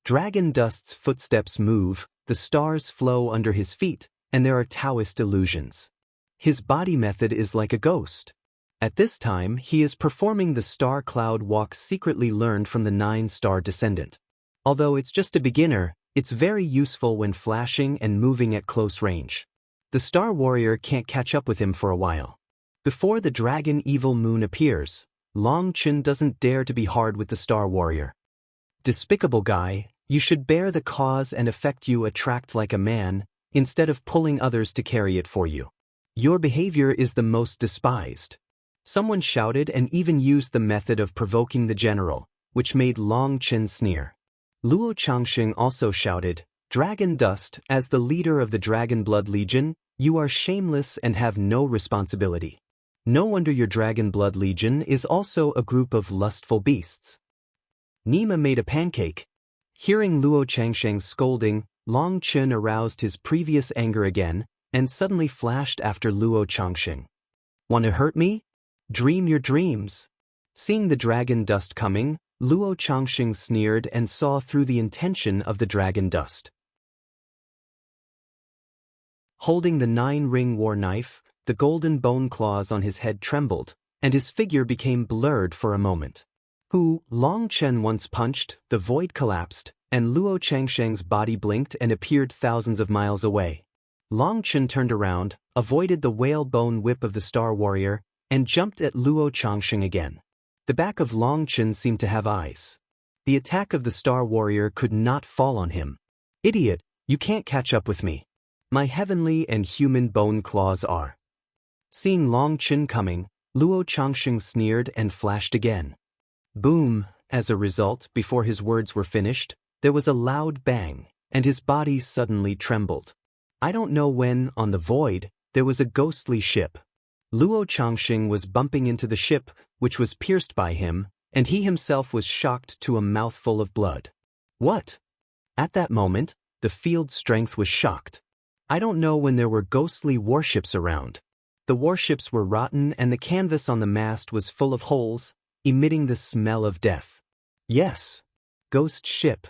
Dragon Dust's footsteps move, the stars flow under his feet, and there are Taoist illusions. His body method is like a ghost. At this time, he is performing the star cloud walk secretly learned from the 9-star descendant. Although it's just a beginner, it's very useful when flashing and moving at close range. The Star Warrior can't catch up with him for a while. Before the dragon evil moon appears, Long Chen doesn't dare to be hard with the Star Warrior. Despicable guy, you should bear the cause and effect you attract like a man, instead of pulling others to carry it for you. Your behavior is the most despised. Someone shouted and even used the method of provoking the general, which made Long Chen sneer. Luo Changxing also shouted, "Dragon Dust, as the leader of the Dragon Blood Legion, you are shameless and have no responsibility. No wonder your Dragon Blood Legion is also a group of lustful beasts." Nima made a pancake. Hearing Luo Changxing's scolding, Long Chen aroused his previous anger again, and suddenly flashed after Luo Changxing. "Want to hurt me? Dream your dreams." Seeing the dragon dust coming, Luo Changxing sneered and saw through the intention of the dragon dust. Holding the 9-ring war knife, the golden bone claws on his head trembled, and his figure became blurred for a moment. Who Long Chen once punched, the void collapsed, and Luo Changxing's body blinked and appeared thousands of miles away. Long Chen turned around, avoided the whalebone whip of the Star Warrior, and jumped at Luo Changxing again. The back of Long Chen seemed to have eyes. The attack of the Star Warrior could not fall on him. "Idiot, you can't catch up with me. My heavenly and human bone claws are." Seeing Long Chen coming, Luo Changxing sneered and flashed again. Boom! As a result, before his words were finished, there was a loud bang, and his body suddenly trembled. I don't know when, on the void, there was a ghostly ship. Luo Changxing was bumping into the ship, which was pierced by him, and he himself was shocked to a mouthful of blood. What? At that moment, the field strength was shocked. I don't know when there were ghostly warships around. The warships were rotten and the canvas on the mast was full of holes, emitting the smell of death. Yes. Ghost ship.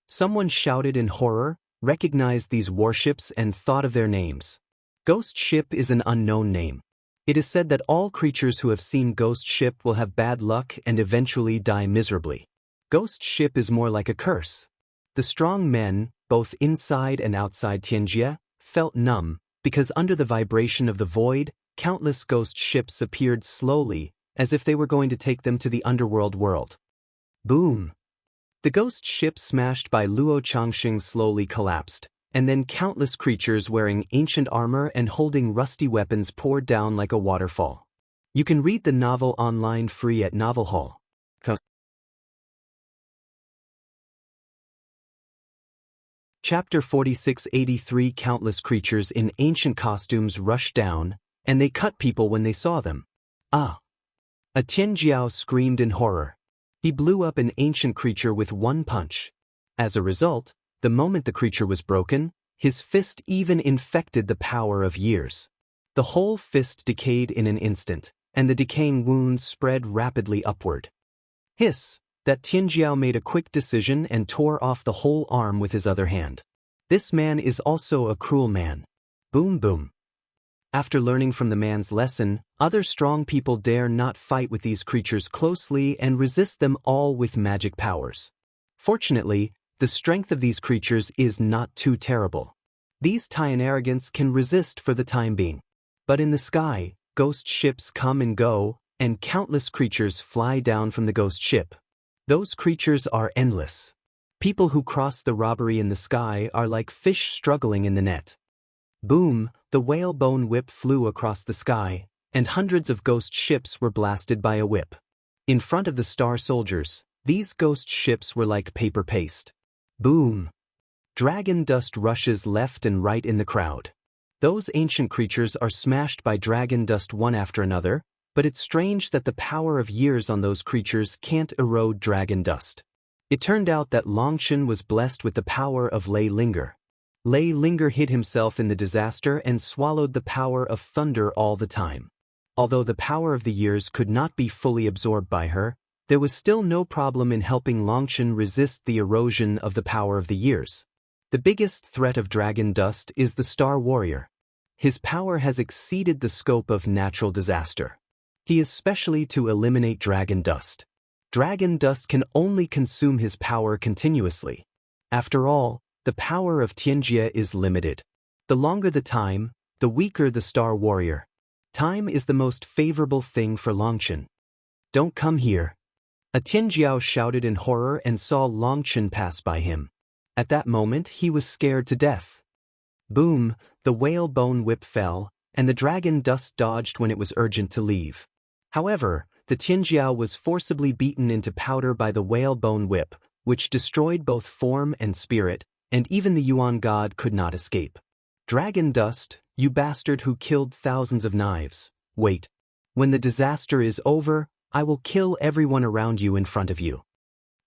Someone shouted in horror, recognized these warships and thought of their names. Ghost ship is an unknown name. It is said that all creatures who have seen Ghost ship will have bad luck and eventually die miserably. Ghost ship is more like a curse. The strong men, both inside and outside Tianjia, felt numb, because under the vibration of the void, countless ghost ships appeared slowly, as if they were going to take them to the underworld world. Boom! The ghost ship smashed by Luo Changxing slowly collapsed, and then countless creatures wearing ancient armor and holding rusty weapons poured down like a waterfall. You can read the novel online free at Novel Hall. Chapter 4683. Countless creatures in ancient costumes rushed down, and they cut people when they saw them. Ah! A Tianjiao screamed in horror. He blew up an ancient creature with one punch. As a result, the moment the creature was broken, his fist even infected the power of years. The whole fist decayed in an instant, and the decaying wounds spread rapidly upward. Hiss! That Tianjiao made a quick decision and tore off the whole arm with his other hand. This man is also a cruel man. Boom boom. After learning from the man's lesson, other strong people dare not fight with these creatures closely and resist them all with magic powers. Fortunately, the strength of these creatures is not too terrible. These Tian arrogants can resist for the time being. But in the sky, ghost ships come and go, and countless creatures fly down from the ghost ship. Those creatures are endless. People who cross the robbery in the sky are like fish struggling in the net. Boom, the whalebone whip flew across the sky, and hundreds of ghost ships were blasted by a whip. In front of the star soldiers, these ghost ships were like paper paste. Boom! Dragon dust rushes left and right in the crowd. Those ancient creatures are smashed by dragon dust one after another, but it's strange that the power of years on those creatures can't erode dragon dust. It turned out that Longchen was blessed with the power of Lei Linger. Lei Linger hid himself in the disaster and swallowed the power of thunder all the time. Although the power of the years could not be fully absorbed by her, there was still no problem in helping Longchen resist the erosion of the power of the years. The biggest threat of dragon dust is the Star Warrior. His power has exceeded the scope of natural disaster. He is specially to eliminate dragon dust. Dragon dust can only consume his power continuously. After all, the power of Tianjia is limited. The longer the time, the weaker the Star Warrior. Time is the most favorable thing for Longchen. Don't come here. A Tianjiao shouted in horror and saw Longchen pass by him. At that moment he was scared to death. Boom, the whalebone whip fell, and the dragon dust dodged when it was urgent to leave. However, the Tianjiao was forcibly beaten into powder by the whalebone whip, which destroyed both form and spirit, and even the Yuan god could not escape. Dragon dust, you bastard who killed thousands of knives, wait. When the disaster is over, I will kill everyone around you in front of you.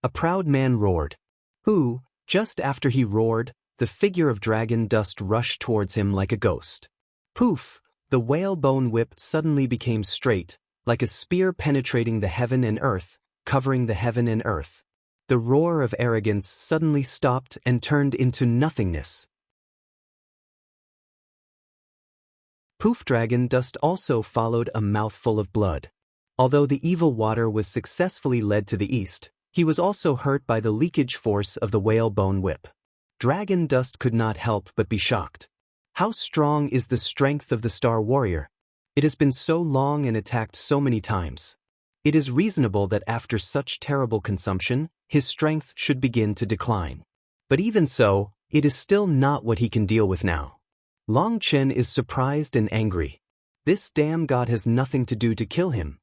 A proud man roared. Who, just after he roared, the figure of dragon dust rushed towards him like a ghost. Poof! The whalebone whip suddenly became straight, like a spear penetrating the heaven and earth, covering the heaven and earth. The roar of arrogance suddenly stopped and turned into nothingness. Poof! Dragon dust also followed a mouthful of blood. Although the evil water was successfully led to the east, he was also hurt by the leakage force of the whalebone whip. Dragon dust could not help but be shocked. How strong is the strength of the Star Warrior? It has been so long and attacked so many times. It is reasonable that after such terrible consumption, his strength should begin to decline. But even so, it is still not what he can deal with now. Longchen is surprised and angry. This damn god has nothing to do to kill him.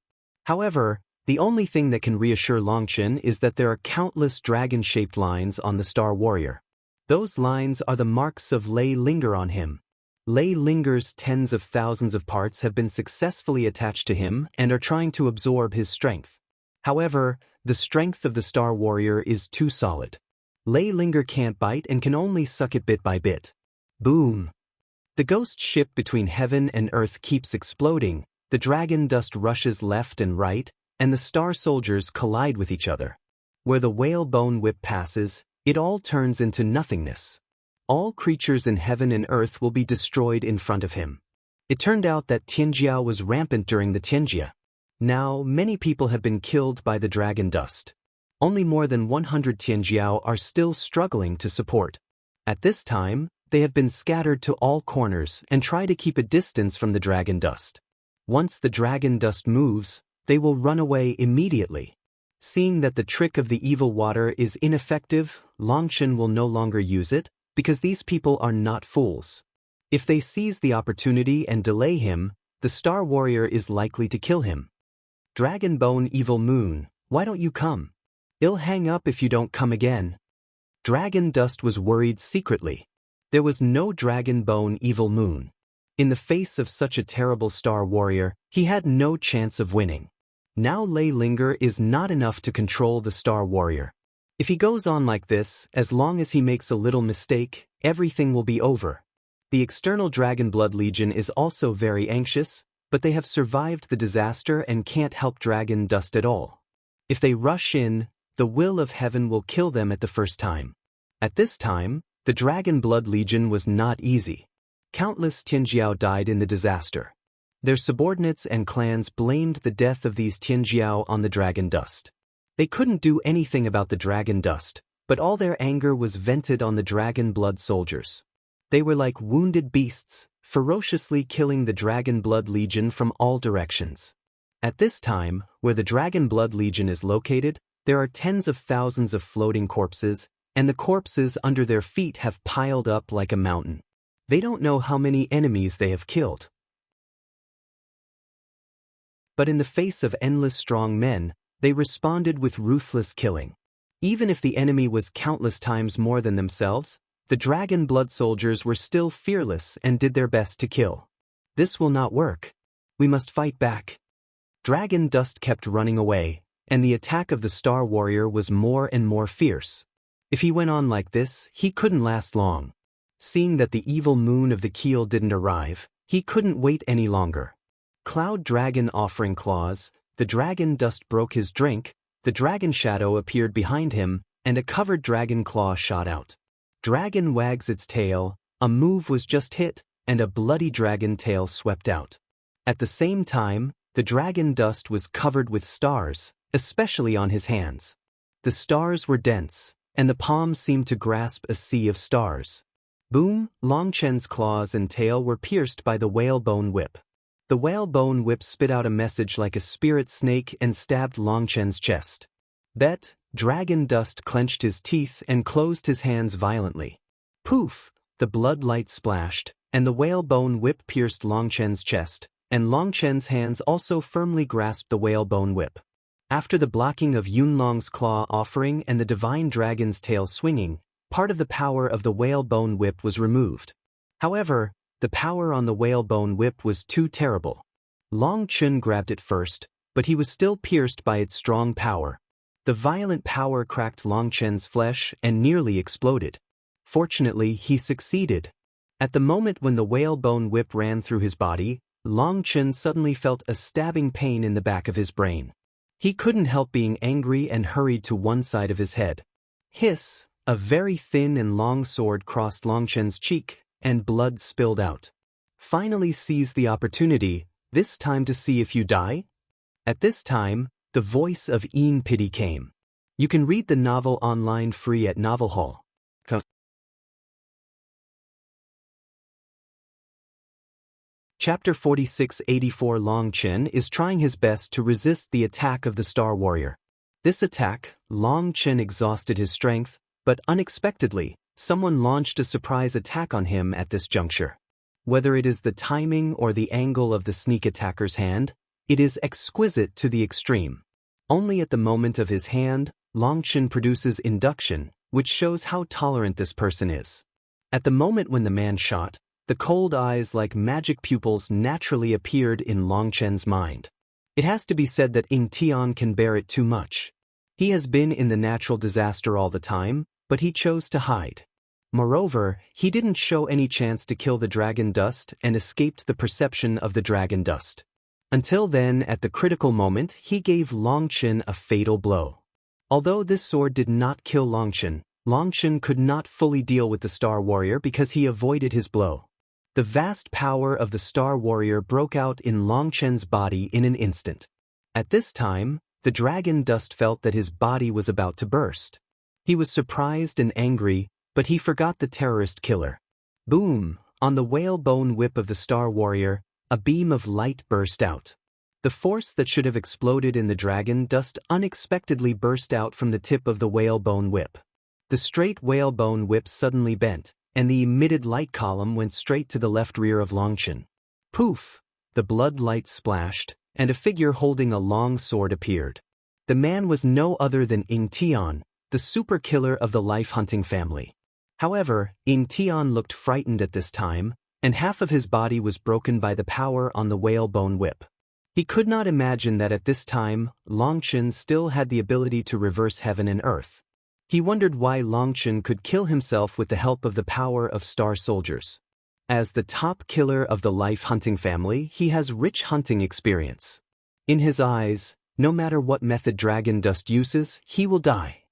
However, the only thing that can reassure Longchen is that there are countless dragon-shaped lines on the Star Warrior. Those lines are the marks of Lei Linger on him. Lei Linger's tens of thousands of parts have been successfully attached to him and are trying to absorb his strength. However, the strength of the Star Warrior is too solid. Lei Linger can't bite and can only suck it bit by bit. Boom! The ghost ship between heaven and earth keeps exploding, the dragon dust rushes left and right, and the star soldiers collide with each other. Where the whalebone whip passes, it all turns into nothingness. All creatures in heaven and earth will be destroyed in front of him. It turned out that Tianjiao was rampant during the Tianjia. Now, many people have been killed by the dragon dust. Only more than 100 Tianjiao are still struggling to support. At this time, they have been scattered to all corners and try to keep a distance from the dragon dust. Once the dragon dust moves, they will run away immediately. Seeing that the trick of the evil water is ineffective, Longchen will no longer use it, because these people are not fools. If they seize the opportunity and delay him, the Star Warrior is likely to kill him. Dragon Bone Evil Moon, why don't you come? I'll hang up if you don't come again. Dragon Dust was worried secretly. There was no Dragon Bone Evil Moon. In the face of such a terrible Star Warrior, he had no chance of winning. Now Lei Linger is not enough to control the Star Warrior. If he goes on like this, as long as he makes a little mistake, everything will be over. The external Dragon Blood Legion is also very anxious, but they have survived the disaster and can't help Dragon Dust at all. If they rush in, the will of heaven will kill them at the first time. At this time, the Dragon Blood Legion was not easy. Countless Tianjiao died in the disaster. Their subordinates and clans blamed the death of these Tianjiao on the dragon dust. They couldn't do anything about the dragon dust, but all their anger was vented on the dragon blood soldiers. They were like wounded beasts, ferociously killing the Dragon Blood Legion from all directions. At this time, where the Dragon Blood Legion is located, There are tens of thousands of floating corpses, and the corpses under their feet have piled up like a mountain. They don't know how many enemies they have killed. But in the face of endless strong men, they responded with ruthless killing. Even if the enemy was countless times more than themselves, the dragon blood soldiers were still fearless and did their best to kill. This will not work. We must fight back. Dragon dust kept running away, and the attack of the Star Warrior was more and more fierce. If he went on like this, he couldn't last long. Seeing that the evil moon of the keel didn't arrive, he couldn't wait any longer. Cloud Dragon offering claws, the dragon dust broke his drink, the dragon shadow appeared behind him, and a covered dragon claw shot out. Dragon wags its tail, a move was just hit, and a bloody dragon tail swept out. At the same time, the dragon dust was covered with stars, especially on his hands. The stars were dense, and the palms seemed to grasp a sea of stars. Boom! Longchen's claws and tail were pierced by the whalebone whip. The whalebone whip spit out a message like a spirit snake and stabbed Longchen's chest. Bet, dragon dust clenched his teeth and closed his hands violently. Poof! The blood light splashed, and the whalebone whip pierced Longchen's chest, and Longchen's hands also firmly grasped the whalebone whip. After the blocking of Yunlong's claw offering and the divine dragon's tail swinging, part of the power of the whalebone whip was removed. However, the power on the whalebone whip was too terrible. Long Chun grabbed it first, but he was still pierced by its strong power. The violent power cracked Longchen's flesh and nearly exploded. Fortunately, he succeeded. At the moment when the whalebone whip ran through his body, Long Chun suddenly felt a stabbing pain in the back of his brain. He couldn't help being angry and hurried to one side of his head. Hiss! A very thin and long sword crossed Longchen's cheek, and blood spilled out. Finally seize the opportunity, this time to see if you die? At this time, the voice of Ian Pity came. You can read the novel online free at Novel Hall. Chapter 4684 Long Chen is trying his best to resist the attack of the Star Warrior. This attack, Long Chen exhausted his strength, but unexpectedly, someone launched a surprise attack on him at this juncture. Whether it is the timing or the angle of the sneak attacker's hand, it is exquisite to the extreme. Only at the moment of his hand, Long Chen produces induction, which shows how tolerant this person is. At the moment when the man shot, the cold eyes like magic pupils naturally appeared in Long Chen's mind. It has to be said that Ying Tian can bear it too much. He has been in the natural disaster all the time, but he chose to hide. Moreover, he didn't show any chance to kill the dragon dust and escaped the perception of the dragon dust. Until then, at the critical moment, he gave Long Chen a fatal blow. Although this sword did not kill Long Chen could not fully deal with the Star Warrior because he avoided his blow. The vast power of the Star Warrior broke out in Long Chen's body in an instant. At this time, the dragon dust felt that his body was about to burst. He was surprised and angry, but he forgot the terrorist killer. Boom! On the whalebone whip of the Star Warrior, a beam of light burst out. The force that should have exploded in the dragon dust unexpectedly burst out from the tip of the whalebone whip. The straight whalebone whip suddenly bent, and the emitted light column went straight to the left rear of Long Chen. Poof! The blood light splashed, and a figure holding a long sword appeared. The man was no other than Ying Tian, the super killer of the life-hunting family. However, Ying Tian looked frightened at this time, and half of his body was broken by the power on the whalebone whip. He could not imagine that at this time, Long Chen still had the ability to reverse heaven and earth. He wondered why Long Chen could kill himself with the help of the power of star soldiers. As the top killer of the life-hunting family, he has rich hunting experience. In his eyes, no matter what method dragon dust uses, he will die.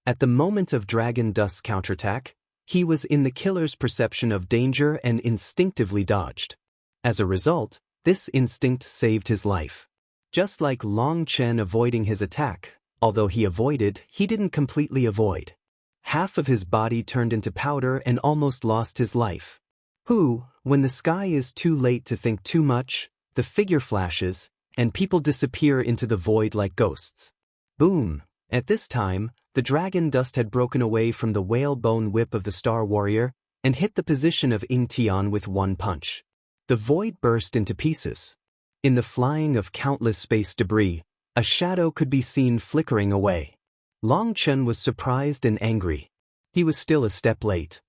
At the moment of dragon dust's counterattack, he was in the killer's perception of danger and instinctively dodged. As a result, this instinct saved his life. Just like Long Chen avoiding his attack, although he avoided, he didn't completely avoid. Half of his body turned into powder and almost lost his life. When the sky is too late to think too much, the figure flashes, and people disappear into the void like ghosts. Boom! At this time, the dragon dust had broken away from the whalebone whip of the Star Warrior and hit the position of Ying Tian with one punch. The void burst into pieces. In the flying of countless space debris, a shadow could be seen flickering away. Long Chen was surprised and angry. He was still a step late.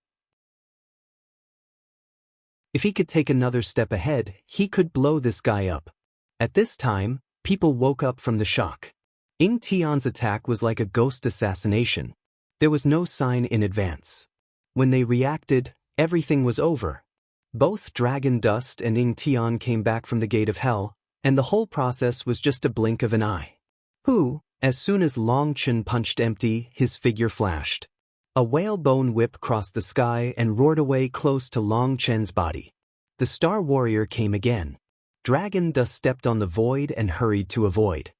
If he could take another step ahead, he could blow this guy up. At this time, people woke up from the shock. Ying Tian's attack was like a ghost assassination. There was no sign in advance. When they reacted, everything was over. Both Dragon Dust and Ying Tian came back from the gate of hell, and the whole process was just a blink of an eye. As soon as Long Chen punched empty, his figure flashed. A whalebone whip crossed the sky and roared away close to Long Chen's body. The Star Warrior came again. Dragon Dust stepped on the void and hurried to avoid.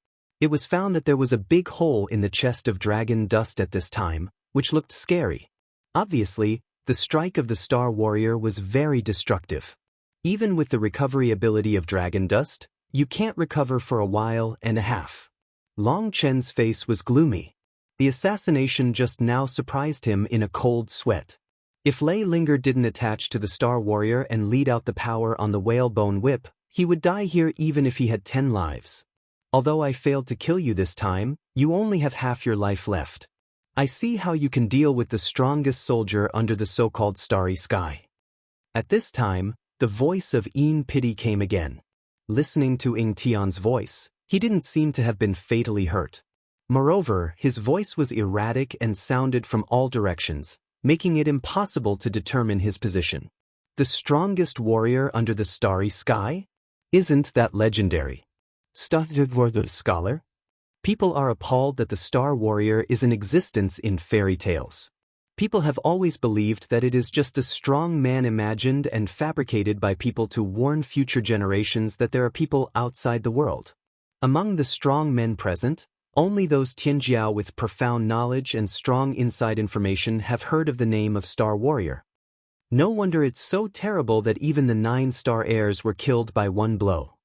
It was found that there was a big hole in the chest of Dragon Dust at this time, which looked scary. Obviously, the strike of the Star Warrior was very destructive. Even with the recovery ability of Dragon Dust, you can't recover for a while and a half. Long Chen's face was gloomy. The assassination just now surprised him in a cold sweat. If Lei Linger didn't attach to the Star Warrior and lead out the power on the whalebone whip, he would die here even if he had 10 lives. Although I failed to kill you this time, you only have half your life left. I see how you can deal with the strongest soldier under the so-called starry sky. At this time, the voice of Yin Pity came again. Listening to Ying Tian's voice, he didn't seem to have been fatally hurt. Moreover, his voice was erratic and sounded from all directions, making it impossible to determine his position. The strongest warrior under the starry sky? Isn't that legendary? Studied word of scholar? People are appalled that the Star Warrior is in existence in fairy tales. People have always believed that it is just a strong man imagined and fabricated by people to warn future generations that there are people outside the world. Among the strong men present, only those Tianjiao with profound knowledge and strong inside information have heard of the name of Star Warrior. No wonder it's so terrible that even the 9-star heirs were killed by one blow.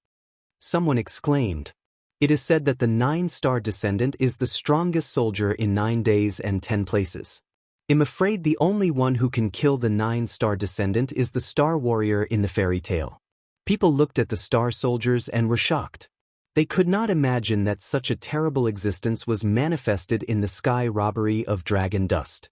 Someone exclaimed. It is said that the 9-star descendant is the strongest soldier in 9 days and 10 places. I'm afraid the only one who can kill the 9-star descendant is the Star Warrior in the fairy tale. People looked at the star soldiers and were shocked. They could not imagine that such a terrible existence was manifested in the sky robbery of Dragon Dust.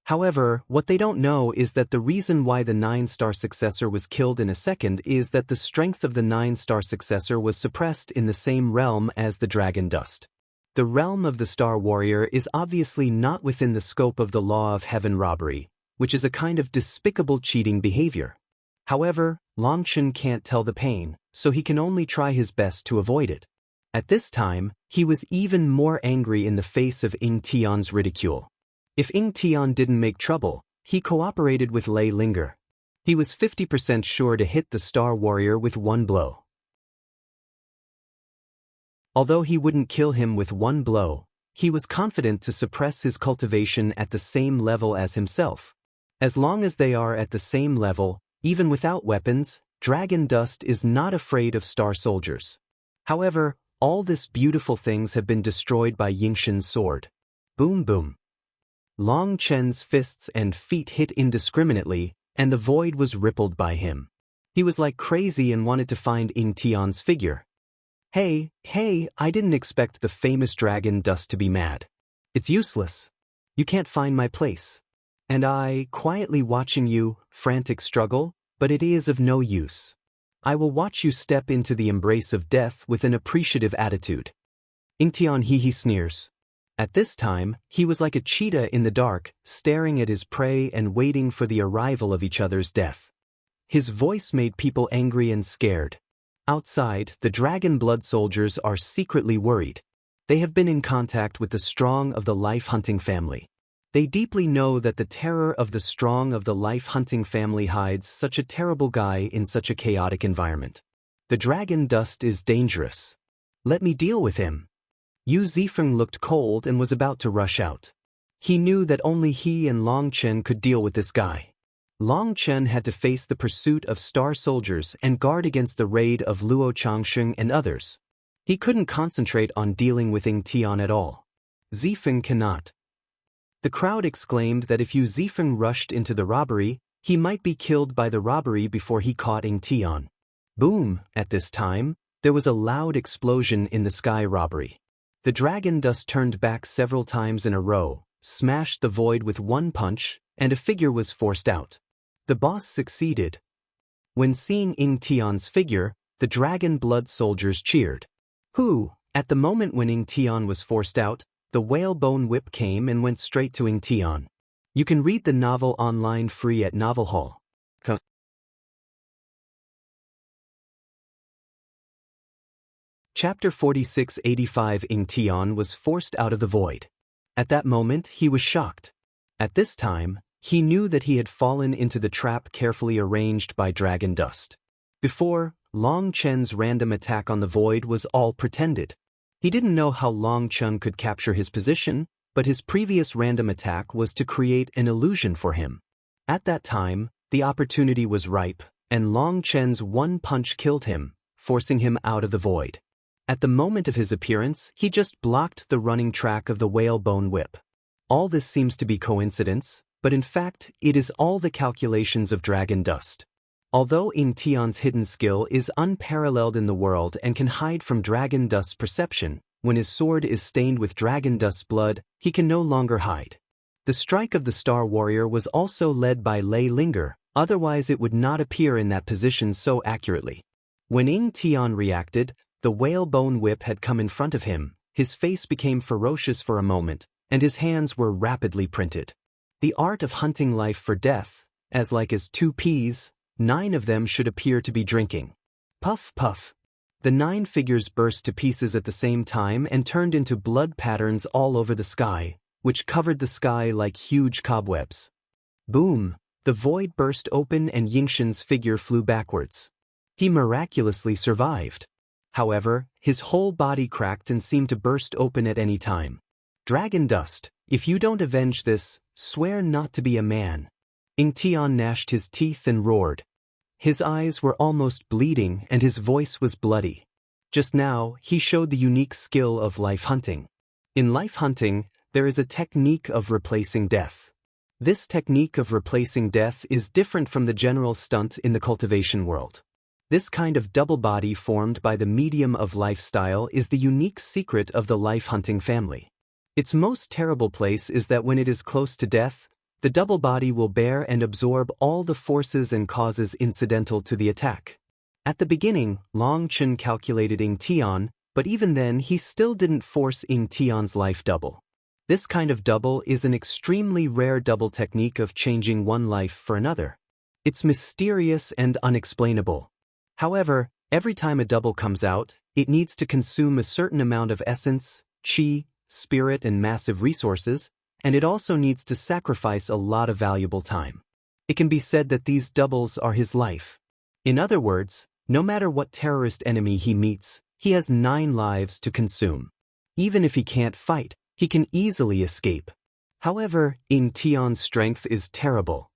However, what they don't know is that the reason why the 9-star successor was killed in a second is that the strength of the 9-star successor was suppressed in the same realm as the Dragon Dust. The realm of the Star Warrior is obviously not within the scope of the law of heaven robbery, which is a kind of despicable cheating behavior. However, Long Chen can't tell the pain, so he can only try his best to avoid it. At this time, he was even more angry in the face of Ying Tian's ridicule. If Ying Tian didn't make trouble, he cooperated with Lei Linger. He was 50% sure to hit the Star Warrior with one blow. Although he wouldn't kill him with one blow, he was confident to suppress his cultivation at the same level as himself. As long as they are at the same level, even without weapons, Dragon Dust is not afraid of star soldiers. However, all these beautiful things have been destroyed by Yingshen's sword. Boom boom. Long Chen's fists and feet hit indiscriminately, and the void was rippled by him. He was like crazy and wanted to find Ying Tian's figure. Hey, I didn't expect the famous Dragon Dust to be mad. It's useless. You can't find my place. And I, quietly watching you, frantic struggle, but it is of no use. I will watch you step into the embrace of death with an appreciative attitude. Ying Tian hee sneers. At this time, he was like a cheetah in the dark, staring at his prey and waiting for the arrival of each other's death. His voice made people angry and scared. Outside, the dragon blood soldiers are secretly worried. They have been in contact with the strong of the life-hunting family. They deeply know that the terror of the strong of the life-hunting family hides such a terrible guy in such a chaotic environment. The Dragon Dust is dangerous. Let me deal with him. Yu Zifeng looked cold and was about to rush out. He knew that only he and Long Chen could deal with this guy. Long Chen had to face the pursuit of star soldiers and guard against the raid of Luo Changsheng and others. He couldn't concentrate on dealing with Ying Tian at all. Zifeng cannot. The crowd exclaimed that if Yu Zifeng rushed into the robbery, he might be killed by the robbery before he caught Ing Tian. Boom! At this time, there was a loud explosion in the sky robbery. The dragon dust turned back several times in a row, smashed the void with one punch, and a figure was forced out. The boss succeeded. When seeing Ing Tian's figure, the dragon blood soldiers cheered. At the moment when Ing Tian was forced out, the whalebone whip came and went straight to Ing Tian. You can read the novel online free at Novel Hall. Chapter 4685. Ing Tian was forced out of the void. At that moment he was shocked. At this time, he knew that he had fallen into the trap carefully arranged by dragon dust. Before, Long Chen's random attack on the void was all pretended. He didn't know how Long Chen could capture his position, but his previous random attack was to create an illusion for him. At that time, the opportunity was ripe, and Long Chen's one punch killed him, forcing him out of the void. At the moment of his appearance, he just blocked the running track of the whalebone whip. All this seems to be coincidence, but in fact, it is all the calculations of dragon dust. Although Ing Tian's hidden skill is unparalleled in the world and can hide from dragon dust's perception, when his sword is stained with dragon dust's blood, he can no longer hide. The strike of the Star Warrior was also led by Lei Linger, otherwise it would not appear in that position so accurately. When Ing Tian reacted, the whalebone whip had come in front of him, his face became ferocious for a moment, and his hands were rapidly printed. The art of hunting life for death, as like as 2 peas, 9 of them should appear to be drinking. Puff, puff. The 9 figures burst to pieces at the same time and turned into blood patterns all over the sky, which covered the sky like huge cobwebs. Boom! The void burst open and Yingshen's figure flew backwards. He miraculously survived. However, his whole body cracked and seemed to burst open at any time. Dragon dust, if you don't avenge this, swear not to be a man. Ing Tian gnashed his teeth and roared. His eyes were almost bleeding and his voice was bloody. Just now, he showed the unique skill of life hunting. In life hunting, there is a technique of replacing death. This technique of replacing death is different from the general stunt in the cultivation world. This kind of double body formed by the medium of lifestyle is the unique secret of the life hunting family. Its most terrible place is that when it is close to death, the double body will bear and absorb all the forces and causes incidental to the attack. At the beginning, Long Chen calculated Ing Tian, but even then he still didn't force Ing Tian's life double. This kind of double is an extremely rare double technique of changing one life for another. It's mysterious and unexplainable. However, every time a double comes out, it needs to consume a certain amount of essence, qi, spirit and massive resources, and it also needs to sacrifice a lot of valuable time. It can be said that these doubles are his life. In other words, no matter what terrorist enemy he meets, he has 9 lives to consume. Even if he can't fight, he can easily escape. However, Ing Tian's strength is terrible.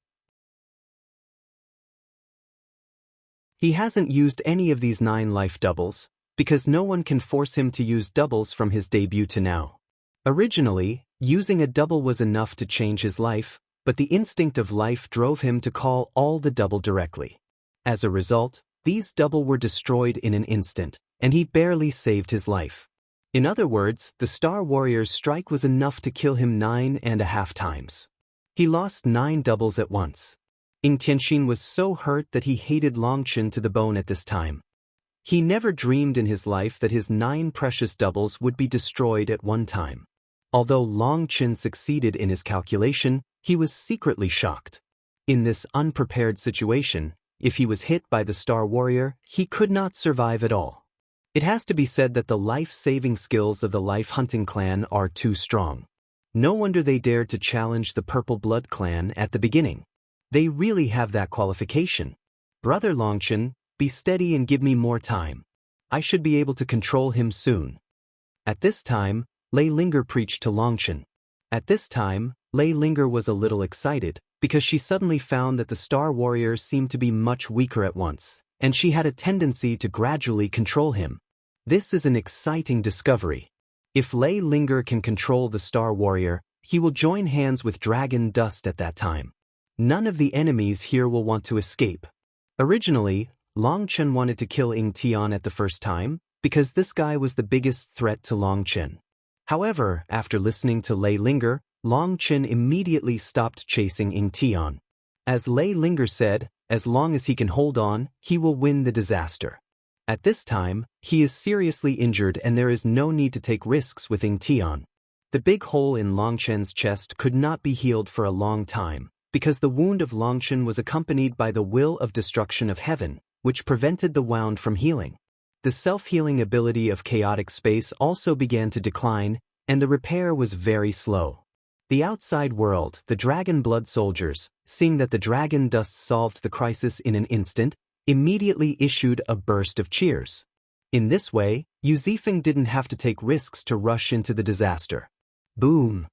He hasn't used any of these 9 life doubles, because no one can force him to use doubles from his debut to now. Originally, using a double was enough to change his life, but the instinct of life drove him to call all the double directly. As a result, these double were destroyed in an instant, and he barely saved his life. In other words, the Star Warrior's strike was enough to kill him 9.5 times. He lost 9 doubles at once. Ing Tianxin was so hurt that he hated Long Chen to the bone at this time. He never dreamed in his life that his 9 precious doubles would be destroyed at one time. Although Long Chen succeeded in his calculation, he was secretly shocked. In this unprepared situation, if he was hit by the Star Warrior, he could not survive at all. It has to be said that the life-saving skills of the Life Hunting clan are too strong. No wonder they dared to challenge the Purple Blood clan at the beginning. They really have that qualification. Brother Long Chen, be steady and give me more time. I should be able to control him soon. At this time, Lei Linger preached to Long Chen. At this time, Lei Linger was a little excited, because she suddenly found that the Star Warrior seemed to be much weaker at once, and she had a tendency to gradually control him. This is an exciting discovery. If Lei Linger can control the Star Warrior, he will join hands with Dragon Dust at that time. None of the enemies here will want to escape. Originally, Long Chen wanted to kill Ying Tian at the first time, because this guy was the biggest threat to Long Chen. However, after listening to Lei Linger, Long Chen immediately stopped chasing Ying Tian. As Lei Linger said, as long as he can hold on, he will win the disaster. At this time, he is seriously injured and there is no need to take risks with Ying Tian. The big hole in Long Chen's chest could not be healed for a long time, because the wound of Long Chen was accompanied by the will of destruction of heaven, which prevented the wound from healing. The self-healing ability of chaotic space also began to decline, and the repair was very slow. The outside world, the dragon blood soldiers, seeing that the dragon dust solved the crisis in an instant, immediately issued a burst of cheers. In this way, Yu Zifeng didn't have to take risks to rush into the disaster. Boom!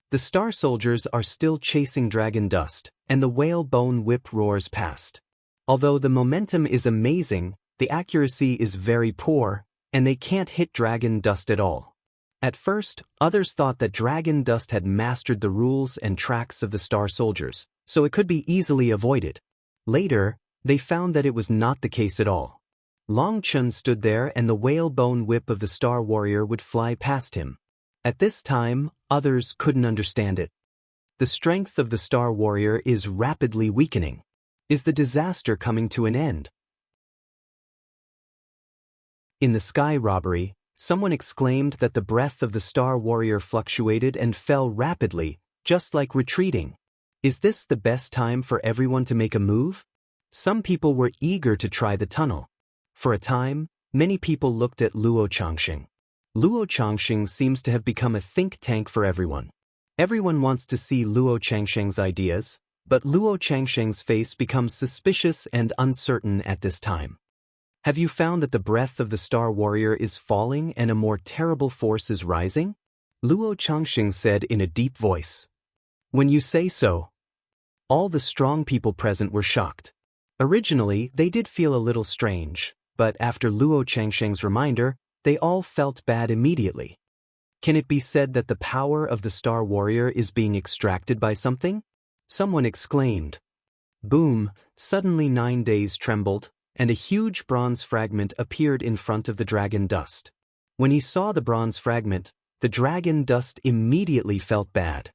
The Star Soldiers are still chasing Dragon Dust, and the whale bone whip roars past. Although the momentum is amazing, the accuracy is very poor, and they can't hit Dragon Dust at all. At first, others thought that Dragon Dust had mastered the rules and tracks of the Star Soldiers, so it could be easily avoided. Later, they found that it was not the case at all. Long Chen stood there and the whale bone whip of the Star Warrior would fly past him. At this time, others couldn't understand it. The strength of the Star Warrior is rapidly weakening. Is the disaster coming to an end? In the sky robbery, someone exclaimed that the breath of the Star Warrior fluctuated and fell rapidly, just like retreating. Is this the best time for everyone to make a move? Some people were eager to try the tunnel. For a time, many people looked at Luo Changxing. Luo Changxing seems to have become a think tank for everyone. Everyone wants to see Luo Changxing's ideas, but Luo Changxing's face becomes suspicious and uncertain at this time. Have you found that the breath of the Star Warrior is falling and a more terrible force is rising? Luo Changxing said in a deep voice. When you say so. All the strong people present were shocked. Originally, they did feel a little strange, but after Luo Changxing's reminder, they all felt bad immediately. Can it be said that the power of the Star Warrior is being extracted by something? Someone exclaimed. Boom! Suddenly 9 days trembled, and a huge bronze fragment appeared in front of the dragon dust. When he saw the bronze fragment, the dragon dust immediately felt bad.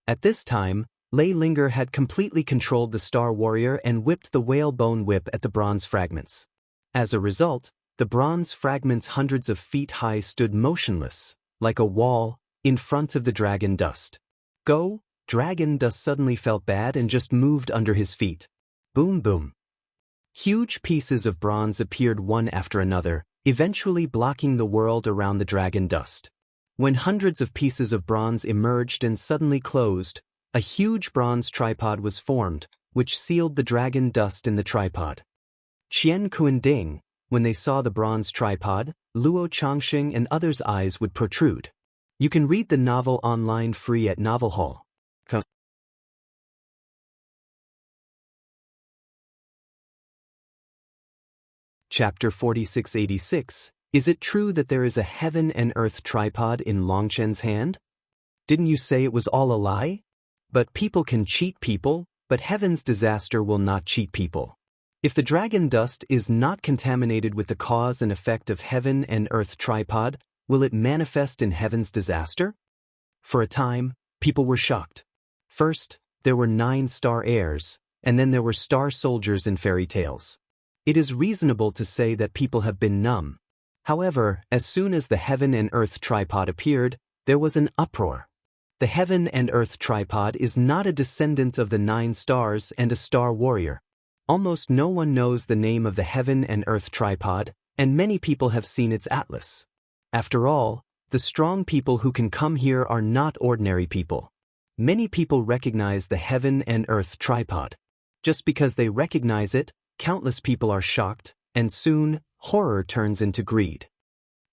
At this time, Lei Linger had completely controlled the Star Warrior and whipped the whalebone whip at the bronze fragments. As a result, the bronze fragments hundreds of feet high stood motionless, like a wall, in front of the dragon dust. Go! Dragon Dust suddenly felt bad and just moved under his feet. Boom boom. Huge pieces of bronze appeared one after another, eventually blocking the world around the dragon dust. When hundreds of pieces of bronze emerged and suddenly closed, a huge bronze tripod was formed, which sealed the dragon dust in the tripod. Qian Kuanding, when they saw the bronze tripod, Luo Changxing and others' eyes would protrude. You can read the novel online free at Novel Hall. Chapter 4686. Is it true that there is a heaven and earth tripod in Long Chen's hand? Didn't you say it was all a lie? But people can cheat people, but heaven's disaster will not cheat people. If the dragon dust is not contaminated with the cause and effect of heaven and earth tripod, will it manifest in heaven's disaster? For a time, people were shocked. First, there were 9 star heirs, and then there were star soldiers in fairy tales. It is reasonable to say that people have been numb. However, as soon as the heaven and earth tripod appeared, there was an uproar. The heaven and earth tripod is not a descendant of the 9 stars and a star warrior. Almost no one knows the name of the heaven and earth tripod, and many people have seen its atlas. After all, the strong people who can come here are not ordinary people. Many people recognize the heaven and earth tripod. Just because they recognize it, countless people are shocked, and soon, horror turns into greed.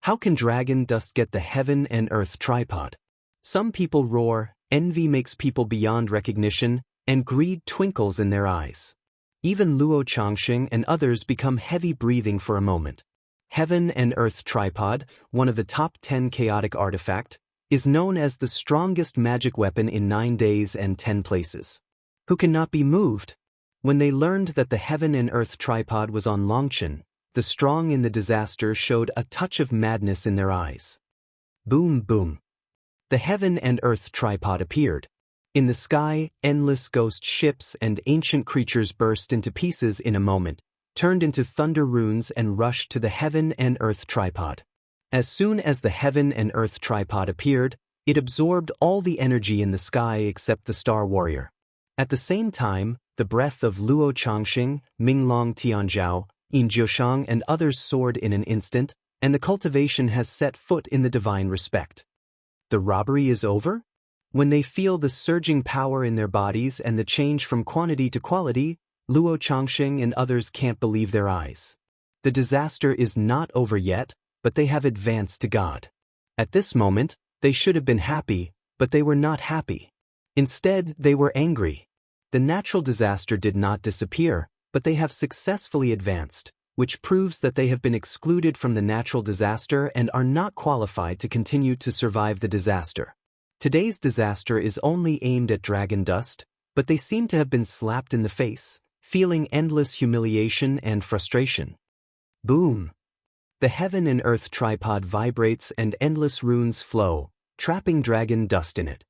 How can dragon dust get the heaven and earth tripod? Some people roar, envy makes people beyond recognition, and greed twinkles in their eyes. Even Luo Changxing and others become heavy breathing for a moment. Heaven and Earth Tripod, one of the top 10 chaotic artifact, is known as the strongest magic weapon in 9 days and 10 places. Who cannot be moved? When they learned that the Heaven and Earth Tripod was on Longchen, the strong in the disaster showed a touch of madness in their eyes. Boom, boom. The Heaven and Earth Tripod appeared. In the sky, endless ghost ships and ancient creatures burst into pieces in a moment, turned into thunder runes and rushed to the Heaven and Earth Tripod. As soon as the Heaven and Earth Tripod appeared, it absorbed all the energy in the sky except the Star Warrior. At the same time, the breath of Luo Changxing, Minglong Tianzhao, Yin Jiushang and others soared in an instant, and the cultivation has set foot in the divine respect. The robbery is over? When they feel the surging power in their bodies and the change from quantity to quality, Luo Changxing and others can't believe their eyes. The disaster is not over yet, but they have advanced to God. At this moment, they should have been happy, but they were not happy. Instead, they were angry. The natural disaster did not disappear, but they have successfully advanced, which proves that they have been excluded from the natural disaster and are not qualified to continue to survive the disaster. Today's disaster is only aimed at dragon dust, but they seem to have been slapped in the face, feeling endless humiliation and frustration. Boom! The Heaven and Earth Tripod vibrates and endless runes flow, trapping dragon dust in it.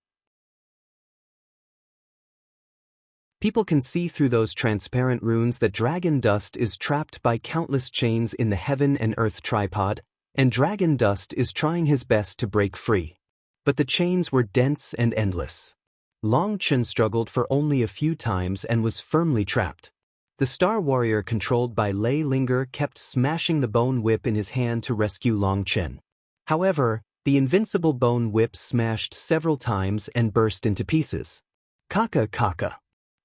People can see through those transparent runes that dragon dust is trapped by countless chains in the Heaven and Earth Tripod, and dragon dust is trying his best to break free. But the chains were dense and endless. Long Chen struggled for only a few times and was firmly trapped. The Star Warrior controlled by Lei Linger kept smashing the bone whip in his hand to rescue Long Chen. However, the invincible bone whip smashed several times and burst into pieces. Kaka kaka.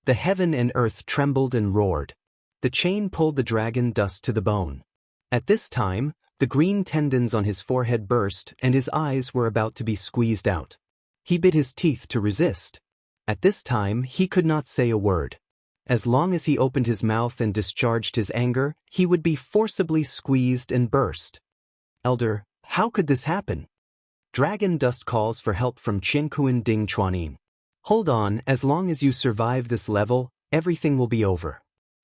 The Heaven and Earth trembled and roared. The chain pulled the dragon dust to the bone. At this time, the green tendons on his forehead burst and his eyes were about to be squeezed out. He bit his teeth to resist. At this time, he could not say a word. As long as he opened his mouth and discharged his anger, he would be forcibly squeezed and burst. Elder, how could this happen? Dragon dust calls for help from Qiankuan Ding Chuanin. Hold on, as long as you survive this level, everything will be over.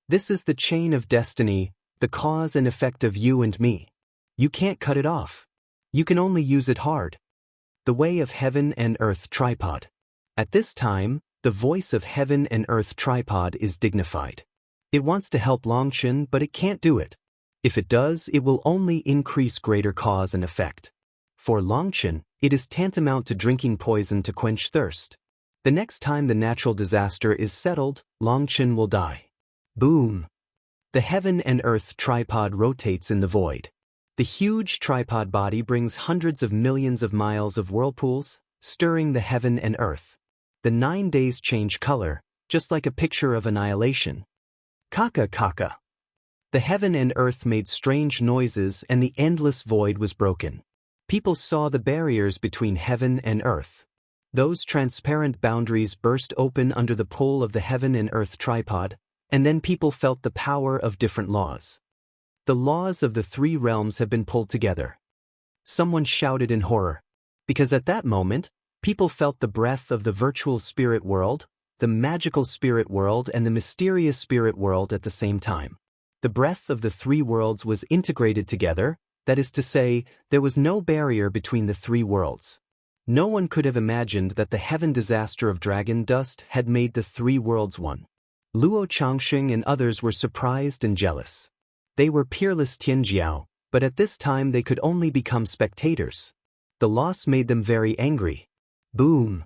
This is the chain of destiny, the cause and effect of you and me. You can't cut it off. You can only use it hard. The way of Heaven and Earth Tripod. At this time, the voice of Heaven and Earth Tripod is dignified. It wants to help Longchen, but it can't do it. If it does, it will only increase greater cause and effect. For Longchen, it is tantamount to drinking poison to quench thirst. The next time the natural disaster is settled, Longchen will die. Boom! The Heaven and Earth Tripod rotates in the void. The huge tripod body brings hundreds of millions of miles of whirlpools, stirring the heaven and earth. The 9 days change color, just like a picture of annihilation. Kaka kaka. The heaven and earth made strange noises and the endless void was broken. People saw the barriers between heaven and earth. Those transparent boundaries burst open under the pull of the Heaven and Earth Tripod, and then people felt the power of different laws. The laws of the 3 realms have been pulled together. Someone shouted in horror, because at that moment, people felt the breath of the virtual spirit world, the magical spirit world and the mysterious spirit world at the same time. The breath of the 3 worlds was integrated together, that is to say, there was no barrier between the 3 worlds. No one could have imagined that the heaven disaster of dragon dust had made the 3 worlds one. Luo Changxing and others were surprised and jealous. They were peerless Tianjiao, but at this time they could only become spectators. The loss made them very angry. Boom!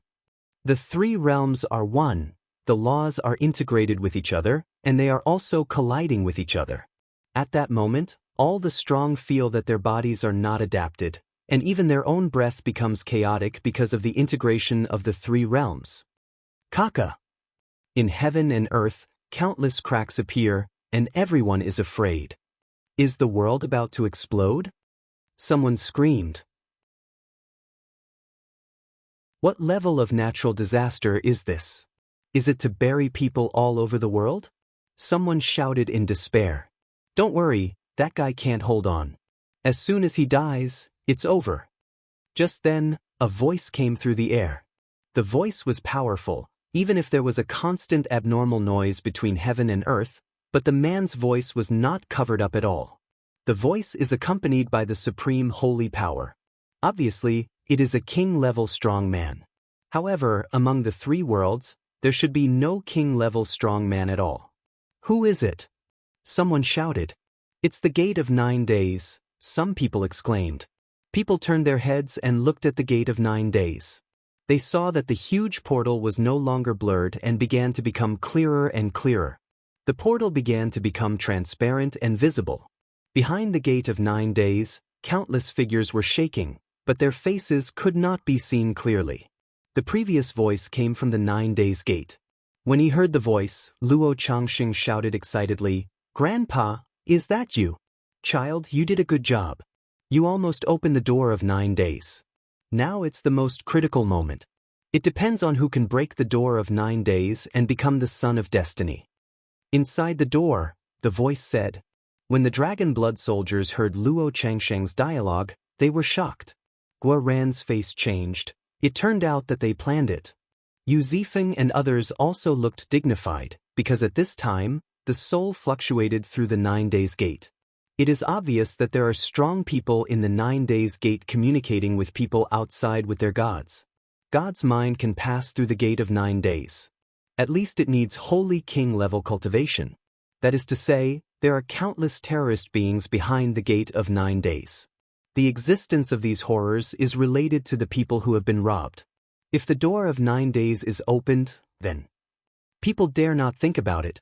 The 3 realms are one, the laws are integrated with each other, and they are also colliding with each other. At that moment, all the strong feel that their bodies are not adapted, and even their own breath becomes chaotic because of the integration of the 3 realms. Kaka! In heaven and earth, countless cracks appear, and everyone is afraid. Is the world about to explode? Someone screamed. What level of natural disaster is this? Is it to bury people all over the world? Someone shouted in despair. Don't worry, that guy can't hold on. As soon as he dies, it's over. Just then, a voice came through the air. The voice was powerful, even if there was a constant abnormal noise between heaven and earth, but the man's voice was not covered up at all. The voice is accompanied by the supreme holy power. Obviously, it is a king-level strong man. However, among the three worlds, there should be no king-level strong man at all. Who is it? Someone shouted. It's the Gate of 9 Days, some people exclaimed. People turned their heads and looked at the Gate of 9 Days. They saw that the huge portal was no longer blurred and began to become clearer and clearer. The portal began to become transparent and visible. Behind the Gate of 9 Days, countless figures were shaking, but their faces could not be seen clearly. The previous voice came from the 9 Days Gate. When he heard the voice, Luo Changxing shouted excitedly, "Grandpa, is that you? Child, you did a good job. You almost opened the door of 9 days. Now it's the most critical moment. It depends on who can break the door of 9 days and become the son of destiny." Inside the door, the voice said. When the Dragon Blood soldiers heard Luo Changsheng's dialogue, they were shocked. Guo Ran's face changed. It turned out that they planned it. Yu Zifeng and others also looked dignified, because at this time, the soul fluctuated through the 9 Days Gate. It is obvious that there are strong people in the 9 Days Gate communicating with people outside with their gods. God's mind can pass through the Gate of 9 Days. At least it needs holy king-level cultivation. That is to say, there are countless terrorist beings behind the Gate of 9 Days. The existence of these horrors is related to the people who have been robbed. If the door of 9 days is opened, then people dare not think about it.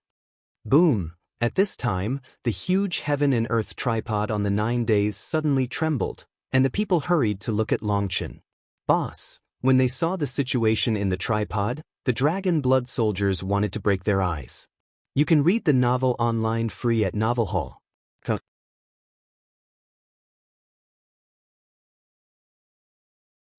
Boom! At this time, the huge heaven and earth tripod on the 9 days suddenly trembled, and the people hurried to look at Longchen. Boss, when they saw the situation in the tripod, the Dragon Blood soldiers wanted to break their eyes. You can read the novel online free at Novel Hall.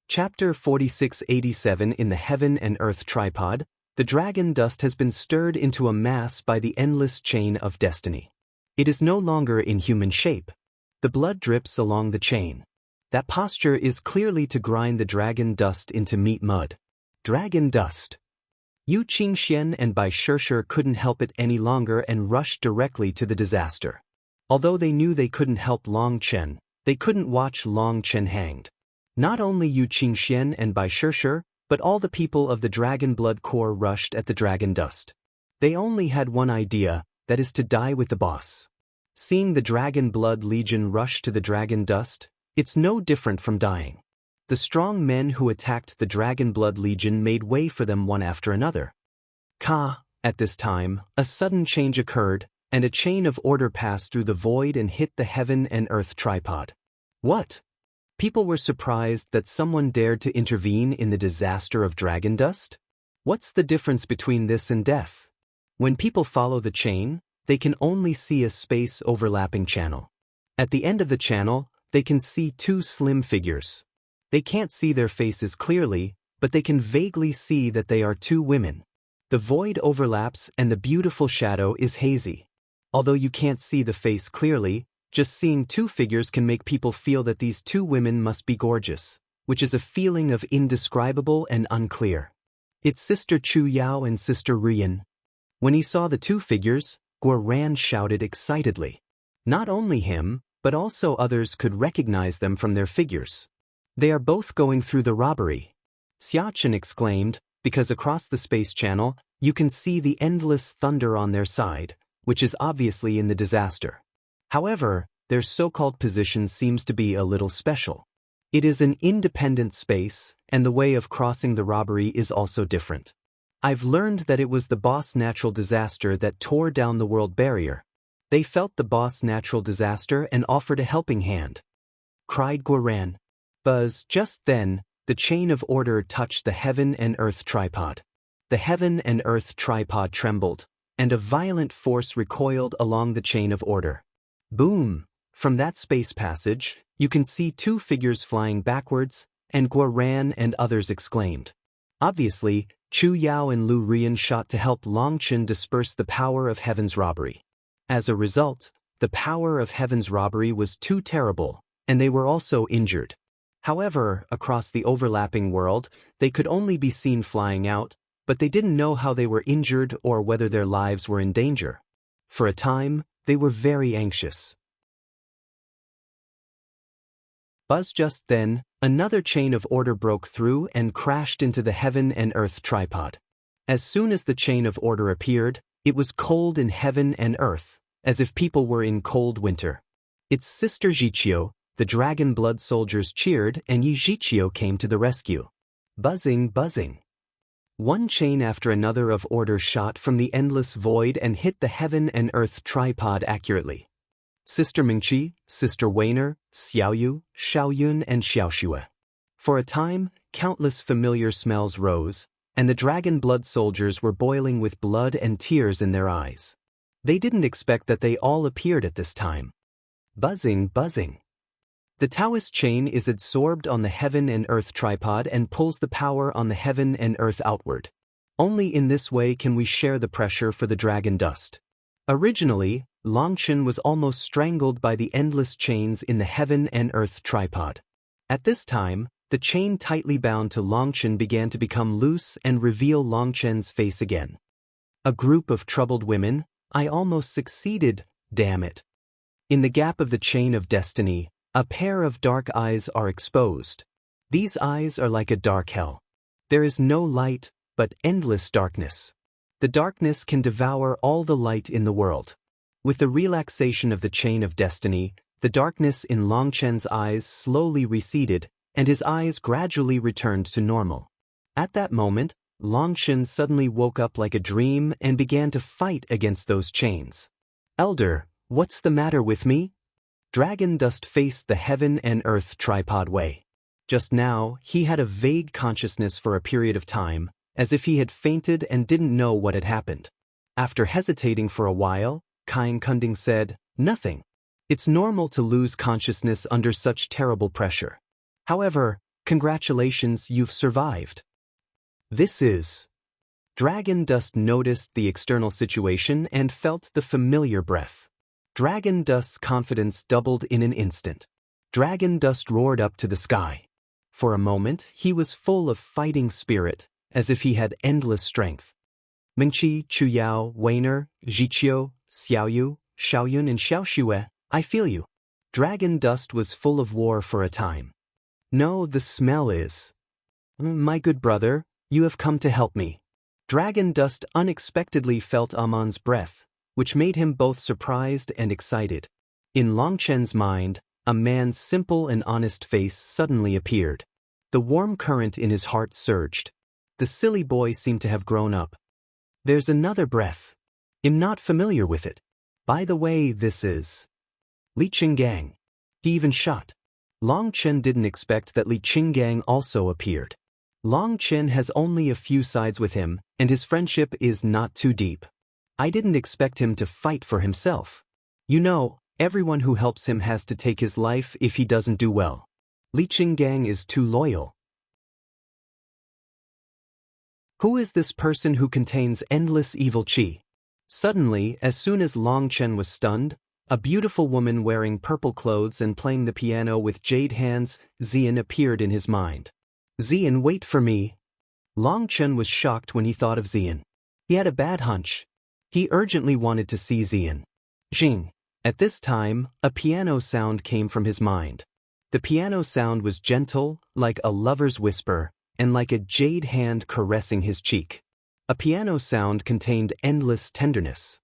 Chapter 4687. In the Heaven and Earth Tripod, the dragon dust has been stirred into a mass by the endless chain of destiny. It is no longer in human shape. The blood drips along the chain. That posture is clearly to grind the dragon dust into meat mud. Dragon dust. Yu Qingxian and Bai Shishir couldn't help it any longer and rushed directly to the disaster. Although they knew they couldn't help Long Chen, they couldn't watch Long Chen hanged. Not only Yu Qingxian and Bai Shishir, but all the people of the Dragon Blood Corps rushed at the dragon dust. They only had one idea, that is to die with the boss. Seeing the Dragon Blood Legion rush to the dragon dust, it's no different from dying. The strong men who attacked the Dragon Blood Legion made way for them one after another. At this time, a sudden change occurred, and a chain of order passed through the void and hit the heaven and earth tripod. What? People were surprised that someone dared to intervene in the disaster of dragon dust? What's the difference between this and death? When people follow the chain, they can only see a space overlapping channel. At the end of the channel, they can see two slim figures. They can't see their faces clearly, but they can vaguely see that they are two women. The void overlaps and the beautiful shadow is hazy. Although you can't see the face clearly, just seeing two figures can make people feel that these two women must be gorgeous, which is a feeling of indescribable and unclear. It's Sister Chu Yao and Sister Rian. When he saw the two figures, Guo Ran shouted excitedly. Not only him, but also others could recognize them from their figures. They are both going through the robbery. Xiachen exclaimed, because across the space channel, you can see the endless thunder on their side, which is obviously in the disaster. However, their so-called position seems to be a little special. It is an independent space, and the way of crossing the robbery is also different. I've learned that it was the boss natural disaster that tore down the world barrier. They felt the boss natural disaster and offered a helping hand. Cried Guoran. Buzz, just then, the chain of order touched the heaven and earth tripod. The heaven and earth tripod trembled, and a violent force recoiled along the chain of order. Boom! From that space passage, you can see two figures flying backwards, and Guoran and others exclaimed. Obviously, Chu Yao and Lu Rian shot to help Longchen disperse the power of heaven's robbery. As a result, the power of heaven's robbery was too terrible, and they were also injured. However, across the overlapping world, they could only be seen flying out, but they didn't know how they were injured or whether their lives were in danger. For a time, they were very anxious. Buzz just then, another chain of order broke through and crashed into the heaven and earth tripod. As soon as the chain of order appeared, it was cold in heaven and earth, as if people were in cold winter. Its sister Jichio, the dragon blood soldiers, cheered, and Jichio came to the rescue. Buzzing, buzzing. One chain after another of order shot from the endless void and hit the heaven and earth tripod accurately. Sister Mingqi, Sister Weiner, Xiaoyu, Xiaoyun, and Xiaoxue. For a time, countless familiar smells rose, and the dragon blood soldiers were boiling with blood and tears in their eyes. They didn't expect that they all appeared at this time. Buzzing, buzzing. The Taoist chain is adsorbed on the heaven and earth tripod and pulls the power on the heaven and earth outward. Only in this way can we share the pressure for the dragon dust. Originally, Longchen was almost strangled by the endless chains in the heaven and earth tripod. At this time, the chain tightly bound to Longchen began to become loose and reveal Longchen's face again. A group of troubled women, I almost succeeded, damn it. In the gap of the chain of destiny, a pair of dark eyes are exposed. These eyes are like a dark hell. There is no light, but endless darkness. The darkness can devour all the light in the world. With the relaxation of the chain of destiny, the darkness in Longchen's eyes slowly receded, and his eyes gradually returned to normal. At that moment, Longchen suddenly woke up like a dream and began to fight against those chains. Elder, what's the matter with me? Dragon Dust faced the heaven and earth tripod way. Just now, he had a vague consciousness for a period of time, as if he had fainted and didn't know what had happened. After hesitating for a while, Kain Kunding said, "Nothing. It's normal to lose consciousness under such terrible pressure. However, congratulations, you've survived." This is... Dragon Dust noticed the external situation and felt the familiar breath. Dragon Dust's confidence doubled in an instant. Dragon Dust roared up to the sky. For a moment, he was full of fighting spirit, as if he had endless strength. Mingqi, Chuyao, Weiner, Jichio, Xiaoyu, Xiaoyun, and Xiaoxue, I feel you. Dragon Dust was full of war for a time. No, the smell is... My good brother, you have come to help me. Dragon Dust unexpectedly felt Amon's breath, which made him both surprised and excited. In Longchen's mind, a man's simple and honest face suddenly appeared. The warm current in his heart surged. The silly boy seemed to have grown up. There's another breath. I'm not familiar with it. By the way, this is... Li Qinggang. He even shot. Longchen didn't expect that Li Qinggang also appeared. Longchen has only a few sides with him, and his friendship is not too deep. I didn't expect him to fight for himself. You know, everyone who helps him has to take his life if he doesn't do well. Li Qinggang is too loyal. Who is this person who contains endless evil qi? Suddenly, as soon as Longchen was stunned, a beautiful woman wearing purple clothes and playing the piano with jade hands, Xian, appeared in his mind. Xian, wait for me. Longchen was shocked when he thought of Xian. He had a bad hunch. He urgently wanted to see Xian. Jing. At this time, a piano sound came from his mind. The piano sound was gentle, like a lover's whisper, and like a jade hand caressing his cheek. A piano sound contained endless tenderness.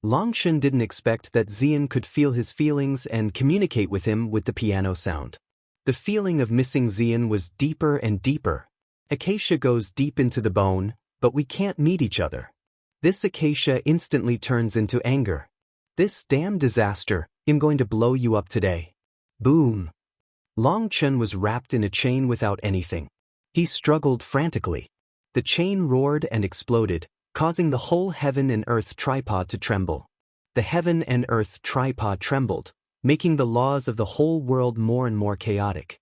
Longchen didn't expect that Xian could feel his feelings and communicate with him with the piano sound. The feeling of missing Xian was deeper and deeper. Acacia goes deep into the bone, but we can't meet each other. This acacia instantly turns into anger. This damn disaster, I'm going to blow you up today. Boom. Longchen was wrapped in a chain without anything. He struggled frantically. The chain roared and exploded, causing the whole heaven and earth tripod to tremble. The heaven and earth tripod trembled, making the laws of the whole world more and more chaotic.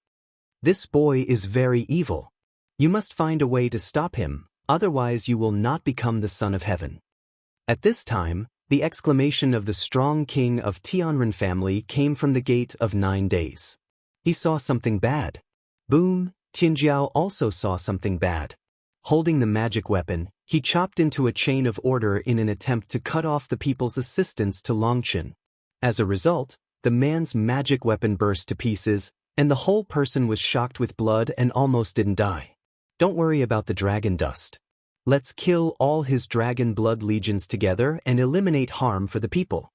This boy is very evil. You must find a way to stop him, otherwise you will not become the son of heaven. At this time, the exclamation of the strong king of Tianren family came from the gate of 9 days. He saw something bad. Boom, Tianjiao also saw something bad. Holding the magic weapon, he chopped into a chain of order in an attempt to cut off the people's assistance to Longchen. As a result, the man's magic weapon burst to pieces, and the whole person was shocked with blood and almost didn't die. Don't worry about the dragon dust. Let's kill all his dragon blood legions together and eliminate harm for the people.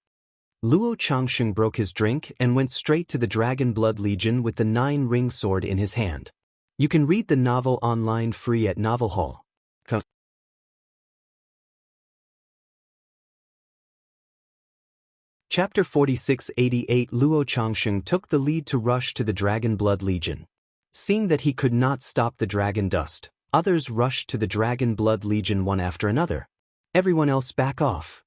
Luo Changsheng broke his drink and went straight to the Dragon Blood Legion with the 9-ring sword in his hand. You can read the novel online free at Novel Hall. Chapter 4688 Luo Changsheng took the lead to rush to the Dragon Blood Legion. Seeing that he could not stop the dragon dust, others rushed to the Dragon Blood Legion one after another. Everyone else back off.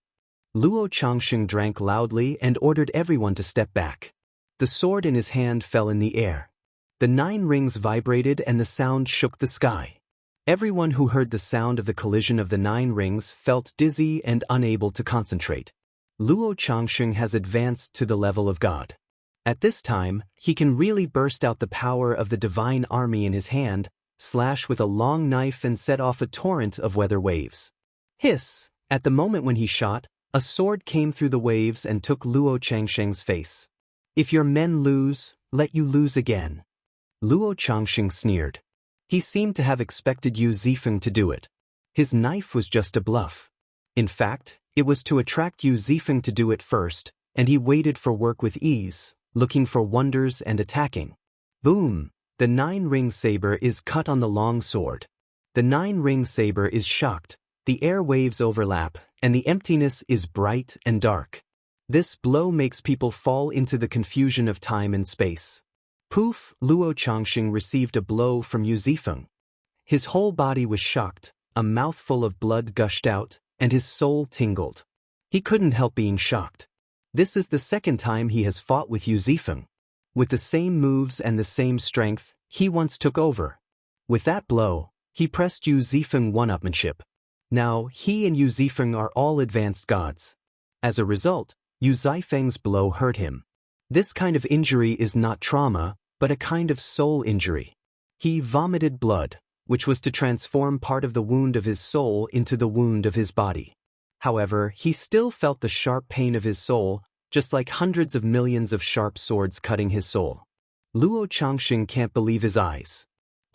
Luo Changsheng drank loudly and ordered everyone to step back. The sword in his hand fell in the air. The 9 rings vibrated and the sound shook the sky. Everyone who heard the sound of the collision of the 9 rings felt dizzy and unable to concentrate. Luo Changsheng has advanced to the level of God. At this time, he can really burst out the power of the divine army in his hand, slash with a long knife and set off a torrent of weather waves. Hiss! At the moment when he shot, a sword came through the waves and took Luo Changsheng's face. If your men lose, let you lose again. Luo Changsheng sneered. He seemed to have expected Yu Zifeng to do it. His knife was just a bluff. In fact, it was to attract Yu Zifeng to do it first, and he waited for work with ease, looking for wonders and attacking. Boom! The 9-ring saber is cut on the long sword. The 9-ring saber is shocked, the air waves overlap, and the emptiness is bright and dark. This blow makes people fall into the confusion of time and space. Poof! Luo Changsheng received a blow from Yu Zifeng. His whole body was shocked, a mouthful of blood gushed out, and his soul tingled. He couldn't help being shocked. This is the second time he has fought with Yu Zifeng. With the same moves and the same strength, he once took over. With that blow, he pressed Yu Zifeng one-upmanship. Now, he and Yu Zifeng are all advanced gods. As a result, Yu Zifeng's blow hurt him. This kind of injury is not trauma, but a kind of soul injury. He vomited blood, which was to transform part of the wound of his soul into the wound of his body. However, he still felt the sharp pain of his soul, just like hundreds of millions of sharp swords cutting his soul. Luo Changsheng can't believe his eyes.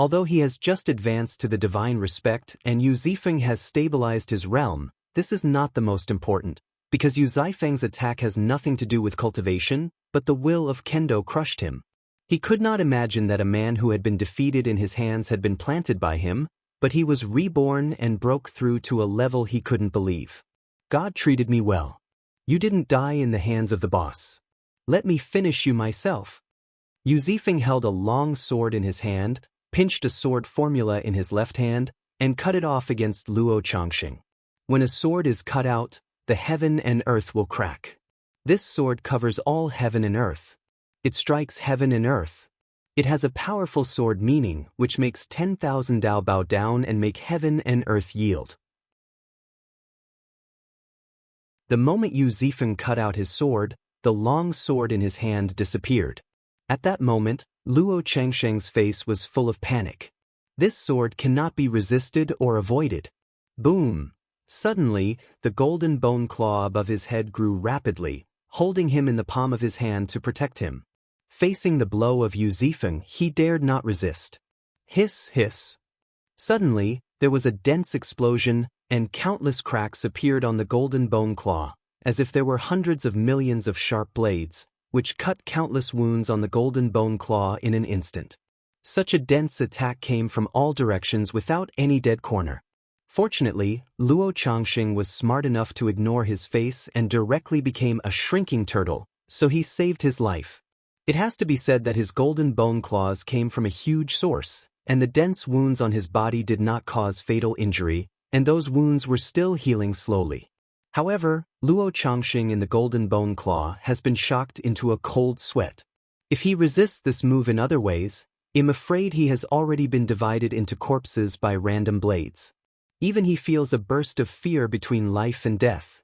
Although he has just advanced to the divine respect and Yu Zifeng has stabilized his realm, this is not the most important, because Yu Zifeng's attack has nothing to do with cultivation, but the will of Kendo crushed him. He could not imagine that a man who had been defeated in his hands had been planted by him, but he was reborn and broke through to a level he couldn't believe. God treated me well. You didn't die in the hands of the boss. Let me finish you myself. Yu Zifeng held a long sword in his hand, pinched a sword formula in his left hand, and cut it off against Luo Changsheng. When a sword is cut out, the heaven and earth will crack. This sword covers all heaven and earth. It strikes heaven and earth. It has a powerful sword meaning, which makes 10,000 Dao bow down and make heaven and earth yield. The moment Yu Zifeng cut out his sword, the long sword in his hand disappeared. At that moment, Luo Changsheng's face was full of panic. This sword cannot be resisted or avoided. Boom! Suddenly, the golden bone claw above his head grew rapidly, holding him in the palm of his hand to protect him. Facing the blow of Yu Zifeng, he dared not resist. Hiss, hiss. Suddenly, there was a dense explosion, and countless cracks appeared on the golden bone claw, as if there were hundreds of millions of sharp blades, which cut countless wounds on the golden bone claw in an instant. Such a dense attack came from all directions without any dead corner. Fortunately, Luo Changsheng was smart enough to ignore his face and directly became a shrinking turtle, so he saved his life. It has to be said that his golden bone claws came from a huge source, and the dense wounds on his body did not cause fatal injury, and those wounds were still healing slowly. However, Luo Changsheng in the golden bone claw has been shocked into a cold sweat. If he resists this move in other ways, I'm afraid he has already been divided into corpses by random blades. Even he feels a burst of fear between life and death.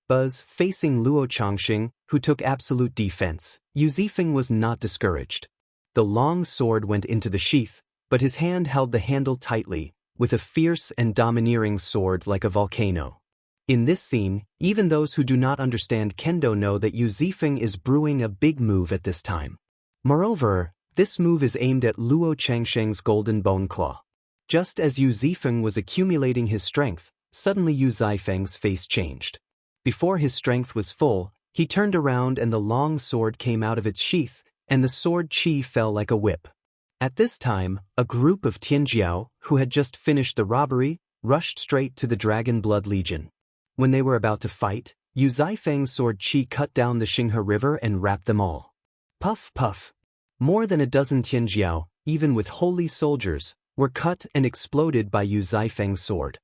Buzz, facing Luo Changsheng, who took absolute defense, Yu Zifeng was not discouraged. The long sword went into the sheath, but his hand held the handle tightly, with a fierce and domineering sword like a volcano. In this scene, even those who do not understand kendo know that Yu Zifeng is brewing a big move at this time. Moreover, this move is aimed at Luo Changsheng's golden bone claw. Just as Yu Zifeng was accumulating his strength, suddenly Yu Zifeng's face changed. Before his strength was full, he turned around and the long sword came out of its sheath, and the sword chi fell like a whip. At this time, a group of Tianjiao, who had just finished the robbery, rushed straight to the Dragon Blood Legion. When they were about to fight, Yu Zifeng's sword chi cut down the Xinghe River and wrapped them all. Puff, puff. More than a dozen Tianjiao, even with holy soldiers, were cut and exploded by Yu Zifeng's sword.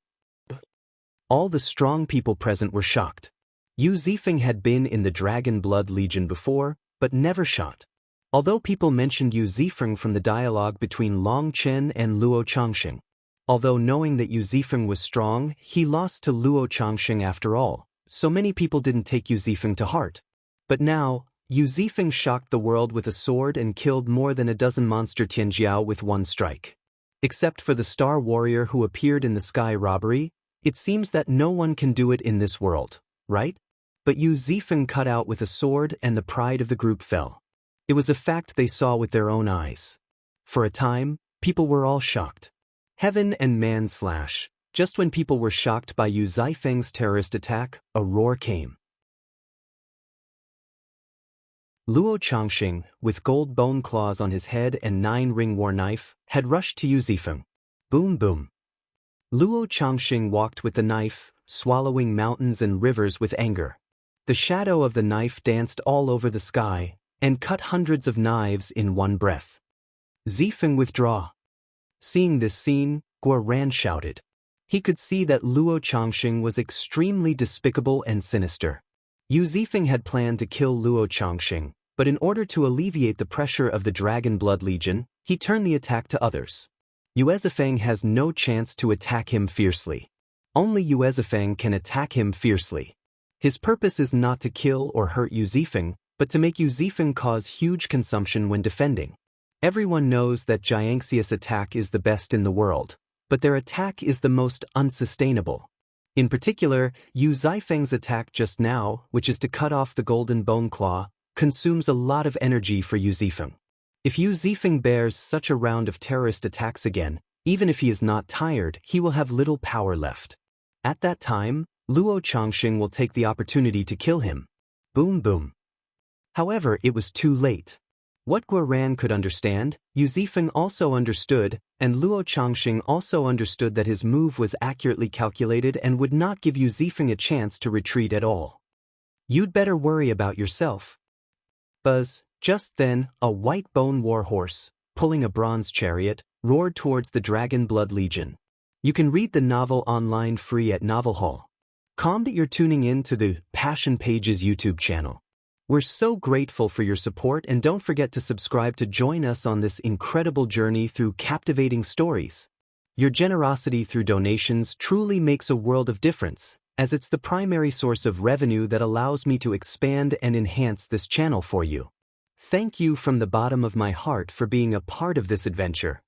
All the strong people present were shocked. Yu Zifeng had been in the Dragon Blood Legion before, but never shot. Although people mentioned Yu Zifeng from the dialogue between Long Chen and Luo Changxing. Although knowing that Yu Zifeng was strong, he lost to Luo Changxing after all, so many people didn't take Yu Zifeng to heart. But now, Yu Zifeng shocked the world with a sword and killed more than a dozen monster Tianjiao with one strike. Except for the star warrior who appeared in the sky robbery, it seems that no one can do it in this world, right? But Yu Zifeng cut out with a sword and the pride of the group fell. It was a fact they saw with their own eyes. For a time, people were all shocked. Heaven and man slash. Just when people were shocked by Yu Zifeng's terrorist attack, a roar came. Luo Changxing, with gold bone claws on his head and 9-ring war knife, had rushed to Yu Zifeng. Boom boom. Luo Changxing walked with the knife, swallowing mountains and rivers with anger. The shadow of the knife danced all over the sky, and cut hundreds of knives in one breath. Zifeng withdraw. Seeing this scene, Guo Ran shouted. He could see that Luo Changxing was extremely despicable and sinister. Yu Zifeng had planned to kill Luo Changxing, but in order to alleviate the pressure of the Dragon Blood Legion, he turned the attack to others. Yu Zifeng has no chance to attack him fiercely. Only Yu Zifeng can attack him fiercely. His purpose is not to kill or hurt Yu Zifeng, but to make Yu Zifeng cause huge consumption when defending. Everyone knows that Jiangxia's attack is the best in the world, but their attack is the most unsustainable. In particular, Yu Zifeng's attack just now, which is to cut off the golden bone claw, consumes a lot of energy for Yu Zifeng. If Yu Zifeng bears such a round of terrorist attacks again, even if he is not tired, he will have little power left. At that time, Luo Changxing will take the opportunity to kill him. Boom boom. However, it was too late. What Guo Ran could understand, Yu Zifeng also understood, and Luo Changxing also understood that his move was accurately calculated and would not give Yu Zifeng a chance to retreat at all. You'd better worry about yourself. Buzz. Just then, a white bone war horse, pulling a bronze chariot, roared towards the Dragon Blood Legion. You can read the novel online free at Novel Hall. Calm that you're tuning in to the Passion Pages YouTube channel. We're so grateful for your support, and don't forget to subscribe to join us on this incredible journey through captivating stories. Your generosity through donations truly makes a world of difference, as it's the primary source of revenue that allows me to expand and enhance this channel for you. Thank you from the bottom of my heart for being a part of this adventure.